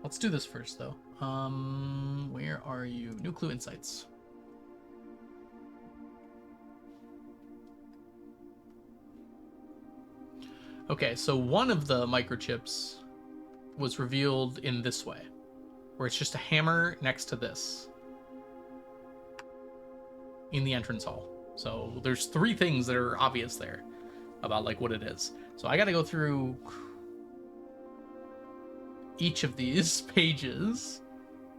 Let's do this first, though. Where are you? New Clue Insights. Okay, so one of the microchips was revealed in this way, where it's just a hammer next to this in the entrance hall. So there's three things that are obvious there about, like, what it is. So I gotta go through each of these pages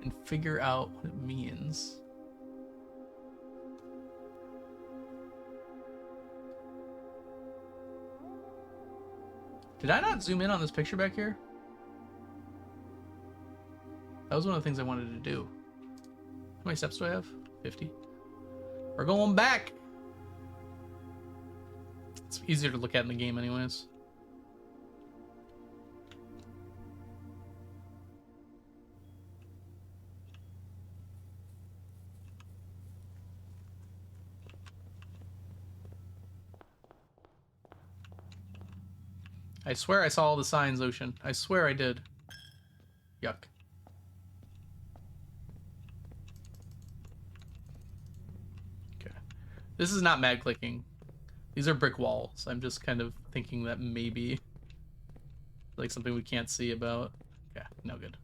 and figure out what it means. Did I not zoom in on this picture back here? That was one of the things I wanted to do. How many steps do I have? 50. We're going back. It's easier to look at in the game anyways. I swear I saw all the signs, Ocean. I swear I did. Yuck. Okay. This is not mad clicking. These are brick walls. I'm just kind of thinking that maybe like something we can't see about. Yeah, no good.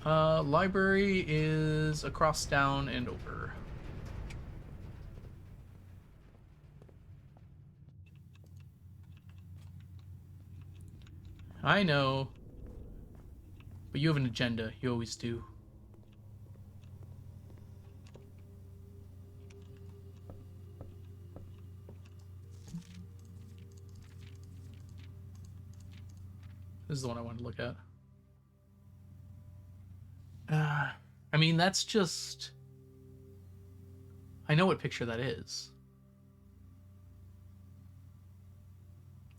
Library is across, down, and over. I know. But you have an agenda. You always do. This is the one I wanted to look at. I mean, that's just... I know what picture that is.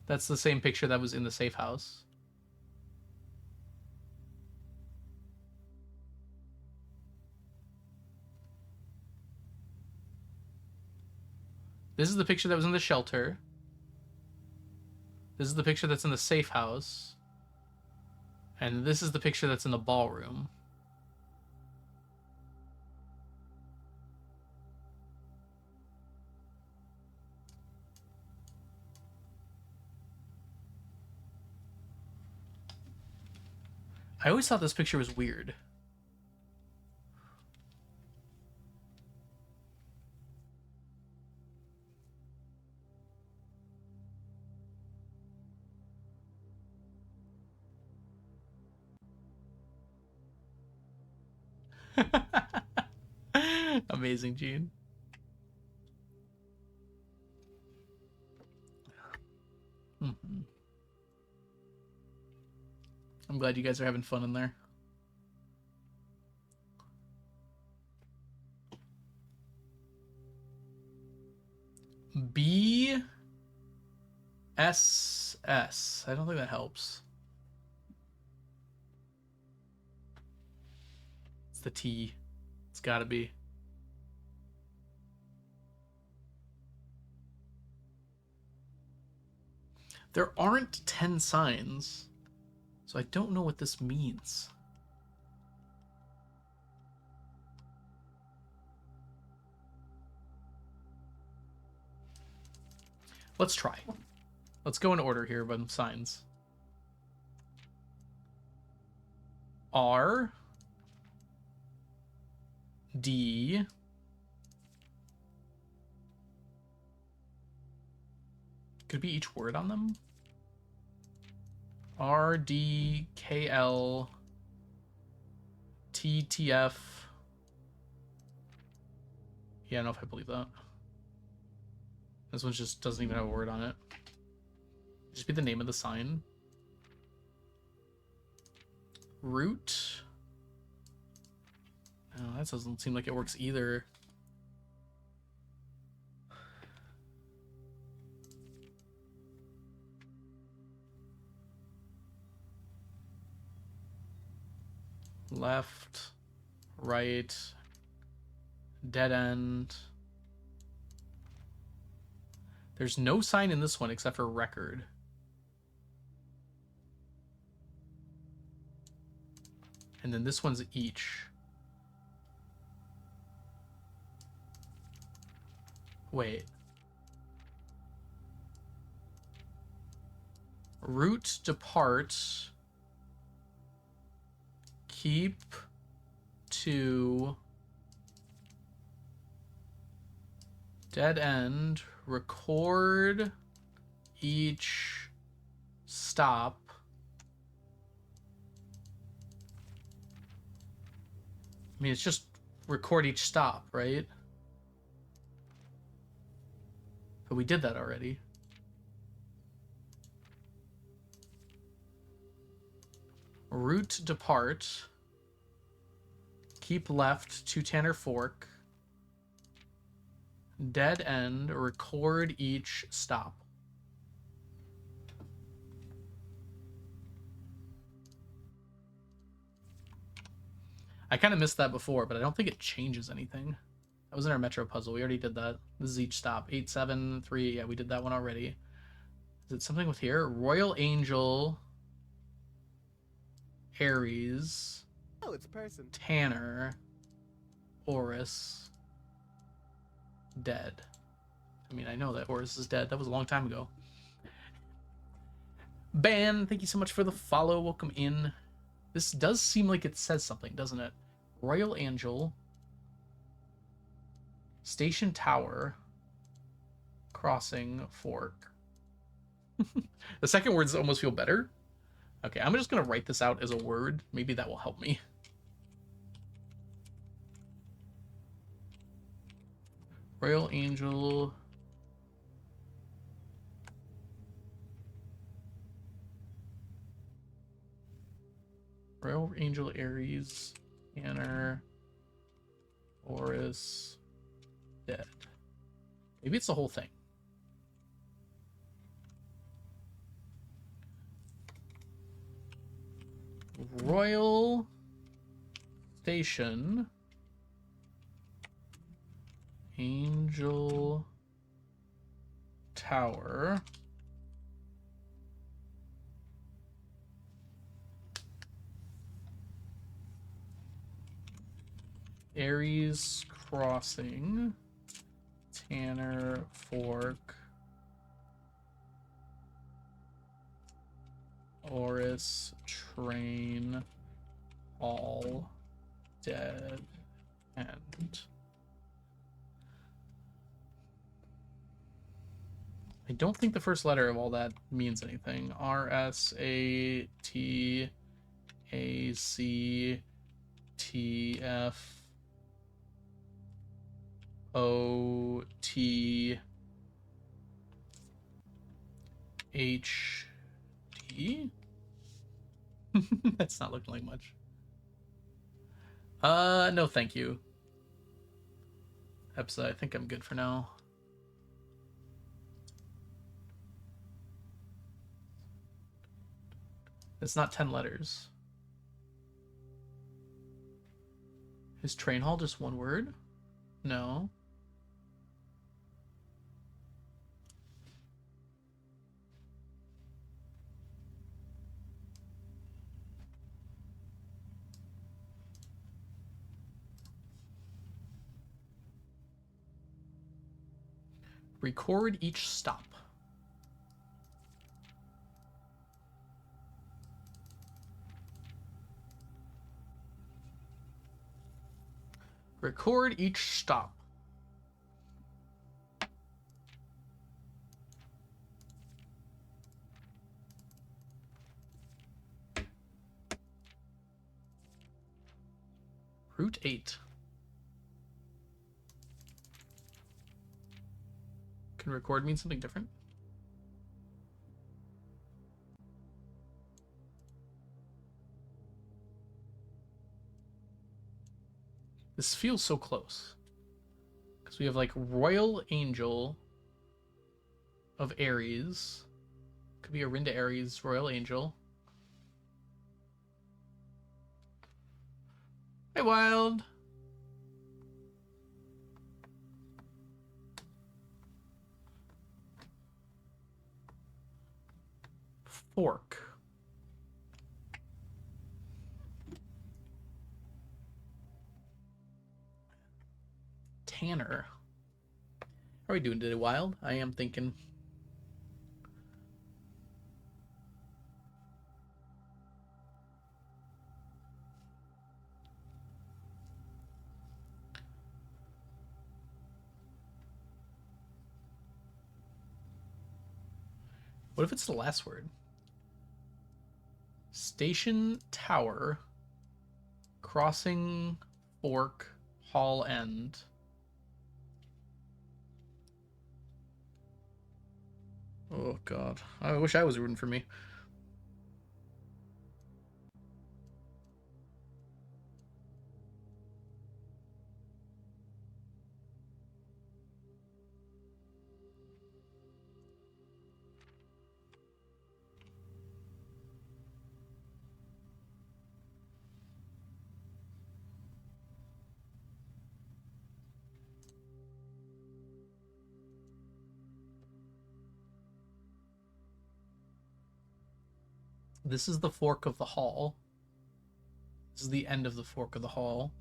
That's the same picture that was in the safe house. This is the picture that was in the shelter. This is the picture that's in the safe house. And this is the picture that's in the ballroom. I always thought this picture was weird. Amazing, Gene. Mm-hmm. I'm glad you guys are having fun in there. BSS. I don't think that helps. It's the T. It's gotta be. There aren't 10 signs, so I don't know what this means. Let's try. Let's go in order here by the signs. R, D, could be each word on them. R, D, K, L, T, T, F. Yeah, I don't know if I believe that. This one just doesn't even have a word on it. Just be the name of the sign. Root. Oh, that doesn't seem like it works either. Left, right, dead end. There's no sign in this one except for record. And then this one's each. Wait. Root, depart. Keep to dead end. Record each stop. I mean, it's just record each stop, right? But we did that already. Route depart. Keep left to Tanner Fork. Dead end. Record each stop. I kind of missed that before, but I don't think it changes anything. That was in our Metro puzzle. We already did that. This is each stop. 8, 7, 3. Yeah, we did that one already. Is it something with here? Royal Angel. Aries. Oh, it's a person. Tanner. Oris. Dead. I mean, I know that Oris is dead. That was a long time ago. Ban, thank you so much for the follow. Welcome in. This does seem like it says something, doesn't it? Royal Angel. Station Tower. Crossing Fork. The second words almost feel better. Okay, I'm just going to write this out as a word. Maybe that will help me. Royal Angel. Royal Angel, Aries, Tanner, Horus, dead. Maybe it's the whole thing. Royal Station, Angel Tower, Aries Crossing, Tanner Fork, Horus Train, all dead end. I don't think the first letter of all that means anything. RSATFOTHD. That's not looking like much. No, thank you. Epsa, I think I'm good for now. It's not 10 letters. Is train hall just one word? No. Record each stop. Record each stop. Route 8. Can record mean something different? This feels so close. Because we have like Royal Angel of Aries. Could be Arinda Aries, Royal Angel. Hey, Wild. Fork. Tanner. How are we doing today, Wild? I am thinking. What if it's the last word? Station Tower. Crossing Fork. Hall End. Oh, God. I wish I was rooting for me. This is the fork of the hall. This is the end of the fork of the hall.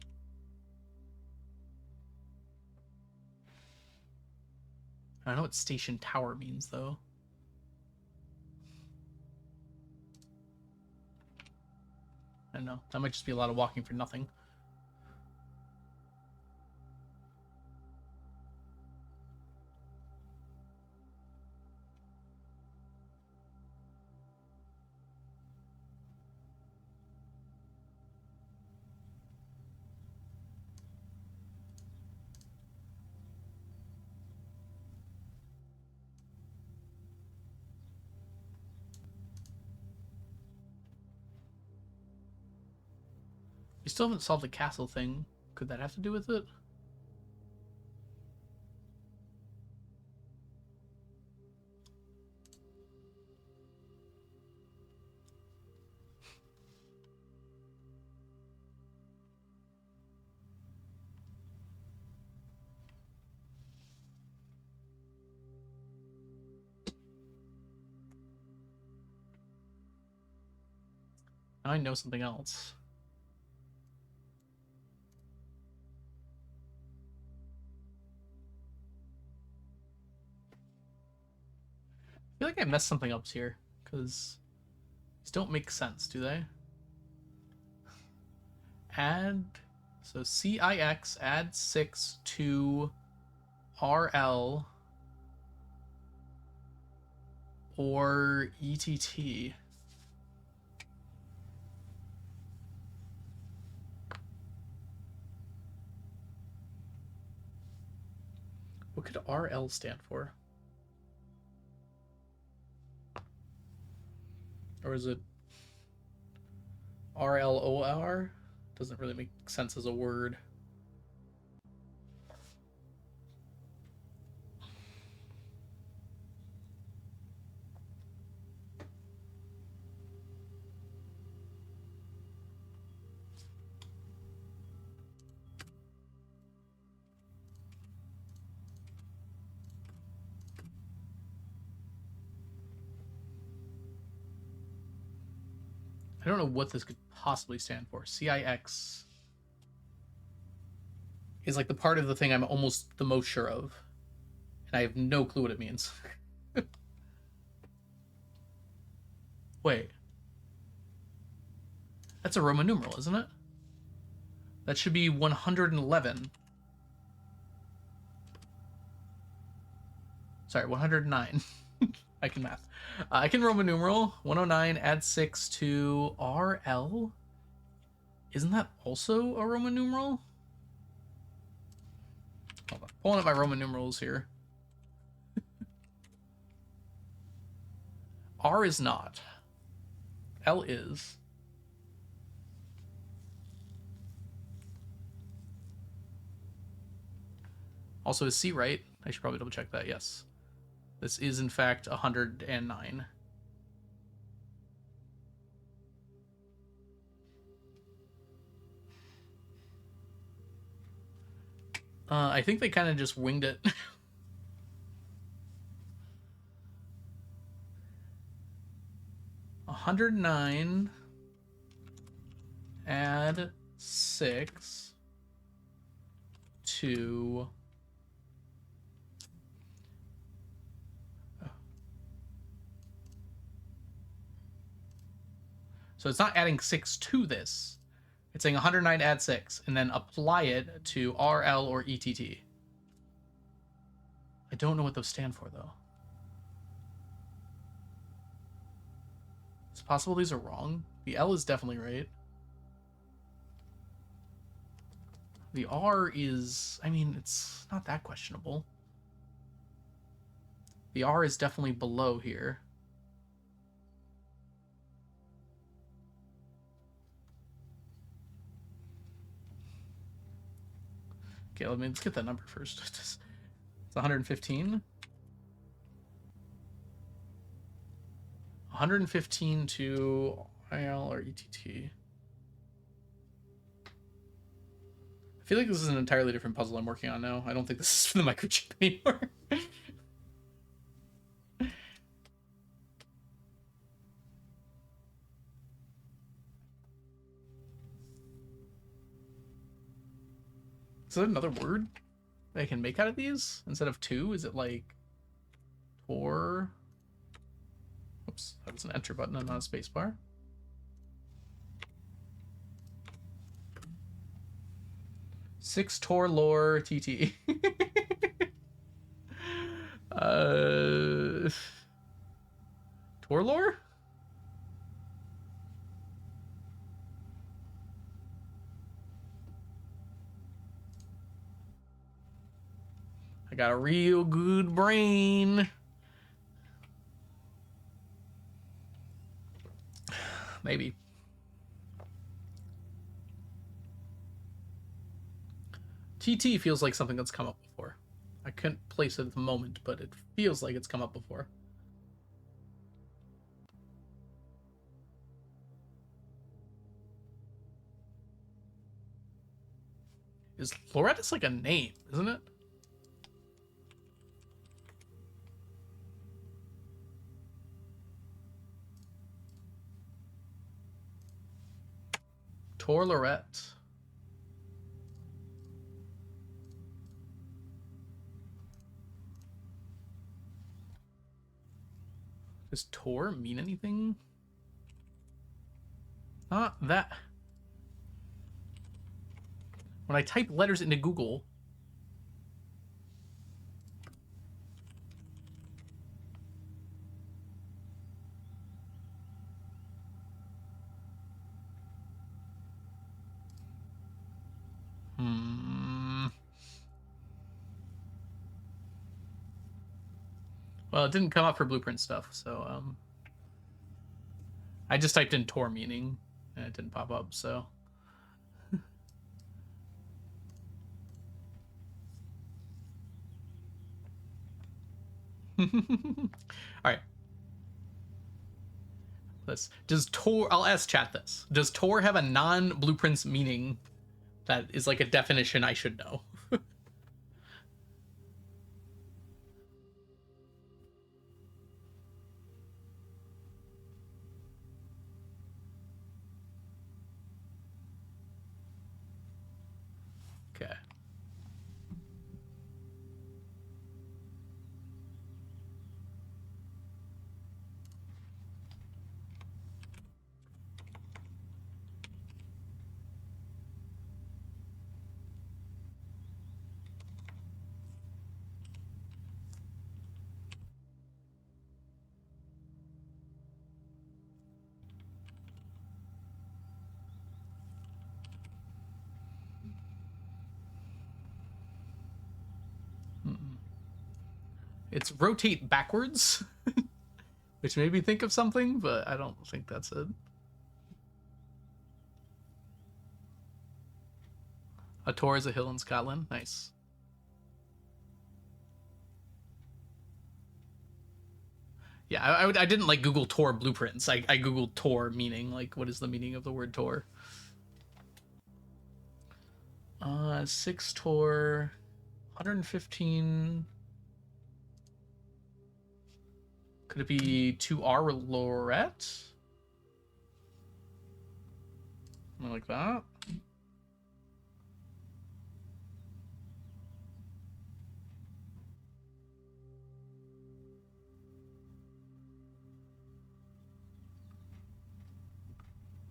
I don't know what Station Tower means, though. don't know. That might just be a lot of walking for nothing. We still haven't solved the castle thing. Could that have to do with it? Now I know something else. I feel like I messed something up here, because these don't make sense, do they? Add, so CIX, add 6 to RL or ETT. What could RL stand for? Or is it RLOR? Doesn't really make sense as a word. I don't know what this could possibly stand for. CIX is like the part of the thing I'm almost the most sure of. And I have no clue what it means. Wait. That's a Roman numeral, isn't it? That should be 111. Sorry, 109. I can math. I can Roman numeral. 109, add 6 to RL. Isn't that also a Roman numeral? Hold on. Pulling up my Roman numerals here. R is not. L is. Also, is C right? I should probably double check that. Yes. This is, in fact, 109. I think they kind of just winged it. 109, add 6 to... So it's not adding 6 to this. It's saying 109 add 6, and then apply it to RL or ETT. I don't know what those stand for, though. It's possible these are wrong. The L is definitely right. The R is... I mean, it's not that questionable. The R is definitely below here. Okay, let's get that number first. It's 115. 115 to IL or ETT. I feel like this is an entirely different puzzle I'm working on now. I don't think this is for the microchip anymore. Is there another word that I can make out of these instead of 2? Is it like Tor? Oops, that was an enter button and not a space bar. 6 Tor lore TT. Tor lore? I got a real good brain. Maybe. TT feels like something that's come up before. I couldn't place it at the moment, but it feels like it's come up before. Is Loretta's like a name, isn't it? Tor Lorette. Does Tor mean anything? Not that. When I type letters into Google, well, it didn't come up for blueprint stuff, so I just typed in Tor meaning and it didn't pop up, so. All right. Does Tor, I'll ask chat this. Does Tor have a non-blueprints meaning that is like a definition I should know? Okay. It's rotate backwards, which made me think of something, but I don't think that's it. A Tor is a hill in Scotland. Nice. Yeah, I didn't like Google Tor blueprints. I Googled Tor meaning, like, what is the meaning of the word Tor? 6 Tor, 115. Could it be 2R Lorette? Something like that.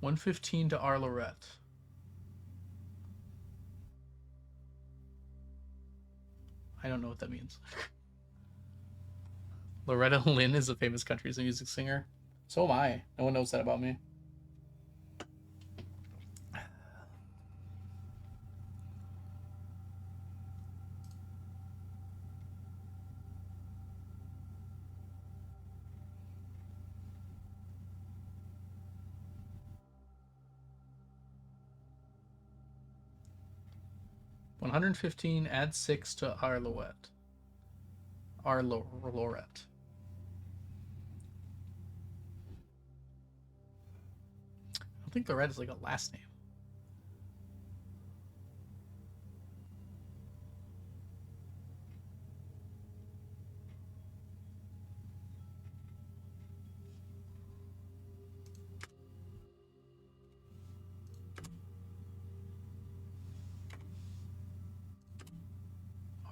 $115 to R Lorette. I don't know what that means. Loretta Lynn is a famous country music singer. So am I. No one knows that about me. $115, add 6 to Arlorette. Arlorette. I don't think Lorette is like a last name.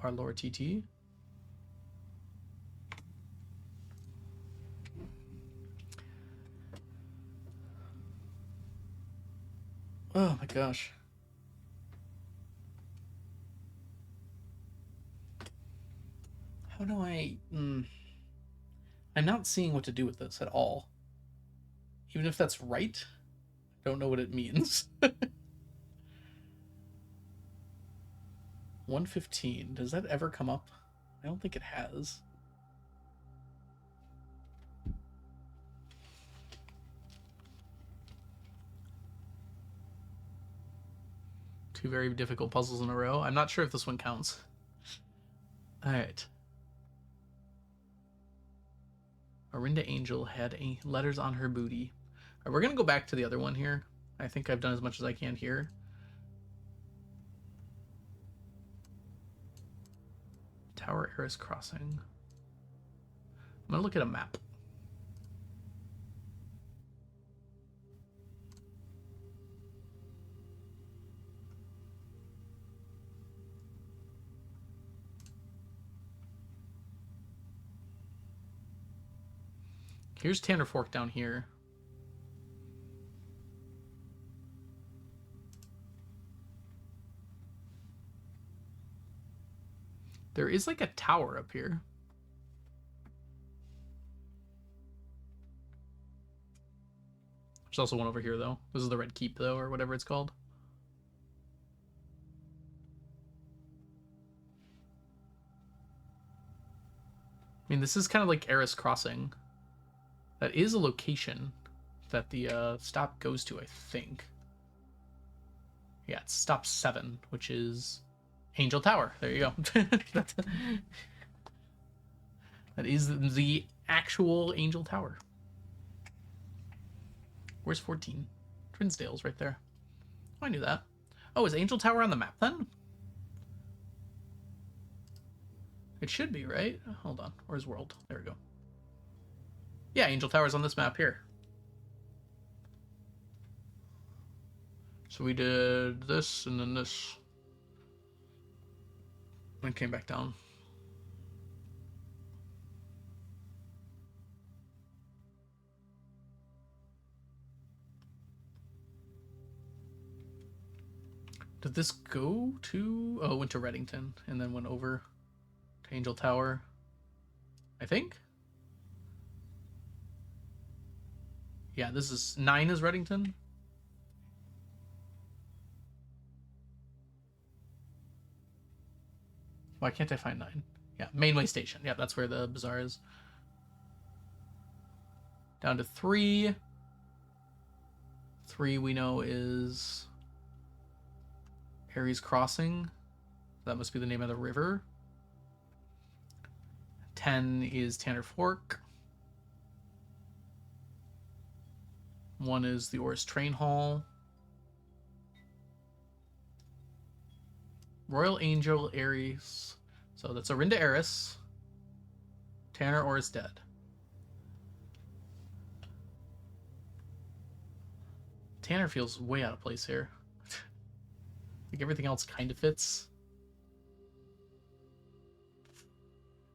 Arlor TT. Oh my gosh. How do I... I'm not seeing what to do with this at all. Even if that's right, I don't know what it means. 115. Does that ever come up? I don't think it has. Two very difficult puzzles in a row. I'm not sure if this one counts. Alright. Arinda Angel had letters on her booty. Alright, we're gonna go back to the other one here. I think I've done as much as I can here. Tower Heiress Crossing. I'm gonna look at a map. Here's Tanner Fork down here. There is like a tower up here. There's also one over here, though. This is the Red Keep, though, or whatever it's called. I mean, this is kind of like Heiress Crossing. That is a location that the stop goes to, I think. Yeah, it's stop 7, which is Angel Tower. There you go. That is the actual Angel Tower. Where's 14? Trinsdale's right there. Oh, I knew that. Oh, is Angel Tower on the map then? It should be, right? Hold on. Where's World? There we go. Yeah, Angel Tower's on this map here. So we did this and then this. And came back down. Did this go to... Oh, it went to Reddington and then went over to Angel Tower, I think? Yeah, this is... 9 is Reddington? Why can't I find 9? Yeah, Mainway Station. Yeah, that's where the bazaar is. Down to 3. 3 we know is... Harry's Crossing. That must be the name of the river. 10 is Tanner Fork. 1 is the Oris Train Hall. Royal Angel Ares. So that's Arinda Heiress. Tanner Oris dead. Tanner feels way out of place here. Like everything else kind of fits.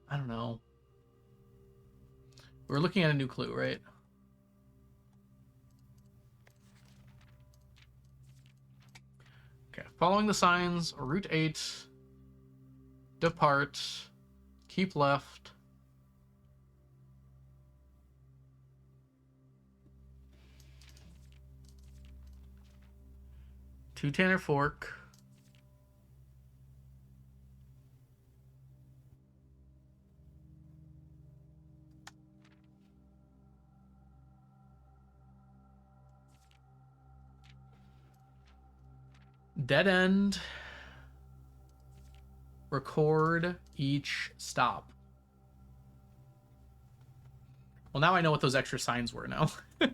I don't know. We're looking at a new clue, right? Okay. Following the signs, Route 8, depart, keep left. To Tanner Fork. Dead end. Record each stop. Well, now I know what those extra signs were now. I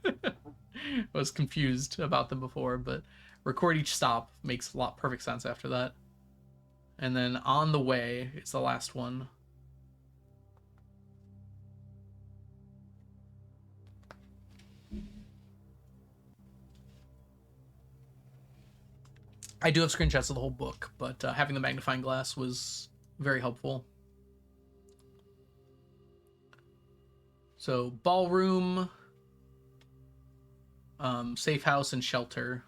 was confused about them before, but record each stop makes a lot perfect sense after that. And then on the way is the last one. I do have screenshots of the whole book, but having the magnifying glass was very helpful. So, ballroom, safe house, and shelter.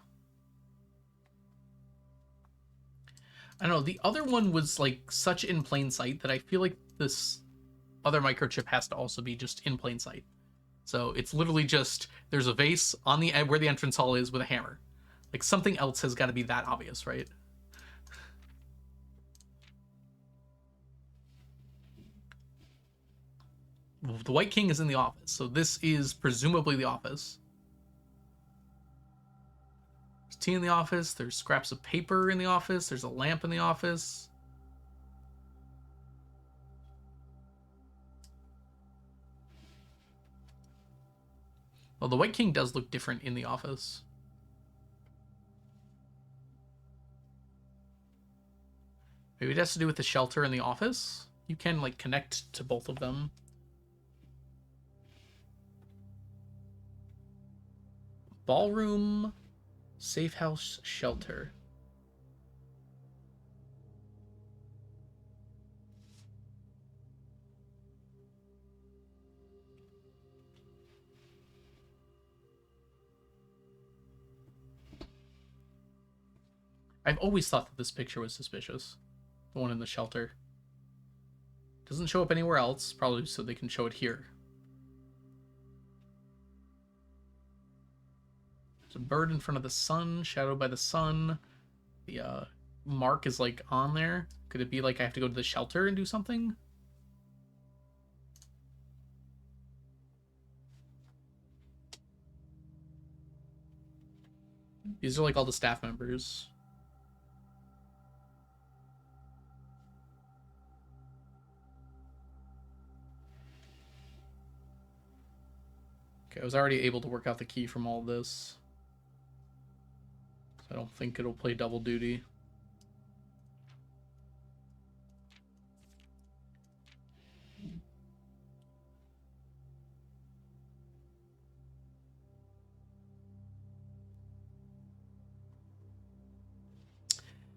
I don't know, the other one was like such in plain sight that I feel like this other microchip has to also be just in plain sight. So it's literally just there's a vase on the where the entrance hall is with a hammer. Like something else has got to be that obvious, right? The White King is in the office, so this is presumably the office. There's tea in the office. There's scraps of paper in the office. There's a lamp in the office. Well, the White King does look different in the office. Maybe it has to do with the shelter in the office. You can like connect to both of them. Ballroom, safe house, shelter. I've always thought that this picture was suspicious. The one in the shelter. Doesn't show up anywhere else, probably so they can show it here. There's a bird in front of the sun, shadowed by the sun. The mark is like on there. Could it be like I have to go to the shelter and do something? These are like all the staff members. Okay, I was already able to work out the key from all this. So I don't think it'll play double duty.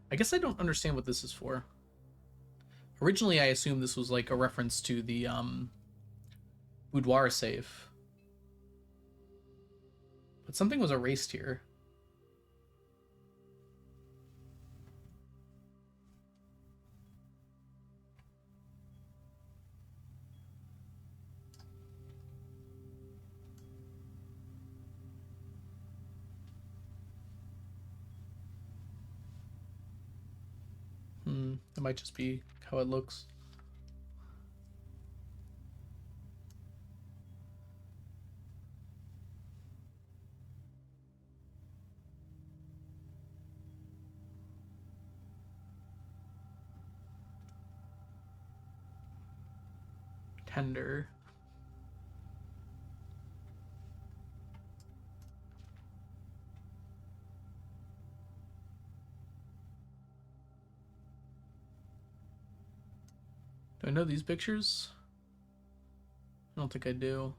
I guess I don't understand what this is for. Originally, I assumed this was like a reference to the boudoir safe. But something was erased here. That might just be how it looks. Tender. Do I know these pictures? I don't think I do.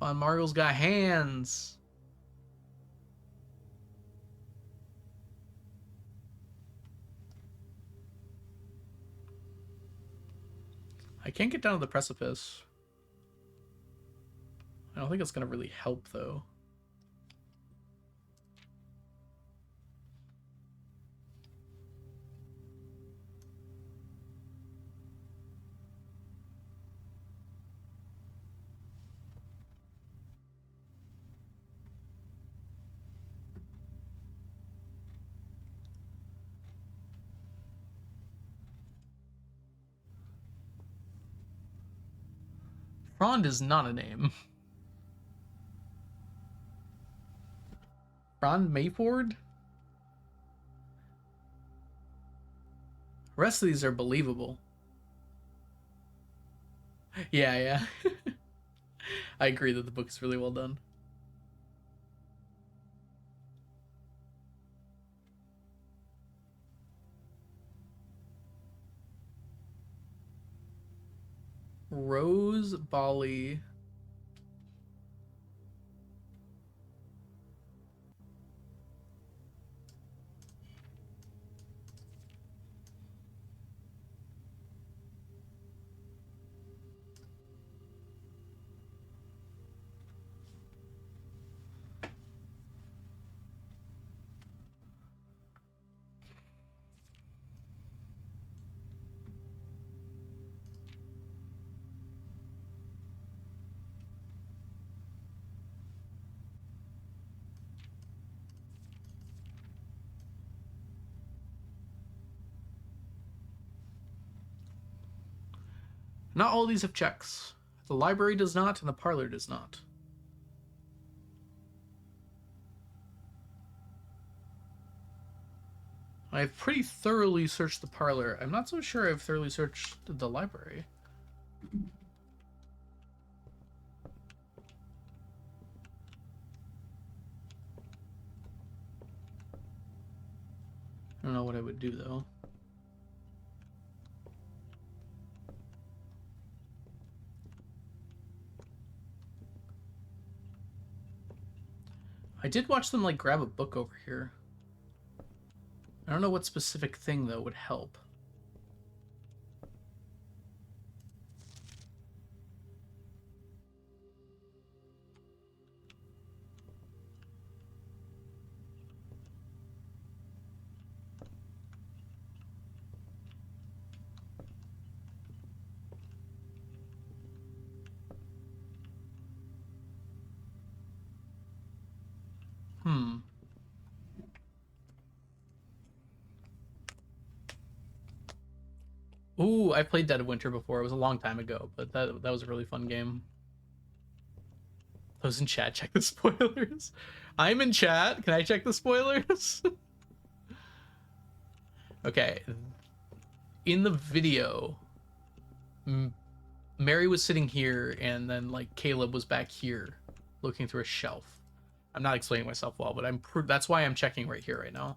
On Mario's got hands. I can't get down to the precipice. I don't think it's gonna really help though. Frond is not a name. Frond Mayford? The rest of these are believable. Yeah. I agree that the book is really well done. Rose Bali. Not all of these have checks. The library does not, and the parlor does not. I've pretty thoroughly searched the parlor. I'm not so sure I've thoroughly searched the library. I don't know what I would do, though. I did watch them, like, grab a book over here. I don't know what specific thing, though, would help. Ooh, I played Dead of Winter before. It was a long time ago, but that was a really fun game. Those in chat, check the spoilers. I'm in chat. Can I check the spoilers? Okay. In the video, Mary was sitting here, and then, like, Caleb was back here looking through a shelf. I'm not explaining myself well, but that's why I'm checking right here right now.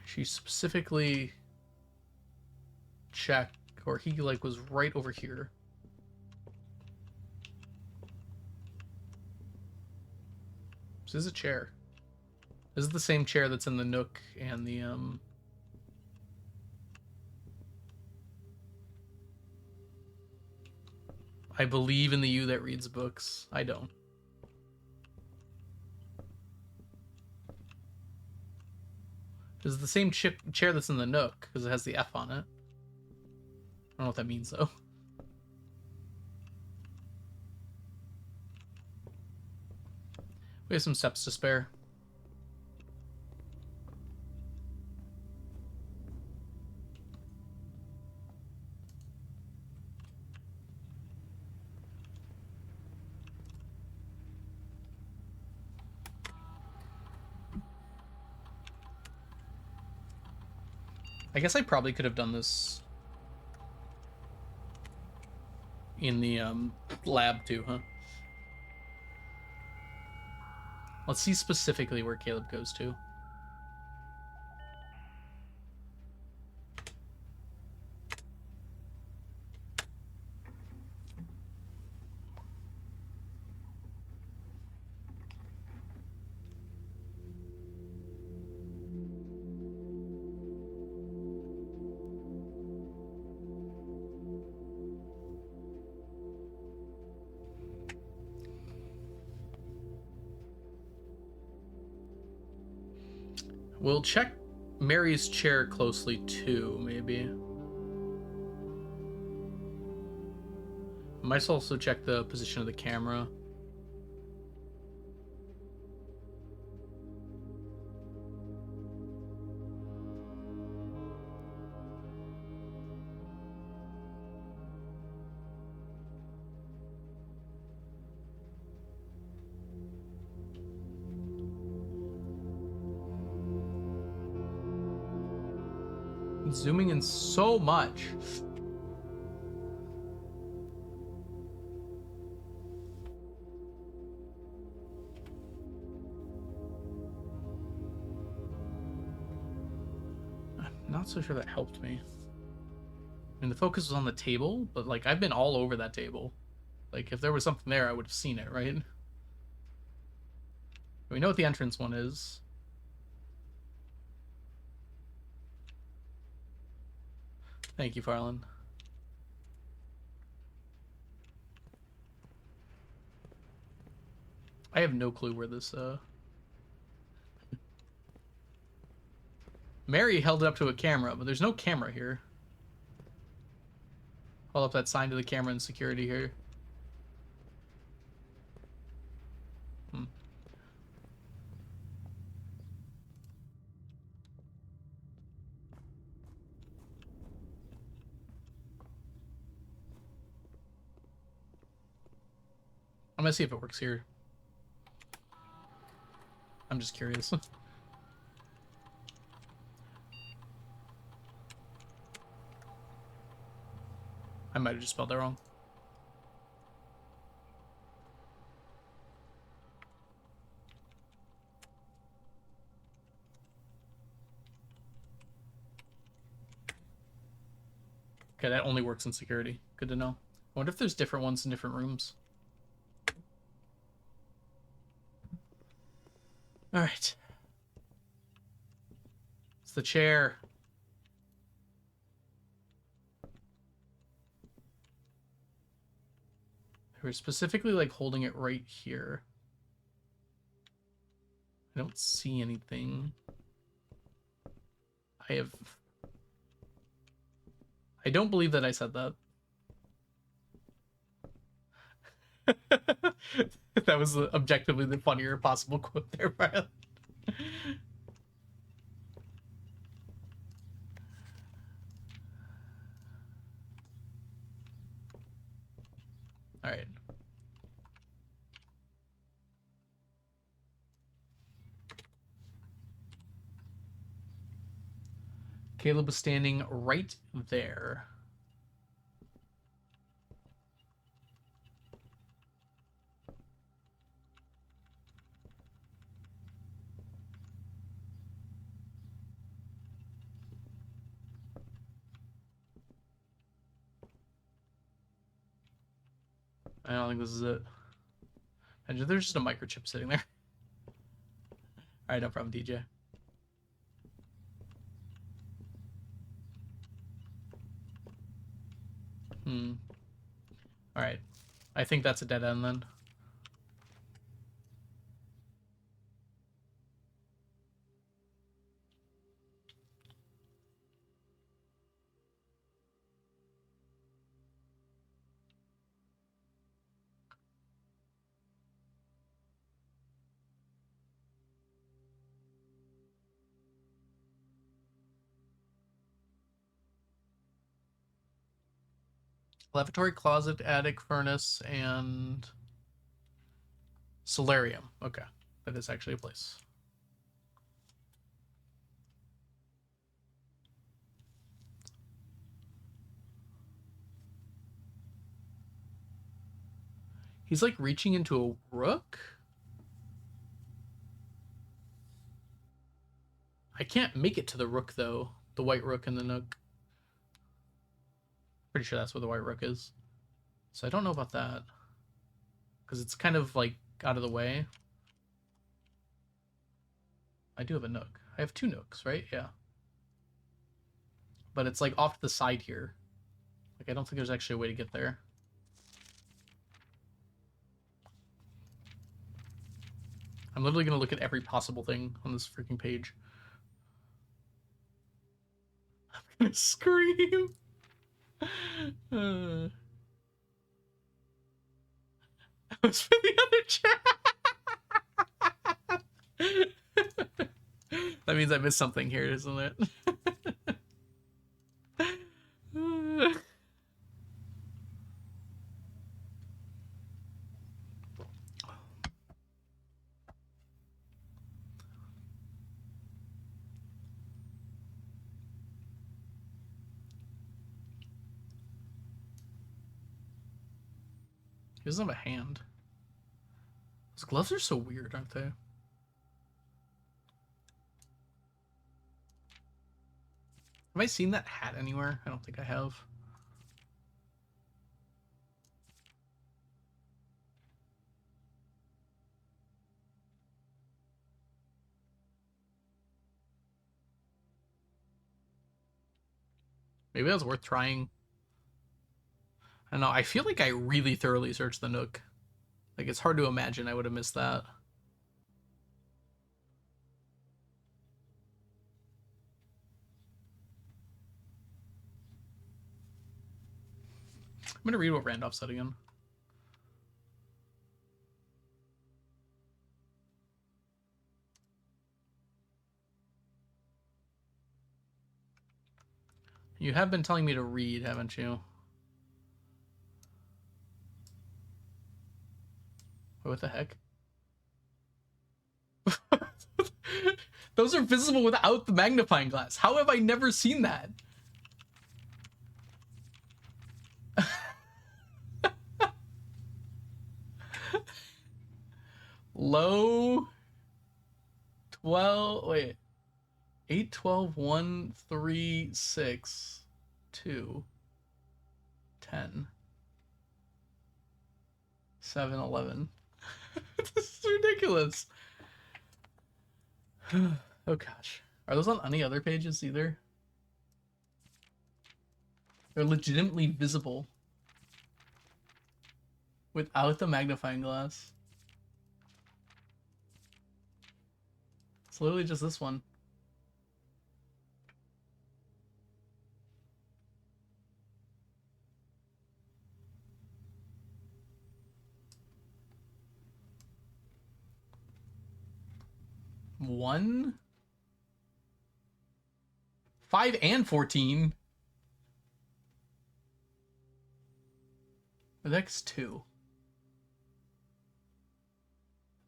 She specifically checked, or he, like, was right over here. This is a chair. This is the same chair that's in the nook and the, I believe in the you that reads books. I don't. This is the same chair that's in the nook, because it has the F on it. I don't know what that means, though. We have some steps to spare. I guess I probably could have done this in the lab too, huh? Let's see specifically where Caleb goes to. We'll check Mary's chair closely too, maybe. Might also check the position of the camera. Zooming in so much. I'm not so sure that helped me. I mean, the focus was on the table, but, like, I've been all over that table. Like, if there was something there, I would have seen it, right? We know what the entrance one is. Thank you, Farland. I have no clue where this, Mary held it up to a camera, but there's no camera here. Hold up that sign to the camera and security here. gonna see if it works here. I'm just curious. I might have just spelled that wrong. Okay, that only works in security. Good to know. I wonder if there's different ones in different rooms. Alright. It's the chair. We're specifically like holding it right here. I don't see anything. I don't believe that I said that. That was objectively the funnier possible quote there, Brian. All right. Caleb was standing right there. I don't think this is it. There's just a microchip sitting there. All right, no problem, DJ. All right. I think that's a dead end then. Lavatory, closet, attic, furnace, and solarium. Okay, that is actually a place. He's like reaching into a rook. I can't make it to the rook though. The white rook and the nook. Pretty sure that's where the white rook is. So I don't know about that. Because it's kind of like out of the way. I do have a nook. I have two nooks, right? Yeah. But it's like off to the side here. Like I don't think there's actually a way to get there. I'm literally going to look at every possible thing on this freaking page. I'm going to scream. That was for the other chat. That means I missed something here, isn't it? He doesn't have a hand. His gloves are so weird, aren't they? Have I seen that hat anywhere? I don't think I have. Maybe that was worth trying. I don't know. I feel like I really thoroughly searched the Nook. Like, it's hard to imagine I would have missed that. I'm going to read what Randolph said again. You have been telling me to read, haven't you? What the heck? Those are visible without the magnifying glass. How have I never seen that? Low 12, wait. 8, 12, 1, 3, 6, 2, 10, 7, 11. This is ridiculous. Oh gosh. Are those on any other pages either? They're legitimately visible without the magnifying glass. It's literally just this one. One, 5 and 14. The next 2.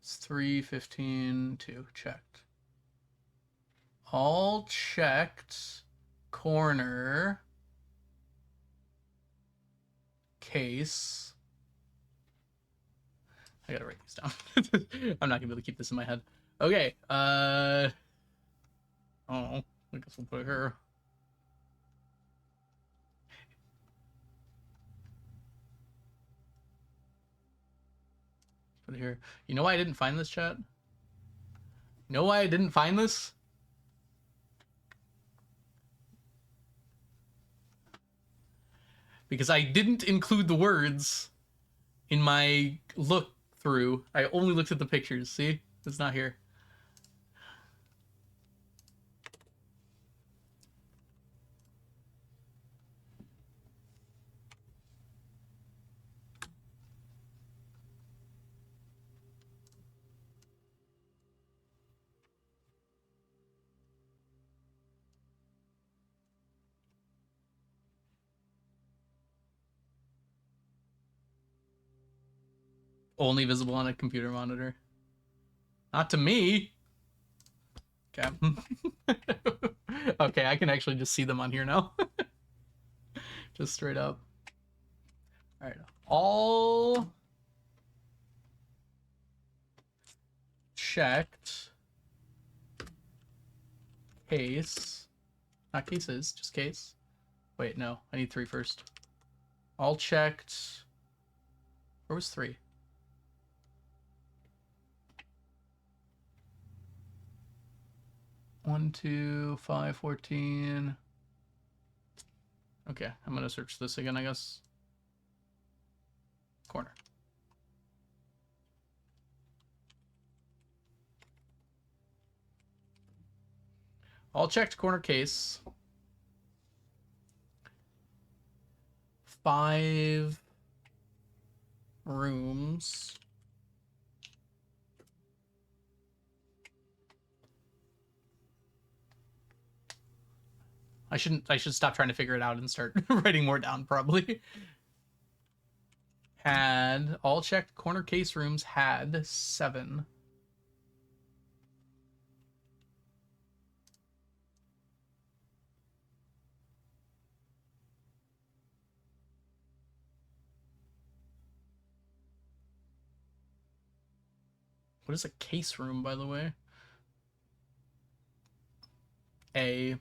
It's 3, 15, 2. Checked. All checked. Corner. Case. I gotta write these down. I'm not gonna be able to keep this in my head. Okay. Oh, I guess we'll put her. Put it here. You know why I didn't find this, chat? You know why I didn't find this? Because I didn't include the words in my look through. I only looked at the pictures. See? It's not here. Only visible on a computer monitor. Not to me. Okay. Okay, I can actually just see them on here now. Just straight up. All right. All checked. Case. Not cases, just case. Wait, no. I need 3 first. All checked. Where was 3? One, 2, 5, 14. Okay, I'm gonna search this again, I guess. Corner. All checked corner case. 5 rooms. I should stop trying to figure it out and start writing more down, probably. Had all checked corner case rooms had 7. What is a case room, by the way? A.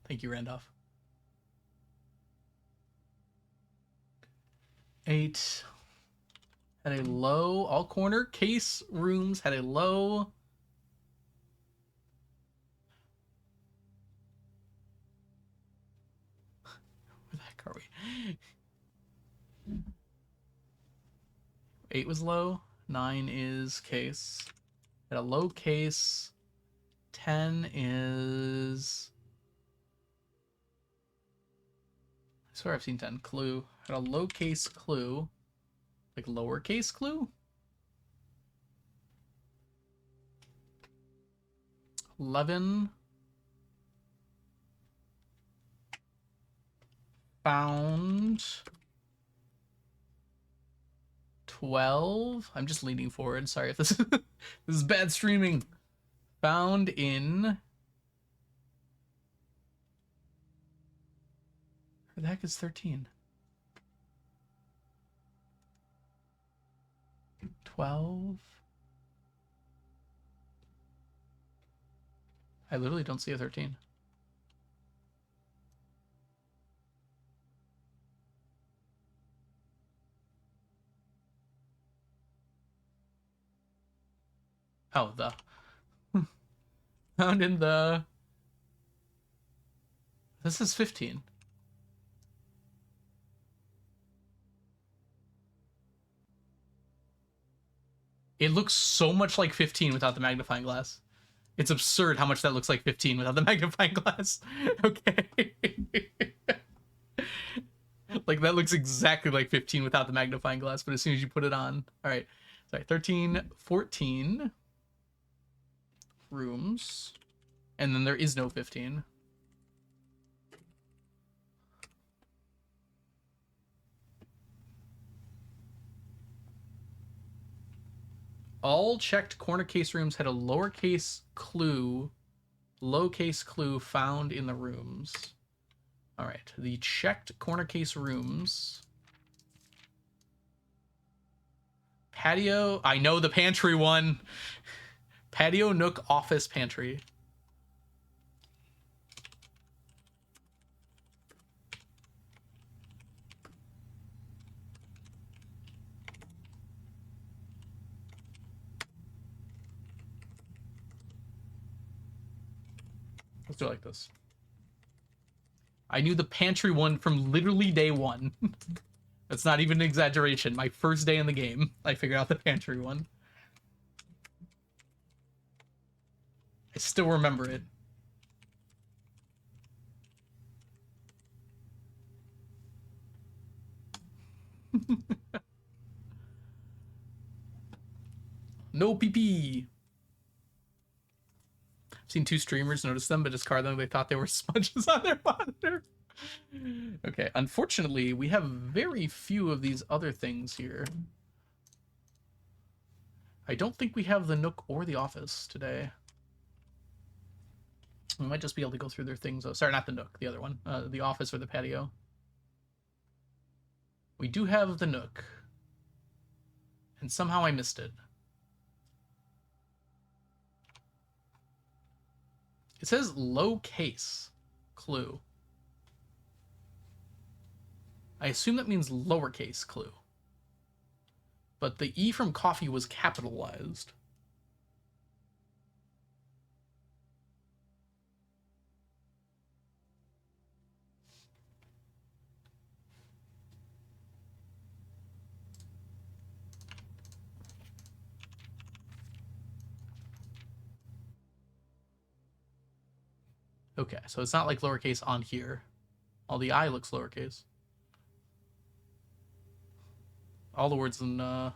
Thank you, Randolph. 8 had a low. All corner case rooms had a low. Where the heck are we? 8 was low. 9 is case. Had a low case. 10 is. I swear I've seen 10. Clue. Had a low case clue. Like lowercase clue? 11. Found 12. I'm just leaning forward. Sorry if this this is bad streaming. Found in... Where the heck is 13? 12. I literally don't see a 13. Oh, the... Found in the... This is 15. It looks so much like 15 without the magnifying glass. It's absurd how much that looks like 15 without the magnifying glass. Okay. Like, that looks exactly like 15 without the magnifying glass, but as soon as you put it on... Alright. Sorry, 13, 14 rooms. And then there is no 15. All checked corner case rooms had a lowercase clue found in the rooms. All right, the checked corner case rooms. Patio, I know the pantry one. Patio, nook, office, pantry. Let's do it like this. I knew the pantry one from literally day one. That's not even an exaggeration. My first day in the game, I figured out the pantry one. I still remember it. No PP. I've seen 2 streamers notice them, but discard them. They thought they were smudges on their monitor. Okay, unfortunately, we have very few of these other things here. I don't think we have the Nook or the Office today. We might just be able to go through their things. Oh, sorry, not the Nook, the other one. The Office or the Patio. We do have the Nook. And somehow I missed it. It says low case clue. I assume that means lowercase clue. But the E from coffee was capitalized. Okay, so it's not like lowercase on here. All the I looks lowercase. All the words in, okay.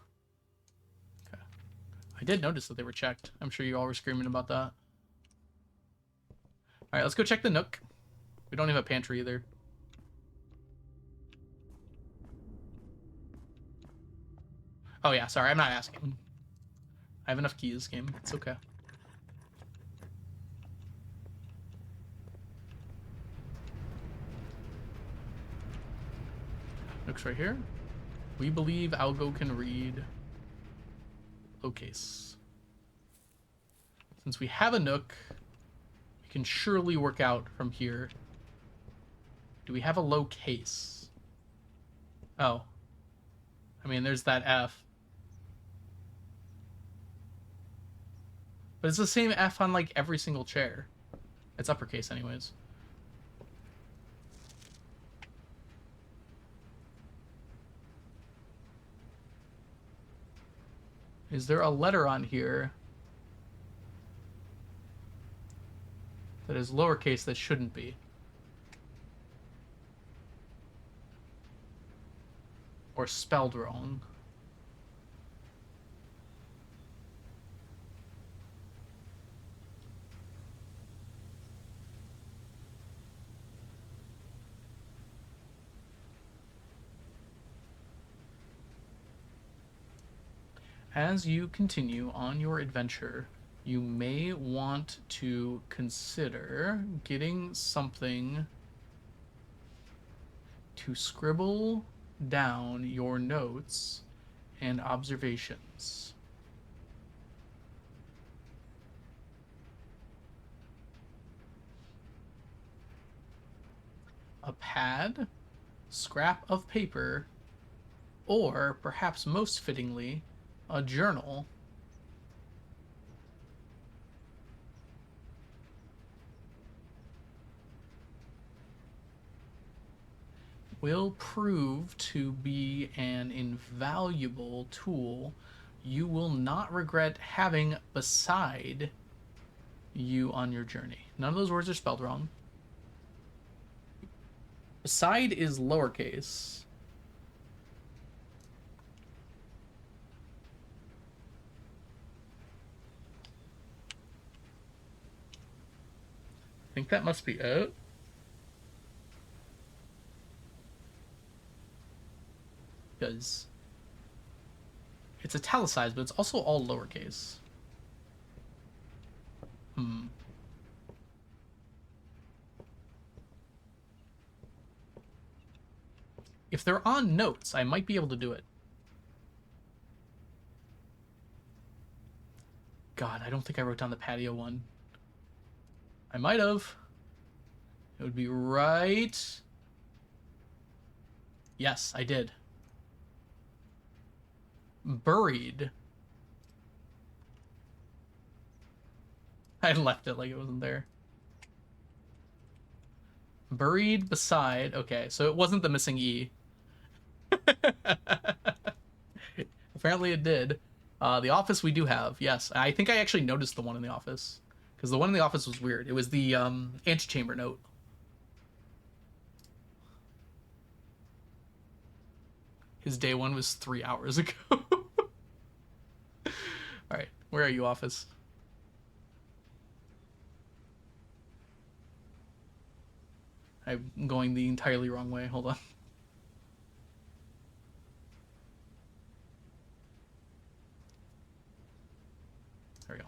I did notice that they were checked. I'm sure you all were screaming about that. Alright, let's go check the Nook. We don't have a pantry either. Oh yeah, sorry, I'm not asking. I have enough keys this game. It's okay. Nook's right here. We believe Algo can read low case. Since we have a Nook, we can surely work out from here. Do we have a low case? Oh. I mean, there's that F. But it's the same F on, like, every single chair. It's uppercase anyways. Is there a letter on here that is lowercase that shouldn't be? Or spelled wrong? As you continue on your adventure, you may want to consider getting something to scribble down your notes and observations. A pad, scrap of paper, or perhaps most fittingly, a journal. Will prove to be an invaluable tool you will not regret having beside you on your journey. None of those words are spelled wrong. Beside is lowercase. I think that must be it. Because it's italicized, but it's also all lowercase. If they're on notes, I might be able to do it. God, I don't think I wrote down the patio one. I might have. It would be right. Yes, I did. Buried. I left it like it wasn't there. Buried beside. Okay, so it wasn't the missing E. Apparently it did. The office we do have, yes. I think I actually noticed the one in the office. Because the one in the office was weird. It was the antechamber note. His day one was 3 hours ago. Alright, where are you, office? I'm going the entirely wrong way. Hold on. There we go.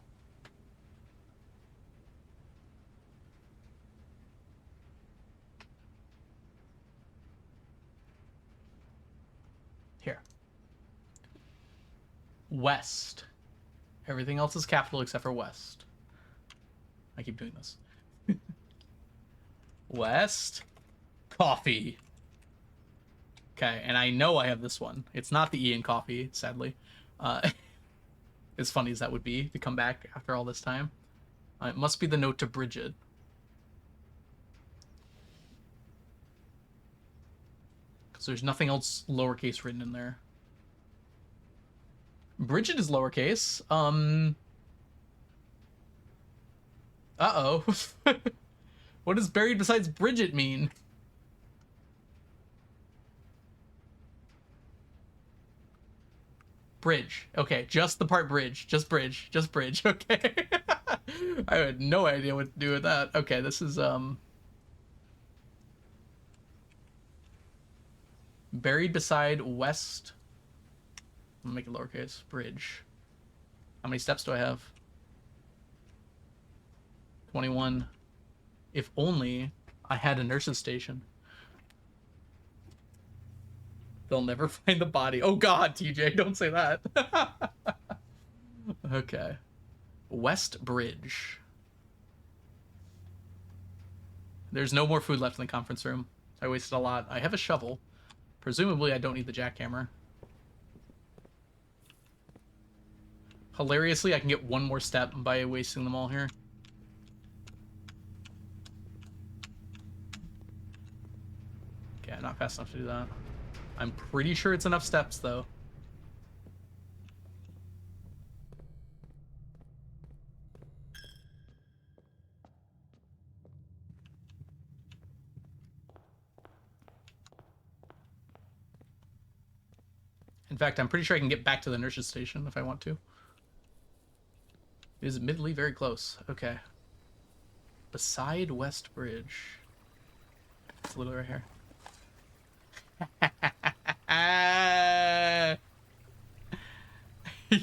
Here. West. Everything else is capital except for West. I keep doing this. West. Coffee. Okay, and I know I have this one. It's not the E in coffee, sadly. As funny as that would be to come back after all this time. It must be the note to Bridget. Because there's nothing else lowercase written in there. Bridget is lowercase. Uh-oh. What does buried besides Bridget mean? Bridge. Okay, just the part bridge. Just bridge. Just bridge. Okay. I had no idea what to do with that. Okay, this is buried beside West. I'm gonna make it lowercase. Bridge. How many steps do I have? 21. If only I had a nurse's station. They'll never find the body. Oh god, TJ, don't say that. Okay. West Bridge. There's no more food left in the conference room. I wasted a lot. I have a shovel. Presumably I don't need the jackhammer. Hilariously, I can get one more step by wasting them all here. Okay, not fast enough to do that. I'm pretty sure it's enough steps, though. In fact, I'm pretty sure I can get back to the nurse's station if I want to. It is admittedly very close. Okay. Beside West Bridge. It's literally right here.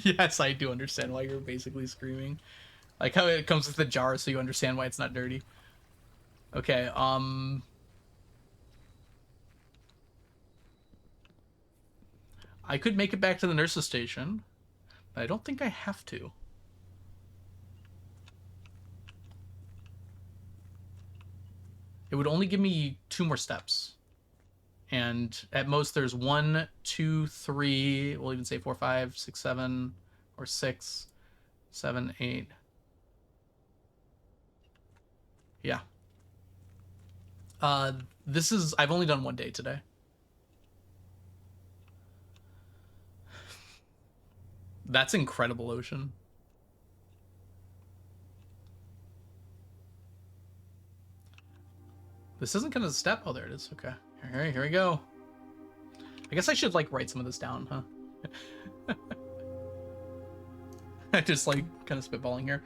Yes, I do understand why you're basically screaming. Like how it comes with the jar, so you understand why it's not dirty. Okay, I could make it back to the nurse's station, but I don't think I have to. It would only give me 2 more steps. And at most there's 1, 2, 3, we'll even say 4, 5, 6, 7, or 6, 7, 8. Yeah. This is, I've only done 1 day today. That's incredible, Ocean. This isn't gonna step. Oh, there it is. Okay. Here we go. I guess I should like write some of this down, huh? I just like kind of spitballing here.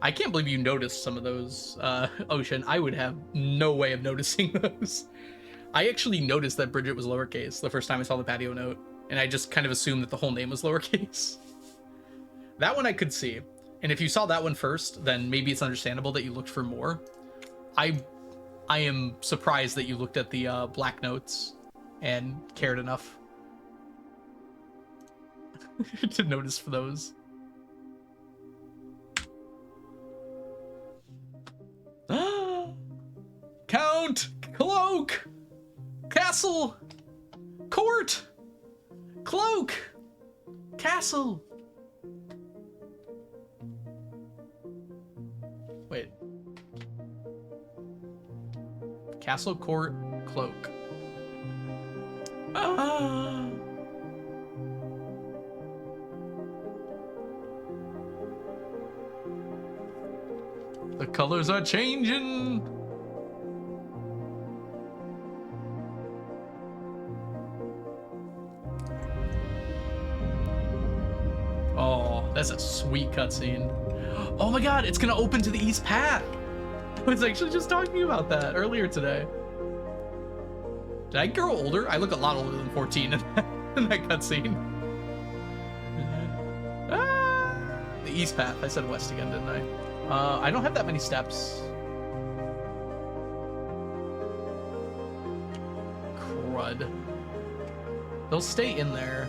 I can't believe you noticed some of those, Ocean. I would have no way of noticing those. I actually noticed that Bridget was lowercase the first time I saw the patio note, and I just kind of assumed that the whole name was lowercase. That one I could see. And if you saw that one first, then maybe it's understandable that you looked for more. I am surprised that you looked at the black notes and cared enough to notice for those. Count! Cloak! Castle! Court! Cloak! Castle! Wait. Castle, court, cloak. Ah! The colors are changing! Oh, that's a sweet cutscene. Oh my god, it's gonna open to the East Path! I was actually just talking about that earlier today. Did I grow older? I look a lot older than 14 in that cutscene. Ah, the East Path. I said west again, didn't I? I don't have that many steps. Crud. They'll stay in there.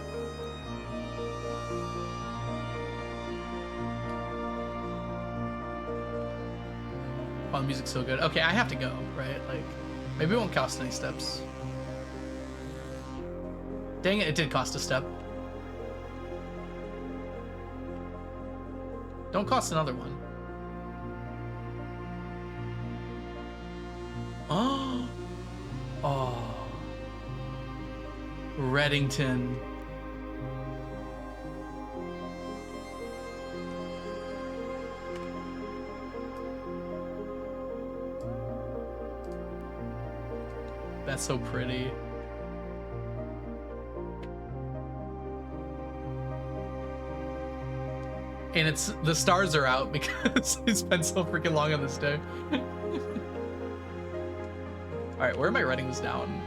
Oh, the music's so good. Okay, I have to go, right? Like, maybe it won't cost any steps. Dang it, it did cost a step. Don't cost another one. Oh. Oh. Reddington. That's so pretty. And it's the stars are out because I spent so freaking long on this day. All right, where am I writing this down?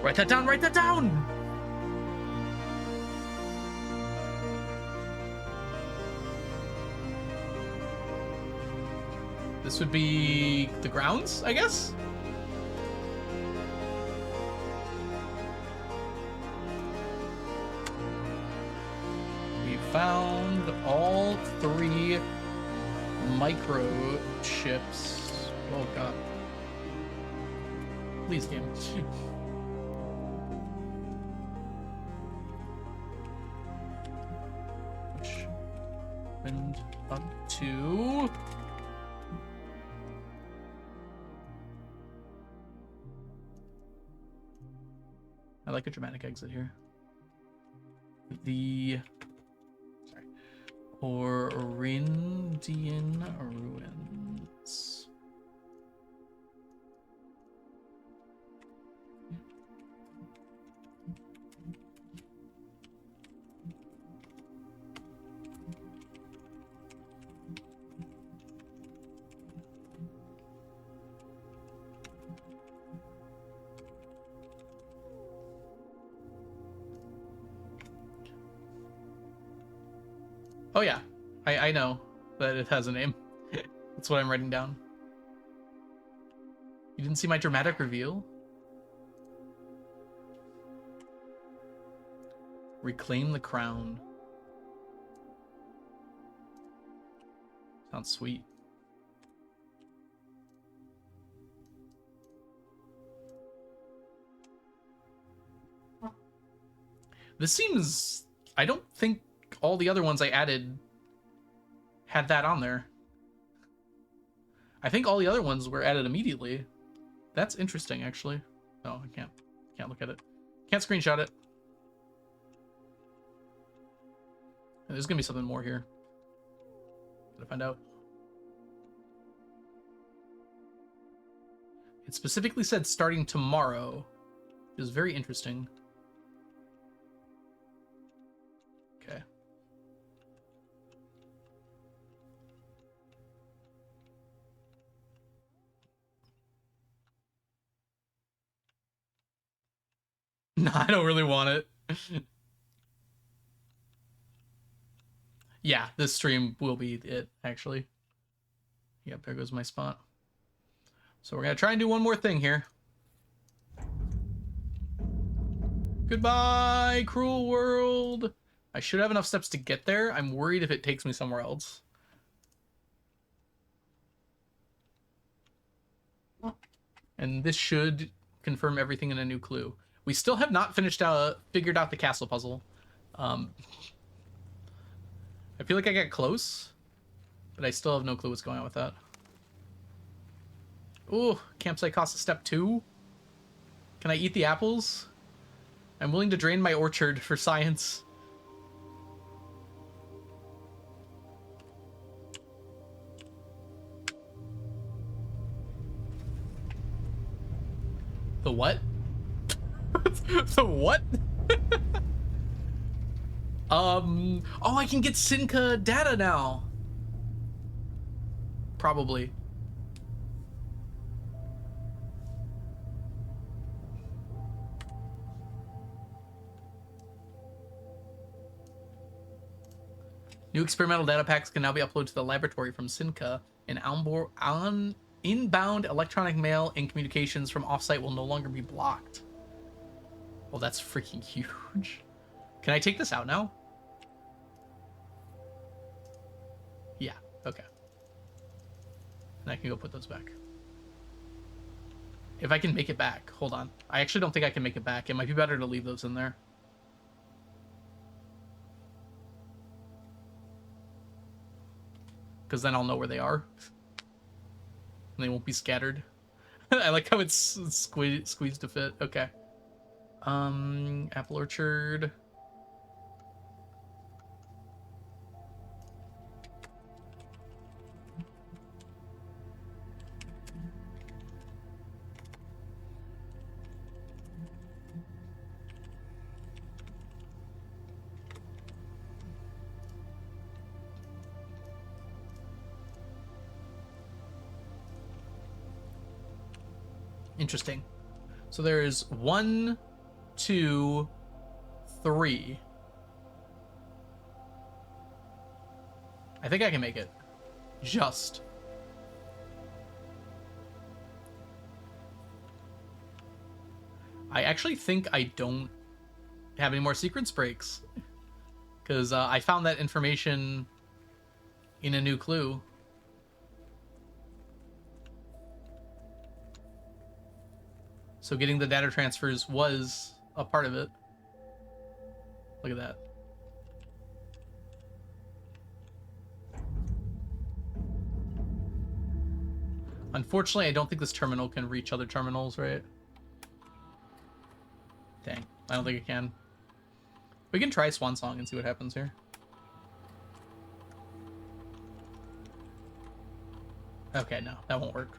Write that down. Write that down. This would be the grounds, I guess. Found all 3 microchips. Oh god. Please, game. Which went up to... I like a dramatic exit here. The... Orindian ruins. Oh yeah, I know that it has a name. That's what I'm writing down. You didn't see my dramatic reveal? Reclaim the crown. Sounds sweet. This seems... I don't think all the other ones I added had that on there. I think all the other ones were added immediately. That's interesting, actually. Oh, I can't look at it. Can't screenshot it. There's gonna be something more here. Gotta find out. It specifically said starting tomorrow. It was very interesting. Okay. No, I don't really want it. Yeah, this stream will be it, actually. Yep, there goes my spot. So we're gonna try and do one more thing here. Goodbye, cruel world. I should have enough steps to get there. I'm worried if it takes me somewhere else. And this should confirm everything in a new clue. We still have not figured out the castle puzzle. I feel like I got close, but I still have no clue what's going on with that. Ooh, campsite costs a step 2. Can I eat the apples? I'm willing to drain my orchard for science. The what? The what? Oh, I can get Sinca data now. Probably. New experimental data packs can now be uploaded to the laboratory from Sinca, and inbound electronic mail and communications from offsite will no longer be blocked. Oh, that's freaking huge. Can I take this out now? Yeah, okay. And I can go put those back. If I can make it back. Hold on. I actually don't think I can make it back. It might be better to leave those in there. Because then I'll know where they are. And they won't be scattered. I like how it's squeezed to fit. Okay. Apple orchard. Interesting. So there's 1, 2, 3. I think I can make it. Just. I actually think I don't have any more sequence breaks. Because I found that information in a new clue. So getting the data transfers was a part of it. Look at that. Unfortunately, I don't think this terminal can reach other terminals, right? Dang, I don't think it can. We can try Swan Song and see what happens here. Okay, no, that won't work.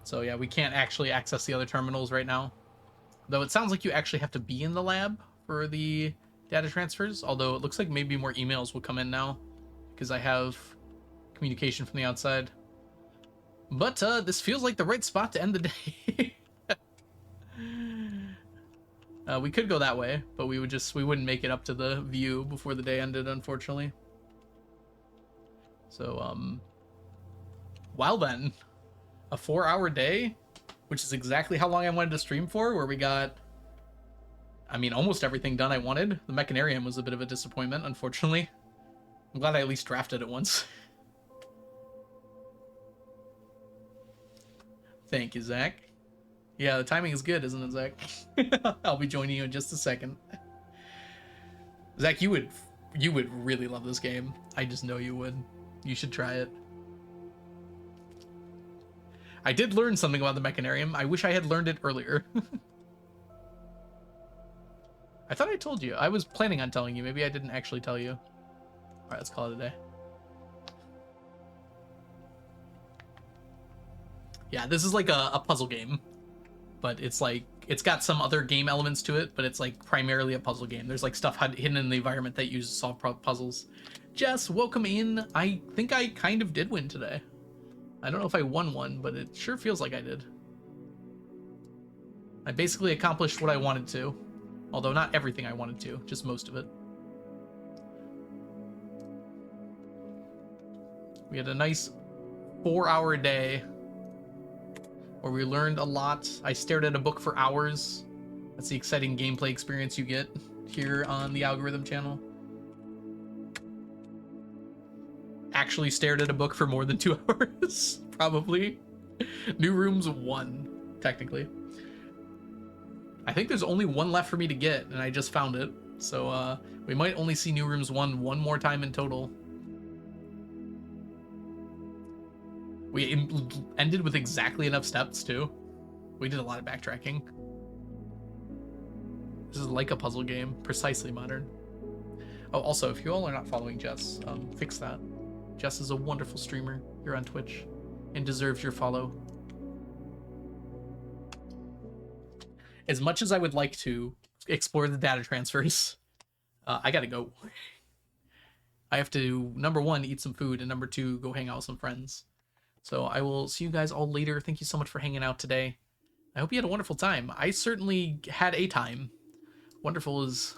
So yeah, we can't actually access the other terminals right now. Though it sounds like you actually have to be in the lab for the data transfers. Although it looks like maybe more emails will come in now because I have communication from the outside. But this feels like the right spot to end the day. We could go that way, but we wouldn't make it up to the view before the day ended, unfortunately. So, well then, a 4-hour day, which is exactly how long I wanted to stream for, where we got, I mean, almost everything done I wanted. The Mechanarium was a bit of a disappointment, unfortunately. I'm glad I at least drafted it once. Thank you, Zach. Yeah, the timing is good, isn't it, Zach? I'll be joining you in just a second. Zach, you would really love this game. I just know you would. You should try it. I did learn something about the Mechanarium. I wish I had learned it earlier. I thought I told you. I was planning on telling you. Maybe I didn't actually tell you. All right, let's call it a day. Yeah, this is like a puzzle game, but it's like, it's got some other game elements to it, but it's like primarily a puzzle game. There's like stuff hidden in the environment that you use to solve puzzles. Jess, welcome in. I think I kind of did win today. I don't know if I won one, but it sure feels like I did. I basically accomplished what I wanted to, although not everything I wanted to, just most of it. We had a nice 4-hour day where we learned a lot. I stared at a book for hours. That's the exciting gameplay experience you get here on the Algorithm channel. Actually stared at a book for more than 2 hours, probably. New Rooms 1, technically. I think there's only one left for me to get, and I just found it. So we might only see New Rooms 1 one more time in total. We ended with exactly enough steps, too. We did a lot of backtracking. This is like a puzzle game, precisely modern. Oh, also, if you all are not following Jess, fix that. Jess is a wonderful streamer here on Twitch and deserves your follow. As much as I would like to explore the data transfers, I gotta go. I have to, number one, eat some food, and number two, go hang out with some friends. So I will see you guys all later. Thank you so much for hanging out today. I hope you had a wonderful time. I certainly had a time. Wonderful is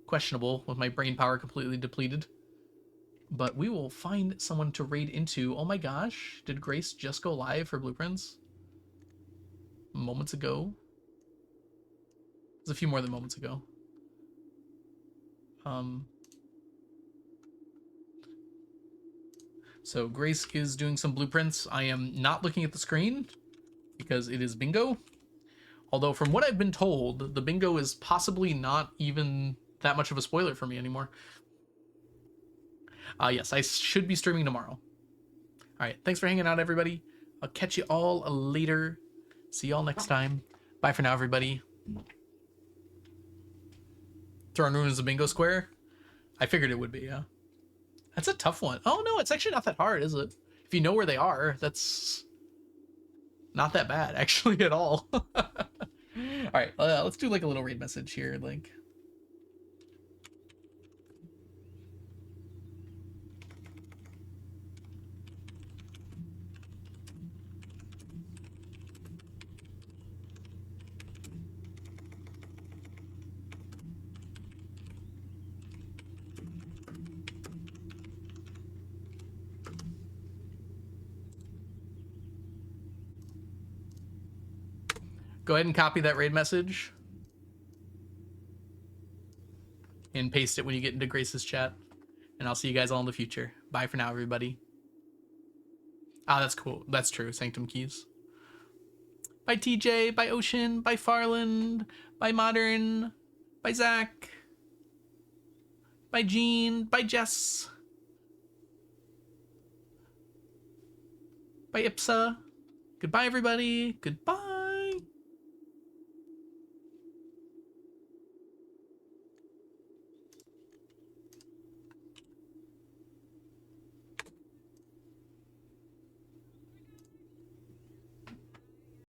questionable with my brain power completely depleted. But we will find someone to raid into. Oh my gosh, did Grace just go live for Blueprints? Moments ago. It was a few more than moments ago. So Grace is doing some blueprints. I am not looking at the screen because it is bingo. Although from what I've been told, the bingo is possibly not even that much of a spoiler for me anymore. Yes, I should be streaming tomorrow. All right, thanks for hanging out, everybody. I'll catch you all later. See y'all next time. Bye for now, everybody. Throwing Ruins a bingo square? I figured it would be, yeah. That's a tough one. Oh, no, it's actually not that hard, is it? If you know where they are, that's not that bad, actually, at all. All right, let's do like a little raid message here, like. Go ahead and copy that raid message. And paste it when you get into Grace's chat. And I'll see you guys all in the future. Bye for now, everybody. Ah, that's cool. That's true. Sanctum Keys. Bye, TJ. Bye, Ocean. Bye, Farland. Bye, Modern. Bye, Zach. Bye, Jean. Bye, Jess. Bye, Ipsa. Goodbye, everybody. Goodbye.